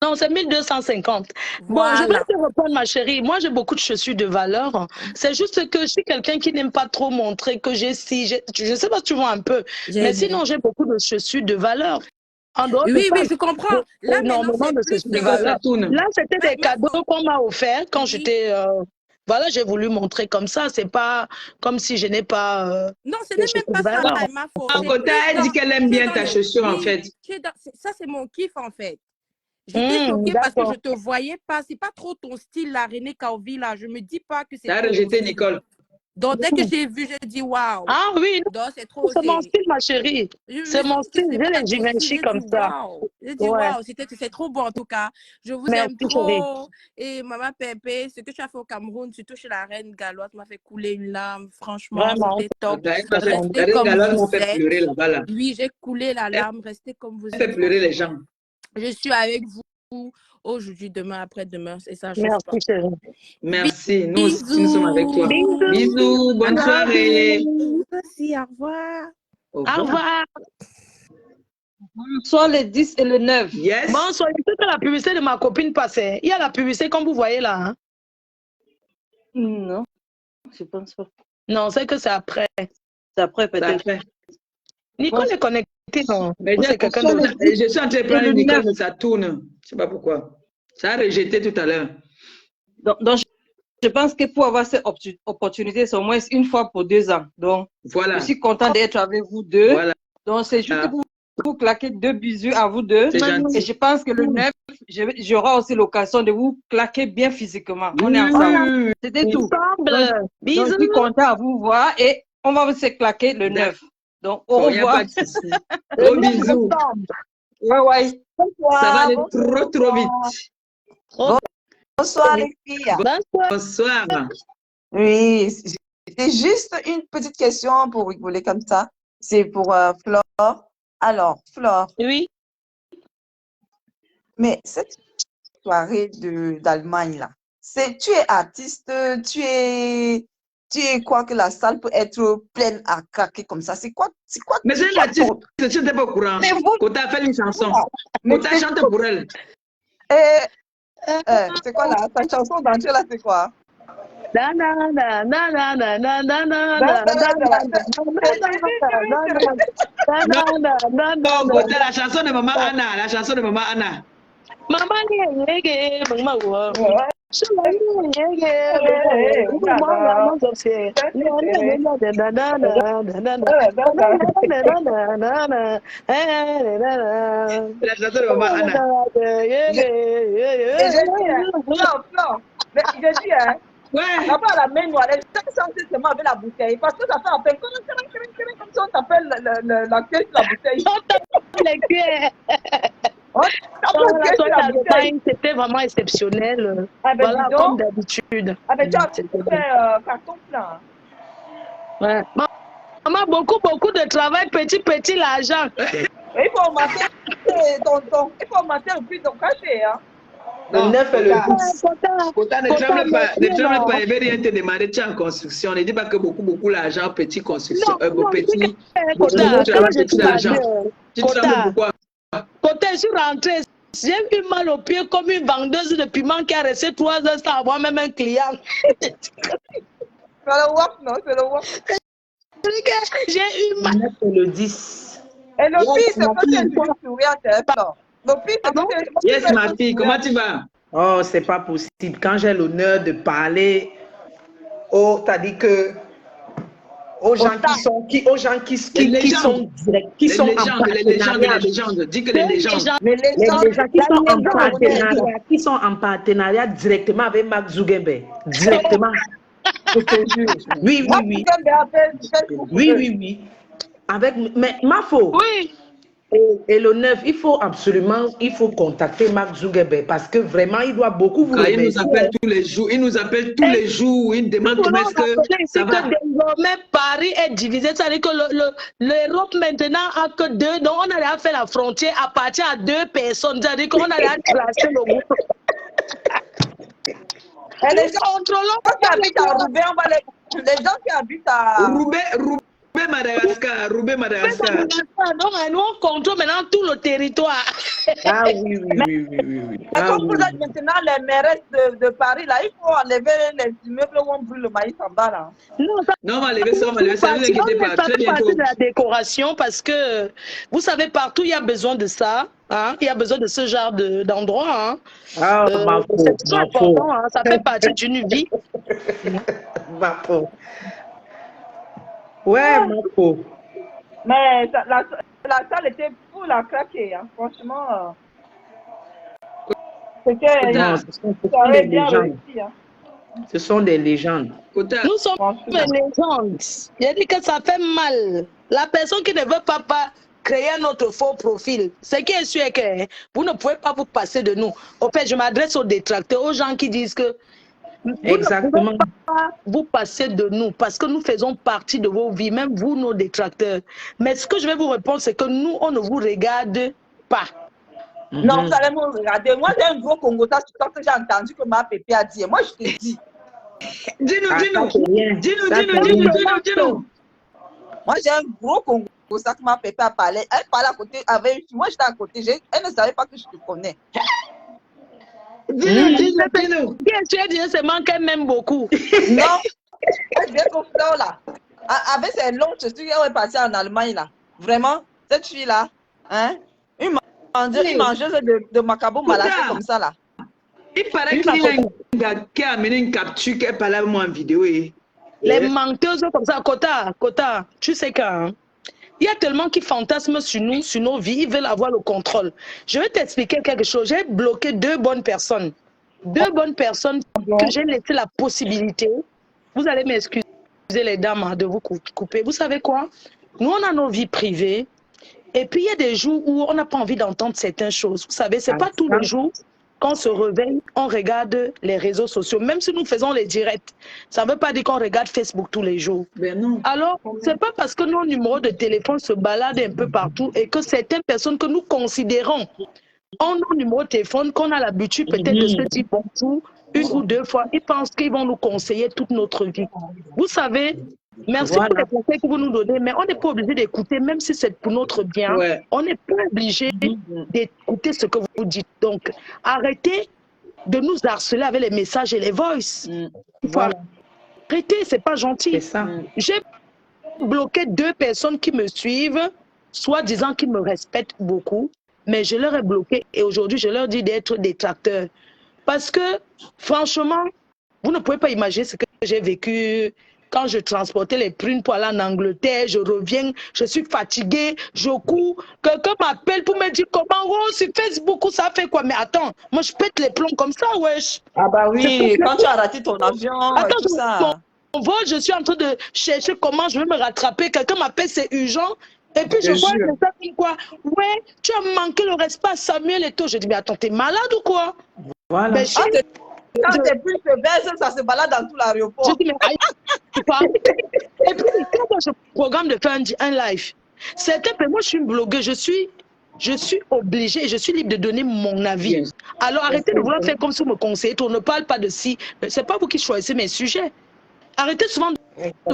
Non, c'est 1250. Bon, je vais te répondre, ma chérie. Moi, j'ai beaucoup de chaussures de valeur. C'est juste que je suis quelqu'un qui n'aime pas trop montrer que j'ai je sais pas si tu vois un peu. Mais sinon, j'ai beaucoup de chaussures de valeur. Oui, je comprends. Là, énormément de chaussures de valeur. Là, c'était des cadeaux qu'on m'a offerts quand j'étais... Voilà, j'ai voulu montrer comme ça. C'est pas comme si je n'ai pas... Non, ce n'est même pas ça, ma faute. Kota, elle dit qu'elle aime bien ta chaussure, en fait. Ça, c'est mon kiff, en fait. J'étais choquée parce que je ne te voyais pas. C'est pas trop ton style, la René Caovilla. Je me dis pas que c'est... T'as rejeté Nicole. Donc, dès que j'ai vu, j'ai dit waouh. Ah oui, c'est trop. C'est mon style, ma chérie. C'est mon style. J'ai les Givenchy comme ça. J'ai dit waouh, c'est trop beau en tout cas. Je vous aime trop. Et maman Pépé, ce que tu as fait au Cameroun, surtout chez la reine galloise, m'a fait couler une larme. Franchement, c'était top. Restez comme vous êtes. Oui, j'ai coulé la larme. Restez comme vous êtes. Fait pleurer les gens. Je suis avec vous aujourd'hui, demain, après-demain. Et ça, merci, chérie. Merci. Nous sommes avec toi. Bisous. Bonne soirée. Merci. Au revoir. Au revoir. Bonsoir le 10 et le 9. Yes. Bonsoir. Il faut que la publicité de ma copine passe. Il y a la publicité comme vous voyez là. Hein? Non, je pense pas. Non, c'est que c'est après. C'est après peut-être. Nicole est connectée. Non. Mais je suis en train de prendre Nicole, mais ça tourne. Je ne sais pas pourquoi. Ça a rejeté tout à l'heure. Donc, je pense que pour avoir cette opportunité, c'est au moins une fois pour 2 ans. Donc, voilà. Je suis contente d'être avec vous deux. Voilà. Donc, c'est juste pour vous claquer 2 bisous à vous deux. Et je pense que le 9, j'aurai aussi l'occasion de vous claquer bien physiquement. On est ensemble. C'était tout. Donc, je suis contente à vous voir et on va se claquer le 9. Donc, au revoir. Gros bisous. Ouais. Ça va aller trop vite. Bonsoir les filles. Bonsoir. Oui, c'est juste une petite question pour rigoler comme ça. C'est pour Flore. Alors, Flore. Oui. Mais cette soirée d'Allemagne là, tu es artiste, tu es quoi que la salle peut être pleine à craquer comme ça. C'est quoi? Mais c'est une artiste, tu n'étais pas au courant. Kota a fait une chanson. Kota chante pour elle. C'est quoi là? Ta chanson d'entrée là, c'est quoi? Kota, la chanson de Maman Anna. La chanson de Maman Anna. Maman, La chanson de maman Anna. Mais je dis, hein, ouais. Là-bas, la main noire, les gens sont seulement avec la bouteille. Parce que ça fait un peu comme ça, on t'appelle la cuillère sur la bouteille. On tape les cuillères. C'était vraiment exceptionnel. Ah ben, voilà, comme d'habitude. Ah ben, tu as fait carton plein. Ouais. Maman, beaucoup de travail, petit l'argent. Il faut augmenter tonton. Il faut augmenter le prix de ton cachet. Hein. Le 9 et le 10. Kota, ne tremble pas, il veut rien te demander, tu es en construction. Ne dis pas que beaucoup l'argent, petit construction, petit. Kota, petit l'argent. Tu trembles pourquoi? Kota, je suis rentrée. J'ai eu mal au pied comme une vendeuse de piment qui a resté 3 heures sans avoir même un client. C'est le WAP, non? C'est le WAP. J'ai eu mal. Le 9 et le 10. Et le pire, c'est que tu es toujours souriant, le pire, c'est que yes, ma fille, comment tu vas? Oh, c'est pas possible. Quand j'ai l'honneur de parler t'as dit que aux gens qui sont directs, qui sont en partenariat. Les légendes, dis que les légendes. Les gens qui sont en partenariat directement avec Mark Zuckerberg. Directement. Je te jure. Oui. Mais Mafo. Oui. Et le 9, il faut contacter Mark Zuckerberg parce que vraiment, il doit beaucoup vous remercier. Il nous appelle tous les jours, il demande comment est-ce que ça va. Désormais, Paris est divisé, c'est-à-dire que l'Europe maintenant a que 2, donc on allait faire la frontière à partir à 2 personnes, c'est-à-dire qu'on allait classer le groupe. Et les gens qui habitent à Roubaix, les gens qui habitent à Madagascar. Donc, nous, on contrôle maintenant tout le territoire. Ah oui. Mais comme vous êtes maintenant les mairesses de Paris, là, il faut enlever les immeubles où on brûle le maïs en bas, là. Non, on va enlever ça, ne vous inquiétez pas. Très bien. De la décoration, parce que, vous savez, partout, il y a besoin de ça. Hein? Il y a besoin de ce genre d'endroit. Hein? C'est très important, hein? Ça fait partie d'une vie. Ouais, Marco. Mais la salle était full à craquer, hein. Franchement. C'était bien réussi. Hein. Ce sont des légendes. Nous sommes des légendes. Il a dit que ça fait mal. La personne qui ne veut pas créer notre faux profil, ce qui est sûr que vous ne pouvez pas vous passer de nous. Au fait, je m'adresse aux détracteurs, aux gens qui disent que exactement. Vous ne pouvez pas vous passer de nous parce que nous faisons partie de vos vies, même vous, nos détracteurs. Mais ce que je vais vous répondre, c'est que nous, on ne vous regarde pas. Non, vous allez me regarder. Moi, j'ai un gros Congo, ça, que j'ai entendu que ma pépé a dit. Moi, je te dis. Dis-nous. Moi, j'ai un gros Congo, ça que ma pépé a parlé. Elle parlait à côté avec une fille. Moi, j'étais à côté. Elle ne savait pas que je te connais. Dis-nous. Tu as dit, c'est manqué même beaucoup. Non, elle vient comme ça, là. Avec ses longs cheveux, elle est partie en Allemagne, là. Vraiment, cette fille-là, hein, une mangeuse de macabo malassé comme ça, là. Il paraît qu'il y a un gars qui a amené une capture, qui parlait avec moi en vidéo. Les menteuses comme ça, Kota, tu sais quand il y a tellement qui fantasment sur nous, sur nos vies, ils veulent avoir le contrôle. Je vais t'expliquer quelque chose. J'ai bloqué 2 bonnes personnes. 2 bonnes personnes que j'ai laissé la possibilité. Vous allez m'excuser les dames de vous couper. Vous savez quoi? Nous, on a nos vies privées. Et puis, il y a des jours où on n'a pas envie d'entendre certaines choses. Vous savez, ce n'est pas tous les jours qu'on se réveille, on regarde les réseaux sociaux. Même si nous faisons les directs, ça ne veut pas dire qu'on regarde Facebook tous les jours. Ben non. Alors, ce n'est pas parce que nos numéros de téléphone se baladent un peu partout et que certaines personnes que nous considérons ont nos numéros de téléphone qu'on a l'habitude peut-être de se dire bonjour 1 ou 2 fois. Ils pensent qu'ils vont nous conseiller toute notre vie. Vous savez, merci pour les conseils que vous nous donnez, mais on n'est pas obligé d'écouter, même si c'est pour notre bien. Ouais. On n'est pas obligé d'écouter ce que vous dites. Donc, arrêtez de nous harceler avec les messages et les voices. Voilà. Arrêtez, c'est pas gentil. J'ai bloqué 2 personnes qui me suivent, soi-disant qu'ils me respectent beaucoup, mais je leur ai bloqué et aujourd'hui, je leur dis d'être détracteurs. Parce que, franchement, vous ne pouvez pas imaginer ce que j'ai vécu quand je transportais les prunes pour aller en Angleterre. Je reviens, je suis fatiguée, je cours. Quelqu'un m'appelle pour me dire comment, oh, sur Facebook, ça fait quoi? Mais attends, moi, je pète les plombs comme ça, wesh. Ah bah oui, quand tu as raté ton avion, attends, tout ça. Mon vol, je suis en train de chercher comment je vais me rattraper. Quelqu'un m'appelle, c'est urgent. Et puis je vois le message quoi. Ouais, tu as manqué le respect à Samuel et tout. Je dis, mais attends, t'es malade ou quoi? Voilà. Ben, quand t'es plus se baisse, ça se balade dans tout l'aéroport. Je dis, mais aïe, tu parles. Et puis, quand je programme de faire un live, moi, je suis une blogueuse, je suis obligée, je suis libre de donner mon avis. Alors, arrêtez de vouloir faire comme si vous me conseillez. On ne parle pas de si. C'est pas vous qui choisissez mes sujets. Arrêtez souvent de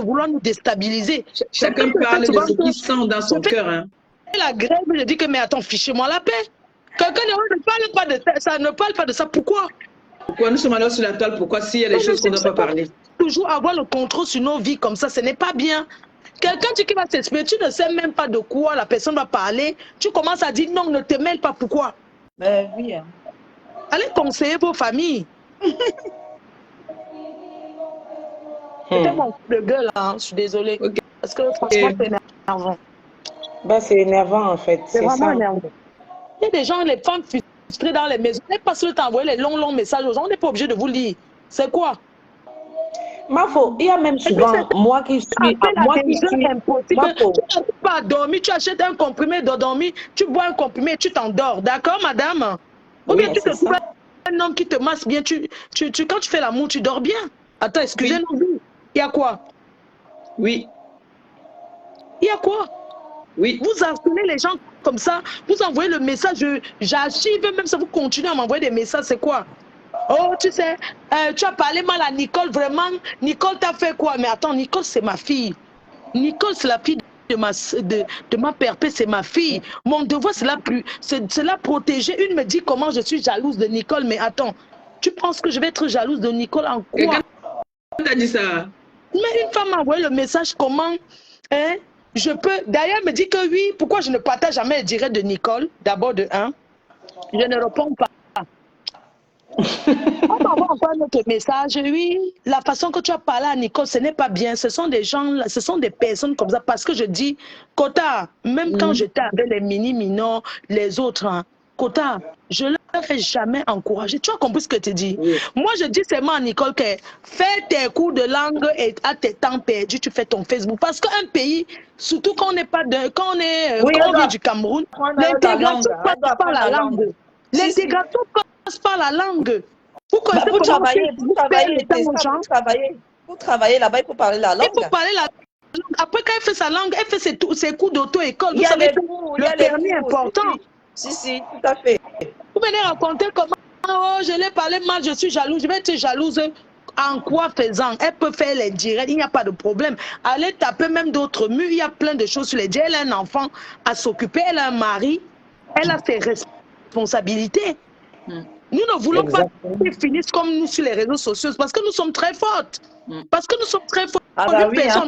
vouloir nous déstabiliser. Chacun parle de ce qu'il sent dans son cœur. Hein. La grève, je dis que, mais attends, fichez-moi la paix. Quelqu'un ne parle pas de ça, ne parle pas de ça. Pourquoi? Pourquoi nous sommes alors sur la toile? Pourquoi s'il y a des choses qu'on ne doit pas parler? Toujours avoir le contrôle sur nos vies comme ça, ce n'est pas bien. Quelqu'un qui va s'exprimer, tu ne sais même pas de quoi la personne va parler. Tu commences à dire non, ne te mêle pas. Pourquoi? Ben oui. Hein. Allez conseiller vos familles. C'était mon coup de gueule, hein. Je suis désolée. Okay. Parce que franchement, c'est énervant. Ben, c'est énervant en fait. C'est vraiment énervant. Il y a des gens, les femmes frustrées dans les maisons. On n'est pas sûr d'envoyer les longs messages aux gens. On n'est pas obligé de vous lire. C'est quoi? Mafo, il y a même souvent moi qui suis impossible. Tu n'arrives pas à dormir, tu achètes un comprimé de dormir, tu bois un comprimé et tu t'endors. D'accord, madame? Ou bien tu te trouves un homme qui te masse bien, quand tu fais l'amour, tu dors bien. Attends, excusez-nous. Il y a quoi? Oui. Il y a quoi? Oui. Vous harcelez les gens comme ça, vous envoyez le message, j'archive, même si vous continuez à m'envoyer des messages, c'est quoi? Oh, tu sais, tu as parlé mal à Nicole, vraiment. Nicole t'a fait quoi? Mais attends, Nicole, c'est ma fille. Nicole, c'est la fille de ma père, c'est ma fille. Mon devoir, c'est la protéger. Une me dit comment je suis jalouse de Nicole. Mais attends, tu penses que je vais être jalouse de Nicole en quoi? Qui t'a dit ça? Mais une femme m'a envoyé le message comment je peux. D'ailleurs, elle me dit que oui, pourquoi je ne partage jamais le direct de Nicole? D'abord de 1, je ne réponds pas. On m'envoie encore un autre message. Oui, la façon que tu as parlé à Nicole, ce n'est pas bien. Ce sont des gens, ce sont des personnes comme ça. Parce que je dis, Kota, même quand j'étais avec les mini-minors, les autres, hein, Kota, je ne leur ai jamais encouragé. Tu as compris ce que tu dis? Moi, je dis seulement à Nicole que fais tes cours de langue et à tes temps perdus, tu fais ton Facebook. Parce qu'un pays, surtout quand on n'est pas de, quand on vient du Cameroun, l'intégration passe par la langue. L'intégration passe par la langue. Pour travailler là-bas, il faut parler la langue. Il faut parler la langue. Après, quand elle fait sa langue, elle fait ses cours d'auto-école. Vous savez, le permis est important. Si, tout à fait. Vous venez raconter comment, oh, je l'ai parlé mal, je suis jalouse. Je vais être jalouse en quoi faisant? Elle peut faire les directs, il n'y a pas de problème. Allez taper même d'autres murs, il y a plein de choses sur les directs. Elle a un enfant à s'occuper, elle a un mari, elle a ses responsabilités. Nous ne voulons pas qu'ils finissent comme nous sur les réseaux sociaux parce que nous sommes très fortes. Parce que nous sommes très fortes. Ah bah oui, hein,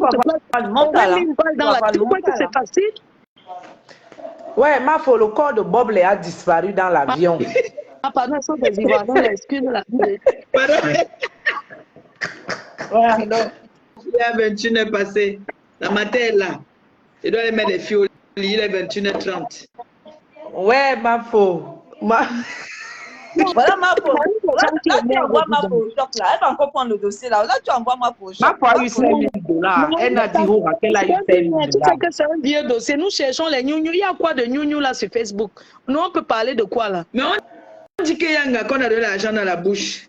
c'est facile. Ouais, Mafo, le corps de Bob a disparu dans l'avion. Ah, pardon, ce sont des Ivoiriens, excuse-moi. Pardon. Ouais, il est 21h passé. La matin est là. Il doit aller mettre les filles au lit, il est 21h30. Ouais, Mafo. Voilà Mafo. Là, tu envoies Mafo au shop là. Elle va encore prendre le dossier là. Là, tu envoies Mafo au shop. Mafo a eu $5,000. Elle a dit qu'elle a eu $5,000. Tu sais que c'est un vieux dossier. Nous cherchons les gnougnou. Il y a quoi de gnougnou là sur Facebook? Nous, on peut parler de quoi là? Mais on dit qu'il y a un gars qu'on a de l'argent dans la bouche.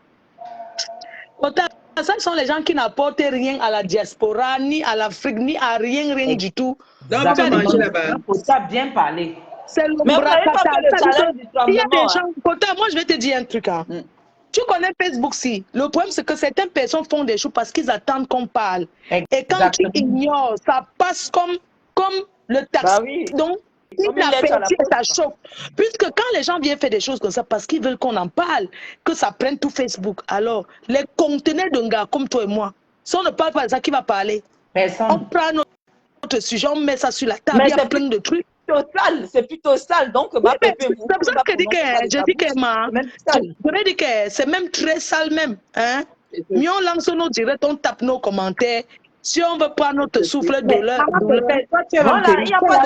Ça, ce sont les gens qui n'apportent rien à la diaspora, ni à l'Afrique, ni à rien du tout. Donc, on peut manger là-bas. Il faut ça bien parler. C'est le il y a des gens. Moi, je vais te dire un truc. Hein. Tu connais Facebook, si. Le problème, c'est que certaines personnes font des choses parce qu'ils attendent qu'on parle. Et quand tu ignores, ça passe comme le taxi. Bah oui. Donc, ça chauffe. Puisque quand les gens viennent faire des choses comme ça, parce qu'ils veulent qu'on en parle, que ça prenne tout Facebook. Alors, les conteneurs d'un gars comme toi et moi, si on ne parle pas de ça, qui va parler? Personne. On prend notre sujet, on met ça sur la table, il y a plein de trucs. C'est plutôt sale. Donc, Oui, ma mais pépé, c'est pour ça que je dis que c'est même très sale même. Hein? Mieux on lance nos directs, on tape nos commentaires. Si on veut pas notre souffle de l'heure. Voilà, il n'y a pas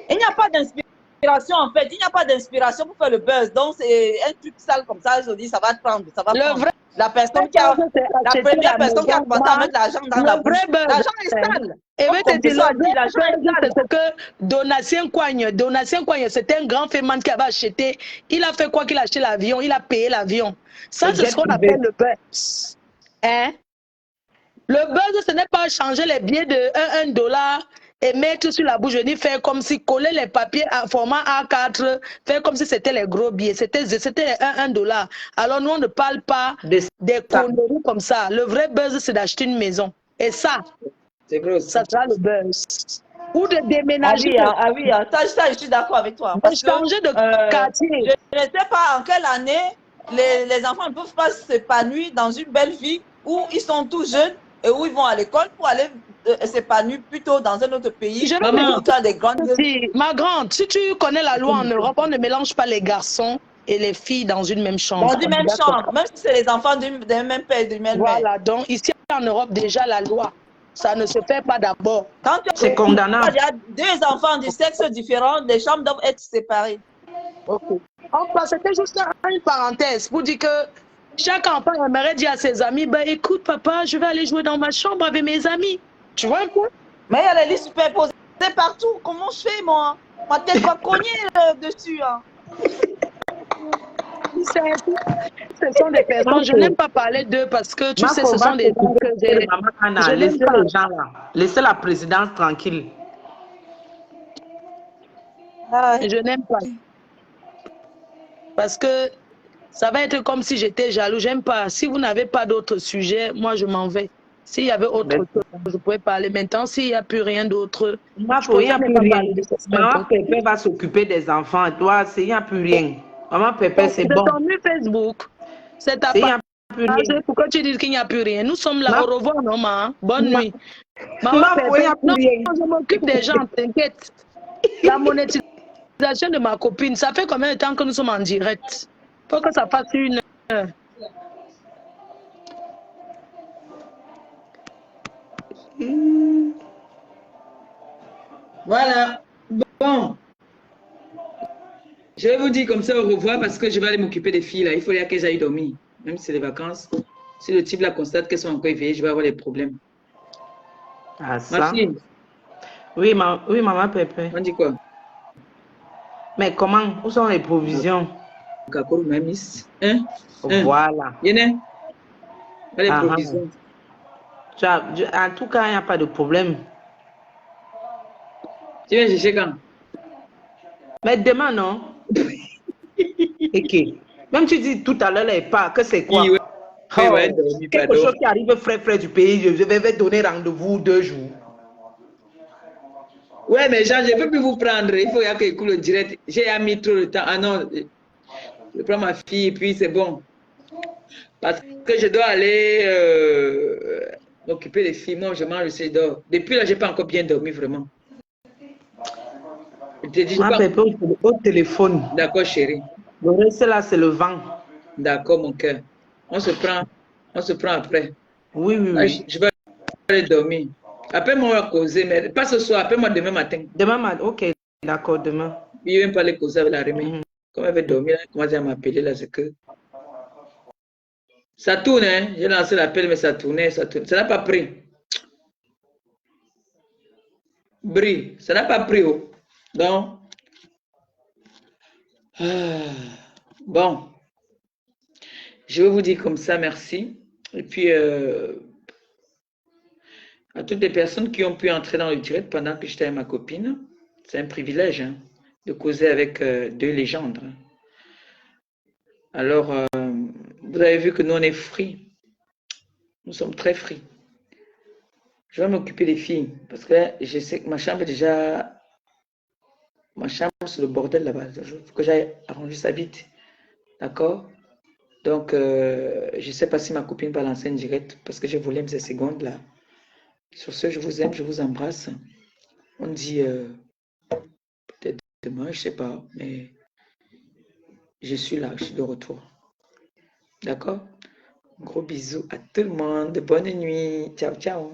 il n'y a pas d'inspiration en fait. Il n'y a pas d'inspiration pour faire le buzz. Donc, c'est un truc sale comme ça. Je dis, ça va prendre. Ça va prendre. La personne la première personne qui a commencé à mettre l'argent dans la bouche. L'argent est sale. Et c'est que Donatien Coigne, c'était un grand féman qui avait acheté. Il a fait quoi qu'il a acheté l'avion? Il a payé l'avion. Ça, c'est ce qu'on appelle le buzz. Hein? Le buzz, ce n'est pas changer les billets de 1 dollar et mettre sur la bouche. Je dis faire comme si coller les papiers en format A4, faire comme si c'était les gros billets. C'était 1 dollar. Alors nous, on ne parle pas des conneries comme ça. Le vrai buzz, c'est d'acheter une maison. Et ça, ça sera le buzz. Ou de déménager. Ah oui, ça, je suis d'accord avec toi. Parce changer de quartier. Je ne sais pas en quelle année les enfants ne peuvent pas s'épanouir dans une belle vie où ils sont tout jeunes et où ils vont à l'école pour aller s'épanouir plutôt dans un autre pays. Ma grande, si tu connais la loi en Europe, on ne mélange pas les garçons et les filles dans une même chambre. Dans une même chambre, même si c'est les enfants d'un même père et d'une même mère. Voilà, donc ici en Europe, déjà la loi, ça ne se fait pas d'abord. C'est condamnable. Il y a 2 enfants de sexe différents, les chambres doivent être séparées. Ok. Enfin, c'était juste une parenthèse pour dire que chaque enfant aimerait dire à ses amis, ben écoute papa, je vais aller jouer dans ma chambre avec mes amis. Tu vois un peu? Mais il y a les lits superposés partout. Comment je fais moi? Ma tête va cogner dessus. Hein. Ce sont des personnes, je n'aime pas parler d'eux parce que tu sais, ce sont des gens que j'ai. Laissez les gens là. Laissez la présidence tranquille. Je n'aime pas. Parce que ça va être comme si j'étais jaloux. J'aime pas. Si vous n'avez pas d'autres sujets, moi je m'en vais. S'il y avait autre chose, je pourrais parler. Maintenant, s'il n'y a plus rien d'autre, il n'y a plus rien. Maman Pépé va s'occuper des enfants. Toi, il n'y a plus rien. Maman Pépé, c'est bon. C'est ton Facebook. C'est ta page. Pourquoi tu dis qu'il n'y a plus rien? Nous sommes là. Au revoir, maman. Bonne nuit. Maman Pépé, non, je m'occupe des gens, t'inquiète. La monétisation de ma copine, ça fait combien de temps que nous sommes en direct? Faut que ça fasse 1 heure. Voilà. Bon. Je vais vous dire comme ça au revoir parce que je vais aller m'occuper des filles là. Il faut qu'elles aillent dormir. Même si c'est les vacances. Si le type là constate qu'elles sont encore éveillées, je vais avoir des problèmes. Ah, ça? Ma fille. Oui, maman Pépé. On dit quoi? Mais comment? Où sont les provisions? Hein? Voilà. Les provisions. En tout cas, il n'y a pas de problème. Tu viens chercher quand? Mais demain, non? Ok. Même tu dis tout à l'heure, pas que c'est quoi? Quelque chose qui arrive frais du pays, je vais donner rendez-vous 2 jours. Ouais, mais Jean, je ne peux plus vous prendre. Il faut que j'écoute le direct. J'ai mis trop de temps. Ah non, je prends ma fille et puis c'est bon. Parce que je dois aller m'occuper des filles. Moi, je mange, je dors. Depuis là, je n'ai pas encore bien dormi, vraiment. Je te dis, au téléphone. D'accord, chérie. Le reste là, c'est le vent. D'accord, mon cœur. On se prend après. Oui. Je vais aller dormir. Appelle-moi à causer, mais pas ce soir, appelle-moi demain matin. Demain matin, ok, d'accord, demain. Il ne vient pas aller causer avec la remise. Comme elle veut dormir, elle commence à m'appeler là, c'est que. Ça tourne, hein. J'ai lancé l'appel, mais ça tournait, ça tourne. Ça n'a pas pris. Brie, ça n'a pas pris. Oh. Donc. Bon. Je vais vous dire comme ça, merci. Et puis, à toutes les personnes qui ont pu entrer dans le direct pendant que j'étais avec ma copine, c'est un privilège hein, de causer avec 2 légendes. Alors, vous avez vu que nous, on est free. Nous sommes très free. Je vais m'occuper des filles parce que là, je sais que ma chambre est déjà... Ma chambre, c'est le bordel là-bas. Il faut que j'aille arranger ça vite. D'accord? Donc, je ne sais pas si ma copine va lancer une direct parce que j'ai volé ces secondes là. Sur ce, je vous aime, je vous embrasse. On dit peut-être demain, je sais pas, mais je suis là, je suis de retour. D'accord? Gros bisous à tout le monde. Bonne nuit. Ciao, ciao.